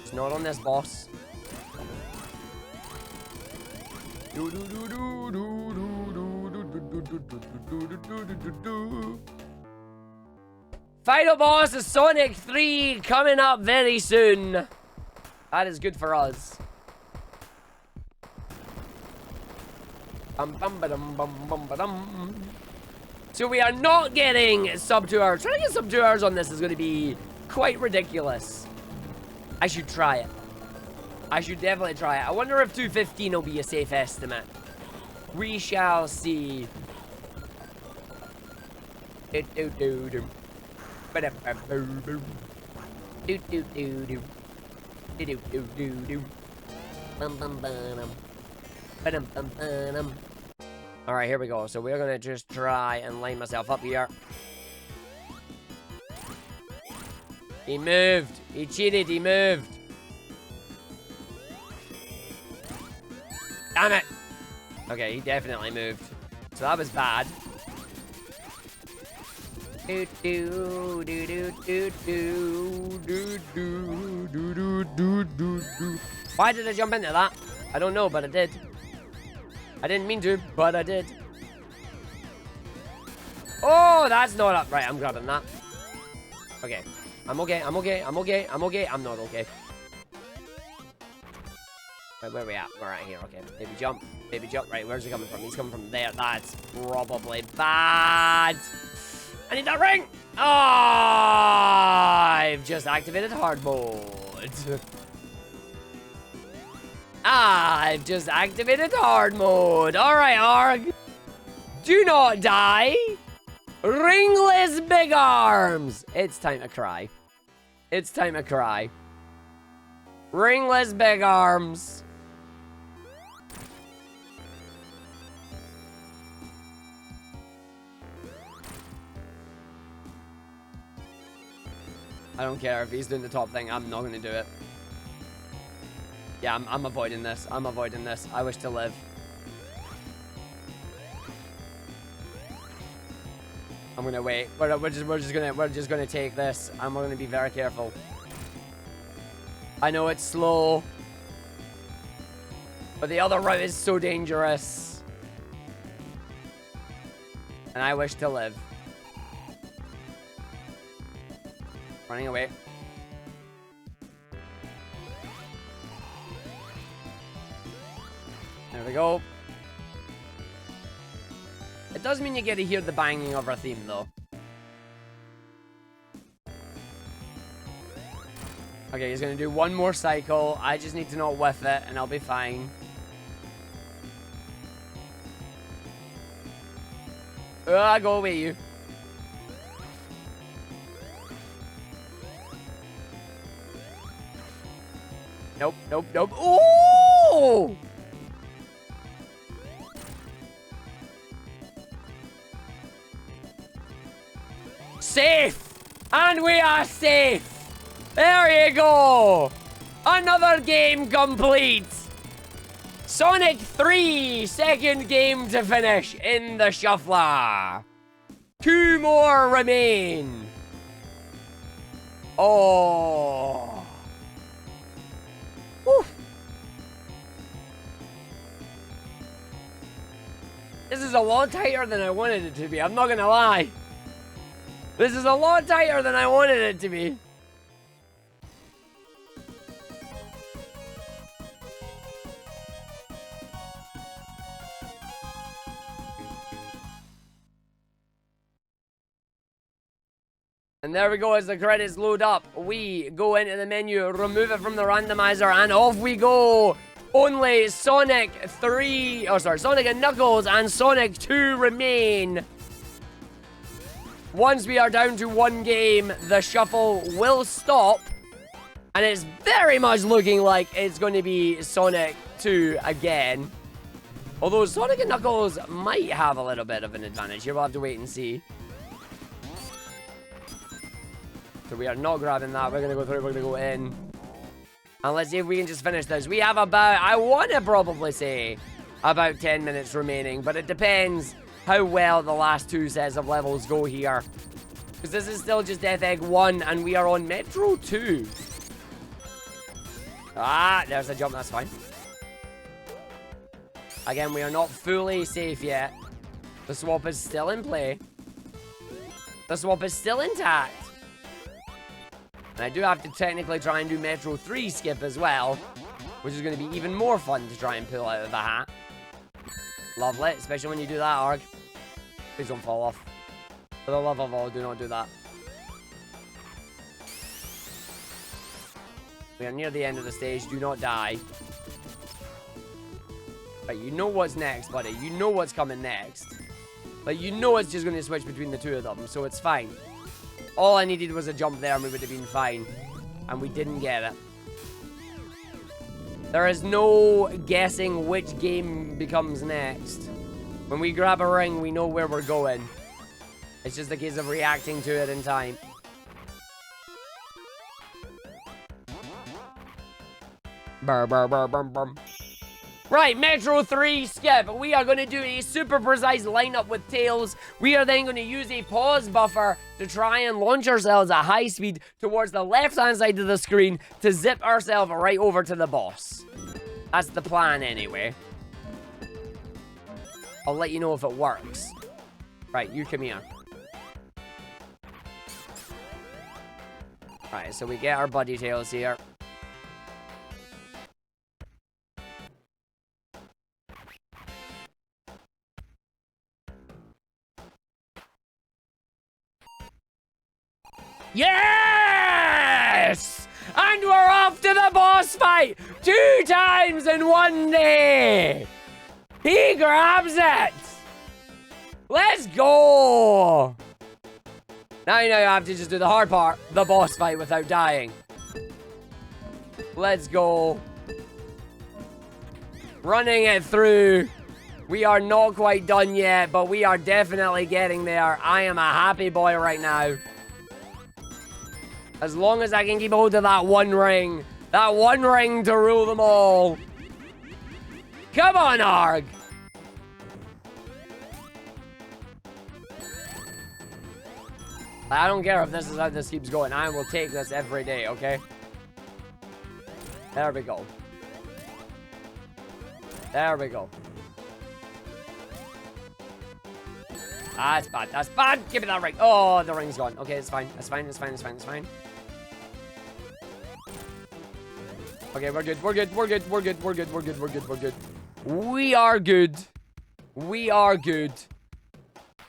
It's not on this boss. Final boss is Sonic 3 coming up very soon. That is good for us. So we are not getting sub 2 hours. Trying to get sub 2 hours on this is going to be quite ridiculous. I should try it. I should definitely try it. I wonder if 2:15 will be a safe estimate. We shall see. Do do do do. Do do do do. Do do do do do. Bum bum bum. Alright, here we go. So we're gonna just try and line myself up here. He moved. He cheated. He moved. Damn it. Okay, he definitely moved. So that was bad. Do do do do do do do do do do do do. Why did I jump into that? I don't know, but I did. I didn't mean to, but I did. Oh, that's not up. Right, I'm grabbing that. Okay. I'm okay. I'm okay. I'm okay. I'm okay. I'm not okay. Right, where are we at? We're right here. Okay. Baby jump. Baby jump. Right, where's he coming from? He's coming from there. That's probably bad. I need that ring. Oh, I've just activated hard mode. I've just activated hard mode. Alright, Arg. Do not die. Ringless big arms. It's time to cry. It's time to cry. Ringless big arms. I don't care if he's doing the top thing. I'm not going to do it. Yeah, I'm avoiding this. I'm avoiding this. I wish to live. I'm gonna wait. We're just gonna take this, and we're gonna be very careful. I know it's slow, but the other route is so dangerous, and I wish to live. Running away. There we go. It does mean you get to hear the banging of our theme, though. Okay, he's gonna do one more cycle. I just need to not whiff it, and I'll be fine. Go away, you. Nope, nope, nope. Oh! Safe! And we are safe! There you go! Another game complete! Sonic 3, second game to finish in the shuffler. 2 more remain. Oh. Whew. This is a lot tighter than I wanted it to be, I'm not gonna lie. This is a lot tighter than I wanted it to be. And there we go. As the credits load up, we go into the menu, remove it from the randomizer, and off we go. Only Sonic and Knuckles and Sonic 2 remain. Once we are down to 1 game, the shuffle will stop. And it's very much looking like it's going to be Sonic 2 again. Although Sonic and Knuckles might have a little bit of an advantage here. We'll have to wait and see. So we are not grabbing that. We're going to go through. We're going to go in. And let's see if we can just finish this. We have about, I want to probably say, about 10 minutes remaining. But it depends how well the last 2 sets of levels go here. Because this is still just Death Egg 1. And we are on Metro 2. Ah, there's a jump. That's fine. Again, we are not fully safe yet. The swap is still in play. The swap is still intact. And I do have to technically try and do Metro 3 skip as well, which is going to be even more fun to try and pull out of the hat. Lovely, especially when you do that, Arg. Please don't fall off. For the love of all, do not do that. We are near the end of the stage. Do not die. Right, you know what's next, buddy. You know what's coming next. Like, you know it's just going to switch between the 2 of them, so it's fine. All I needed was a jump there and we would have been fine. And we didn't get it. There is no guessing which game becomes next. When we grab a ring, we know where we're going. It's just a case of reacting to it in time. Burr, burr, burr, burr, burr. Right, Metro 3 skip. We are going to do a super precise lineup with Tails. We are then going to use a pause buffer to try and launch ourselves at high speed towards the left-hand side of the screen to zip ourselves right over to the boss. That's the plan anyway. I'll let you know if it works. Right, you come here. Right, so we get our buddy Tails here. Yes! And we're off to the boss fight! 2 times in 1 day! He grabs it! Let's go! Now you have to just do the hard part, the boss fight without dying. Let's go. Running it through. We are not quite done yet, but we are definitely getting there. I am a happy boy right now. As long as I can keep hold of that 1 ring. That 1 ring to rule them all. Come on, Arg. I don't care if this is how this keeps going. I will take this every day, okay? There we go. There we go. That's bad. That's bad. Give me that ring. Oh, the ring's gone. Okay, it's fine. It's fine. It's fine. It's fine. It's fine. Okay, we're good. We're good. We're good. We're good. We're good. We're good. We're good. We're good. We are good. We are good.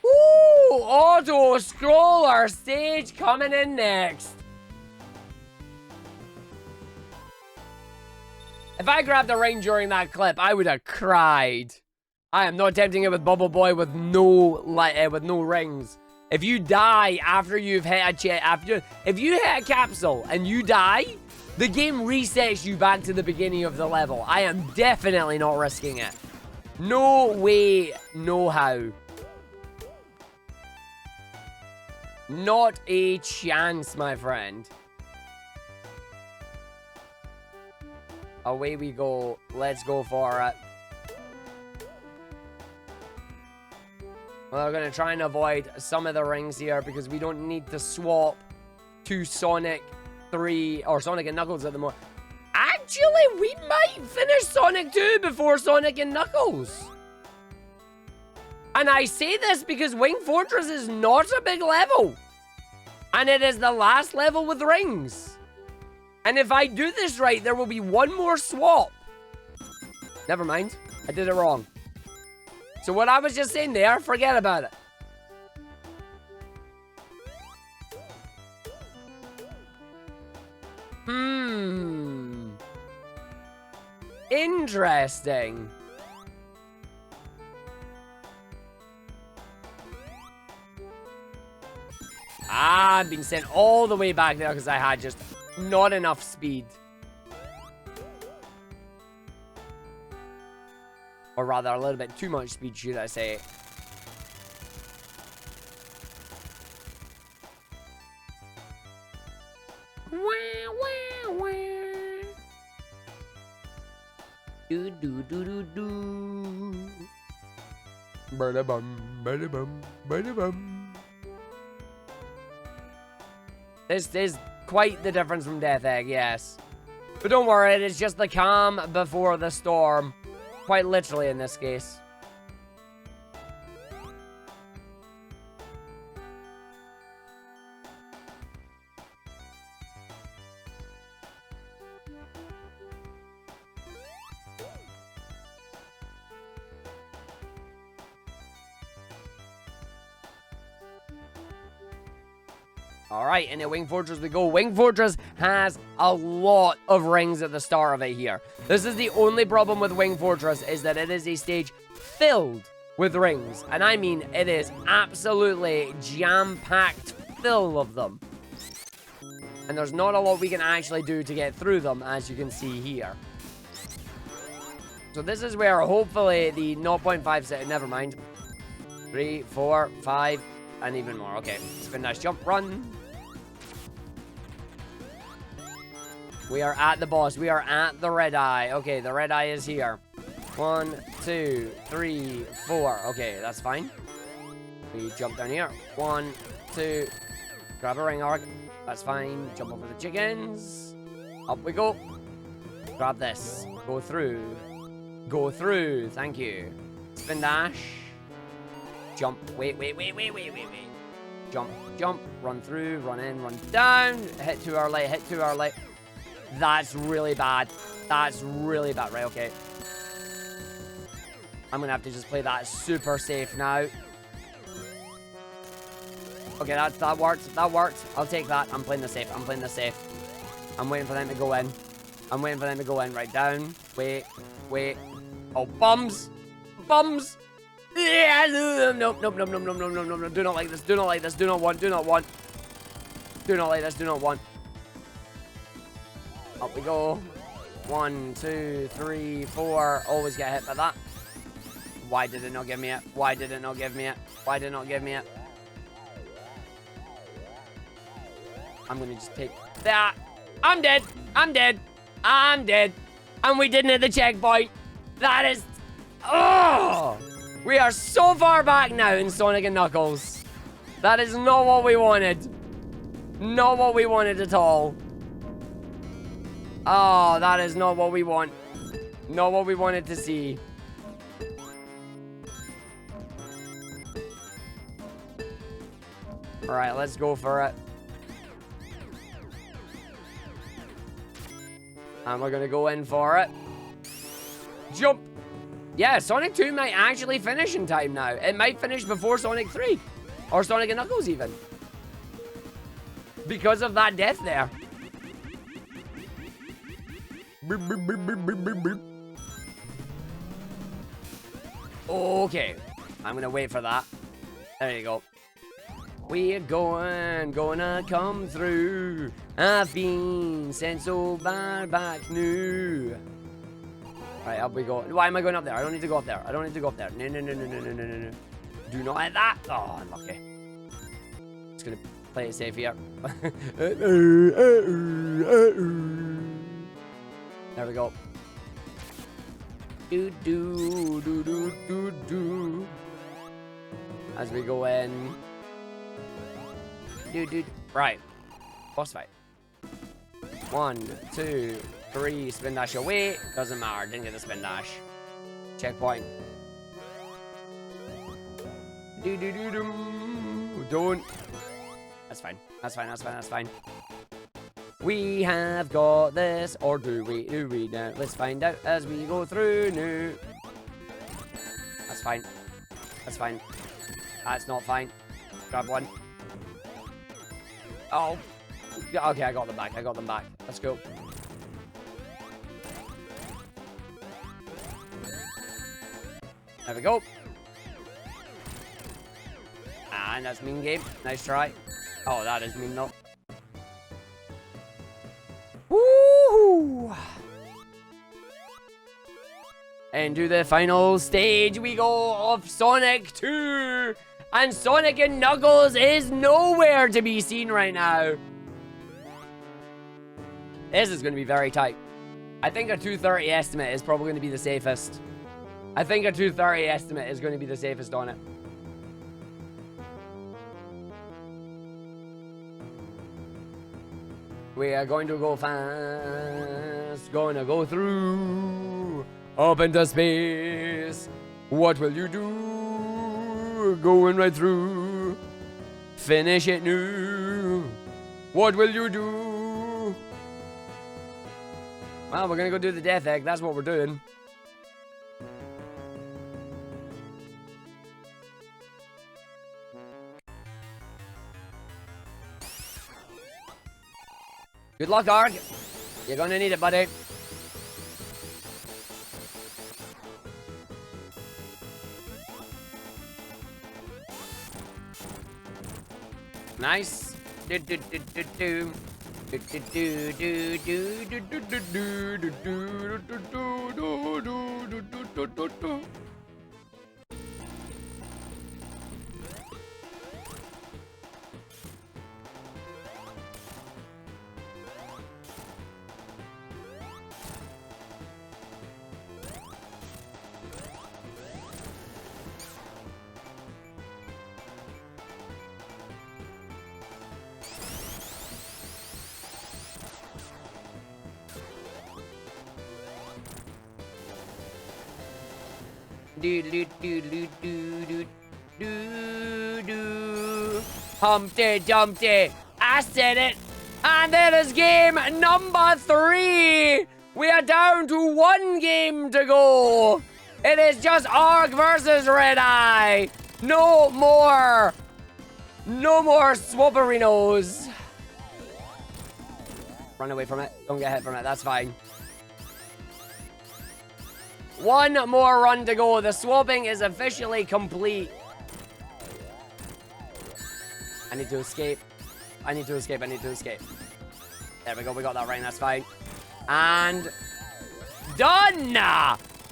Ooh, auto scroller stage coming in next. If I grabbed the ring during that clip, I would have cried. I am not attempting it with Bubble Boy with no rings. If you die after you've hit if you hit a capsule and you die, the game resets you back to the beginning of the level. I am definitely not risking it. No way, no how. Not a chance, my friend. Away we go. Let's go for it. We're going to try and avoid some of the rings here because we don't need to swap to Sonic 3 or Sonic and Knuckles at the moment. Actually, we might finish Sonic 2 before Sonic and Knuckles. And I say this because Wing Fortress is not a big level. And it is the last level with rings. And if I do this right, there will be one more swap. Never mind. I did it wrong. So what I was just saying there, forget about it. Interesting. I've been sent all the way back there because I had just not enough speed. Or rather, a little bit too much speed, should I say. Wah, wah, wah. Do, do, do, do, do. Ba-da-bum, ba-da-bum, ba-da-bum. This is quite the difference from Death Egg, yes. But don't worry, it is just the calm before the storm. Quite literally in this case. Alright, into Wing Fortress we go. Wing Fortress has a lot of rings at the start of it here. This is the only problem with Wing Fortress, is that it is a stage filled with rings. And I mean, it is absolutely jam-packed full of them. And there's not a lot we can actually do to get through them, as you can see here. So this is where hopefully the 0.5 set, never mind. 3, 4, 5, and even more. Okay, spin dash jump, run. We are at the boss. We are at the red eye. Okay, the red eye is here. 1, 2, 3, 4. Okay, that's fine. We jump down here. 1, 2. Grab a ring arc. That's fine. Jump over the chickens. Up we go. Grab this. Go through. Go through. Thank you. Spin dash. Jump. Wait. Jump, jump. Run through. Run in. Run down. Hit to our light. Hit to our light. That's really bad. That's really bad. Right, okay. I'm going to have to just play that super safe now. Okay, that worked. That worked. I'll take that. I'm playing the safe. I'm playing the safe. I'm waiting for them to go in. I'm waiting for them to go in. Right down. Wait. Oh, bums. Bums. Yeah, nope. Do not like this. Do not like this. Do not want. Do not want. Do not like this. Do not want. Up we go. 1, 2, 3, 4. Always get hit by that. Why did it not give me it? Why did it not give me it? Why did it not give me it? I'm gonna just take that. I'm dead. I'm dead. I'm dead. And we didn't hit the checkpoint. That is... Oh! We are so far back now in Sonic and Knuckles. That is not what we wanted. Not what we wanted at all. Oh, that is not what we want. Not what we wanted to see. Alright, let's go for it. And we're gonna go in for it. Jump! Yeah, Sonic 2 might actually finish in time now. It might finish before Sonic 3. Or Sonic and Knuckles even. Because of that death there. Okay. I'm gonna wait for that. There you go. We're gonna come through. I've been sent so bad back new. Right, up we go. Why am I going up there? I don't need to go up there. I don't need to go up there. No, no, no, no, no, no, no, no. Do not like that. Oh, unlucky. Just gonna play it safe here. There we go. Do do do do do do. As we go in. Do. Right. Boss fight. 1, 2, 3. Spin dash away. Doesn't matter. Didn't get the spin dash. Checkpoint. Do. Don't. That's fine. That's fine. That's fine. That's fine. We have got this. Or do we? Do we now? Let's find out as we go through now. That's fine. That's fine. That's not fine. Grab one. Oh. Okay, I got them back. I got them back. Let's go. There we go. And that's mean game. Nice try. Oh, that is mean though. Woohoo! And to the final stage we go of Sonic 2. And Sonic and Knuckles is nowhere to be seen right now. This is going to be very tight. I think a 230 estimate is probably going to be the safest. I think a 230 estimate is going to be the safest on it. We are going to go fast. Gonna go through. Up into space. What will you do? Going right through. Finish it new. What will you do? Well, we're gonna go do the death egg. That's what we're doing. Good luck, Arg. You're gonna need it, buddy. Nice. Humpty Dumpty, I said it. And there is game number 3. We are down to 1 game to go. It is just Arg versus Red Eye. No more Swooperinos. Run away from it. Don't get hit from it. That's fine. 1 more run to go. The swapping is officially complete. I need to escape. I need to escape. I need to escape. There we go. We got that right. That's fine. And done!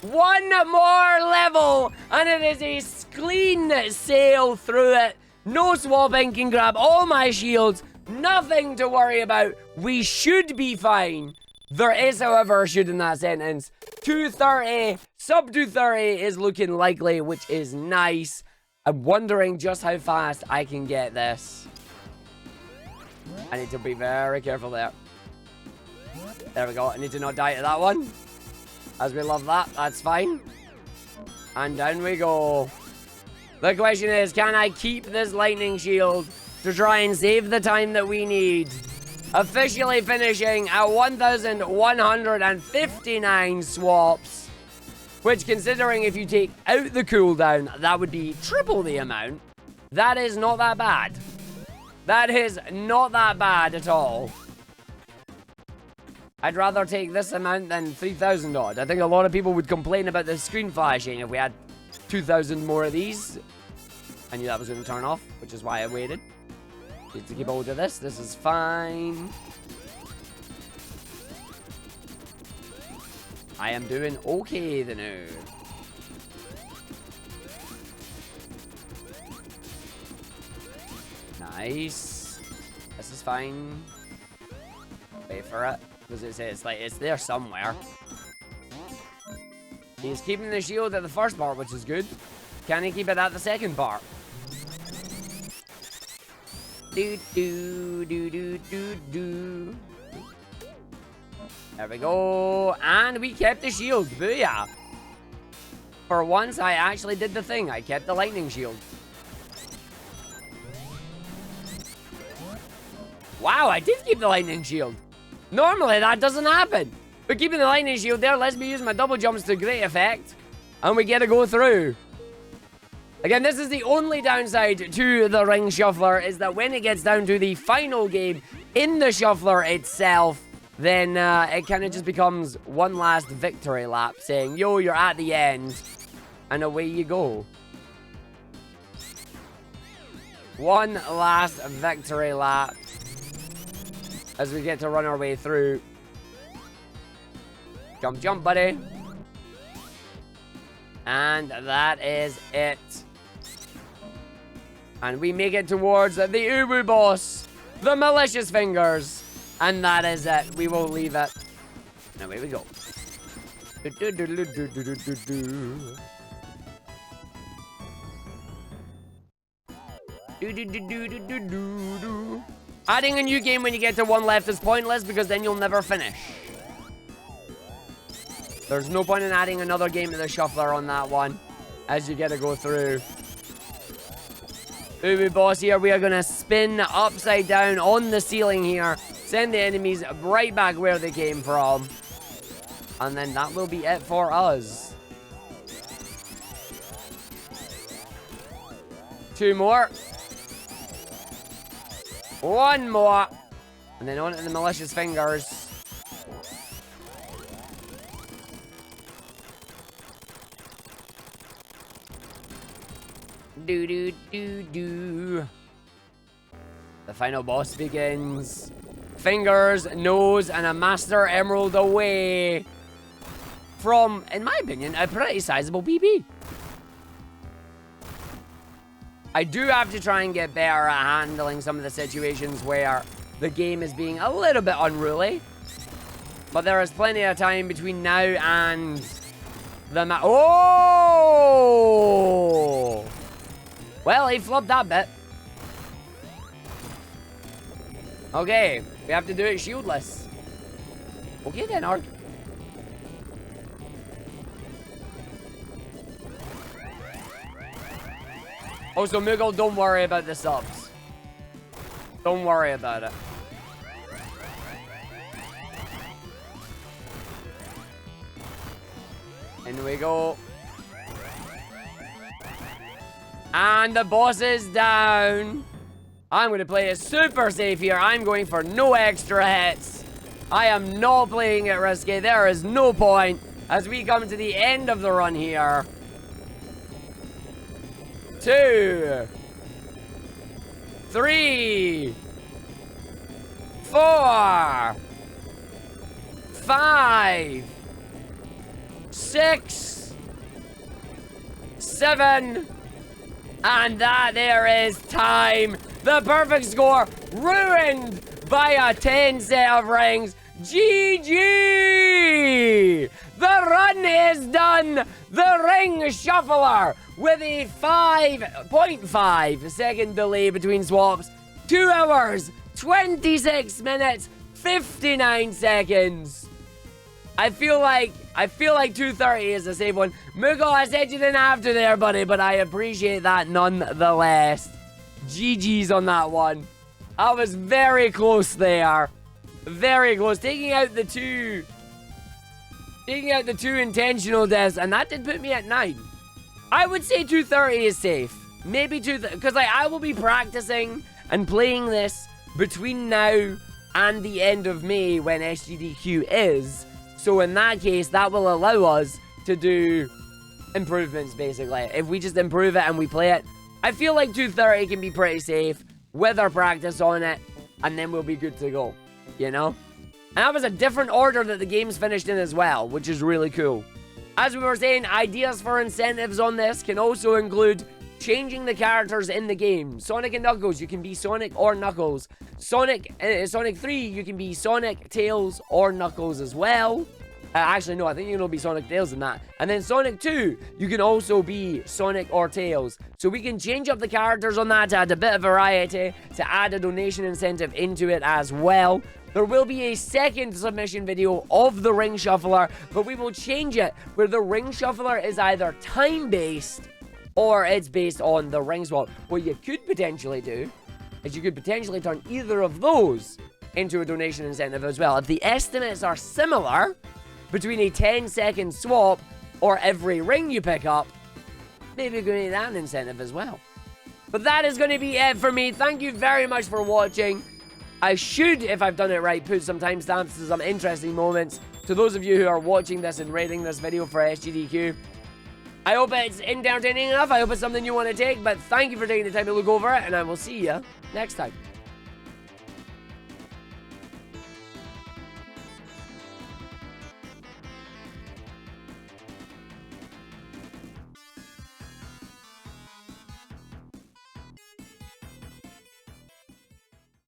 1 more level. And it is a clean sail through it. No swapping. Can grab all my shields. Nothing to worry about. We should be fine. There is, however, a should in that sentence. 230, sub 230 is looking likely, which is nice. I'm wondering just how fast I can get this. I need to be very careful there. There we go. I need to not die to that one. As we love that. That's fine. And down we go. The question is, can I keep this lightning shield to try and save the time that we need? Officially finishing at 1,159 swaps. Which, considering if you take out the cooldown, that would be triple the amount. That is not that bad. That is not that bad at all. I'd rather take this amount than 3,000 odd. I think a lot of people would complain about the screen flashing if we had 2,000 more of these. I knew that was going to turn off, which is why I waited. Need to keep hold of this. This is fine. I am doing okay the now. Nice. This is fine. Wait for it. Does it say it's there somewhere? He's keeping the shield at the first part, which is good. Can he keep it at the second part? Do do do do do do. There we go. And we kept the shield. Booyah. For once, I actually did the thing. I kept the lightning shield. Wow, I did keep the lightning shield. Normally, that doesn't happen. But keeping the lightning shield there lets me use my double jumps to great effect. And we get to go through. Again, this is the only downside to the ring shuffler, is that when it gets down to the final game in the shuffler itself, then it kind of just becomes one last victory lap, saying, yo, you're at the end. And away you go. One last victory lap. As we get to run our way through. Jump, jump, buddy. And that is it. And we make it towards the Uwu boss. The malicious fingers. And that is it. We will leave it. And away we go. Adding a new game when you get to one left is pointless because then you'll never finish. There's no point in adding another game to the shuffler on that one, as you get to go through. Uwu boss here, we are going to spin upside down on the ceiling here, send the enemies right back where they came from, and then that will be it for us. 2 more. 1 more. And then on to the malicious fingers. Do do do do. The final boss begins. Fingers, nose, and a master emerald away from, in my opinion, a pretty sizable PB. I do have to try and get better at handling some of the situations where the game is being a little bit unruly. But there is plenty of time between now and the Oh! Well, he flopped that bit. Okay, we have to do it shieldless. Okay then, Arg. Also, Moogle, don't worry about the subs. Don't worry about it. In we go. And the boss is down. I'm going to play it super safe here. I'm going for no extra hits. I am not playing it risky. There is no point as we come to the end of the run here. 2, 3, 4, 5, 6, 7, and that there is time. The perfect score ruined by a 10 set of rings. GG! The run is done! The ring shuffler with a 5.5 second delay between swaps. 2 hours, 26 minutes, 59 seconds. I feel like 2:30 is a safe one. Mughal, I said you didn't have to there, buddy, but I appreciate that nonetheless. GG's on that one. I was very close there. Very close. Taking out the two intentional deaths, and that did put me at 9. I would say 2:30 is safe. Maybe 2:30, because I will be practicing and playing this between now and the end of May when SGDQ is. So in that case, that will allow us to do improvements, basically. If we just improve it and we play it, I feel like 2:30 can be pretty safe with our practice on it, and then we'll be good to go, you know? And that was a different order that the game's finished in as well, which is really cool. As we were saying, ideas for incentives on this can also include changing the characters in the game. Sonic and Knuckles, you can be Sonic or Knuckles. Sonic 3, you can be Sonic, Tails, or Knuckles as well. Actually, no, I think you can be Sonic, Tails in that. And then Sonic 2, you can also be Sonic or Tails. So we can change up the characters on that to add a bit of variety, to add a donation incentive into it as well. There will be a second submission video of the Ring Shuffler, but we will change it where the Ring Shuffler is either time-based or it's based on the ring swap. What you could potentially do is you could potentially turn either of those into a donation incentive as well. If the estimates are similar between a 10-second swap or every ring you pick up, maybe you're going to need that incentive as well. But that is going to be it for me. Thank you very much for watching. I should, if I've done it right, put some timestamps to some interesting moments to those of you who are watching this and rating this video for SGDQ. I hope it's entertaining enough. I hope it's something you want to take, but thank you for taking the time to look over it, and I will see you next time.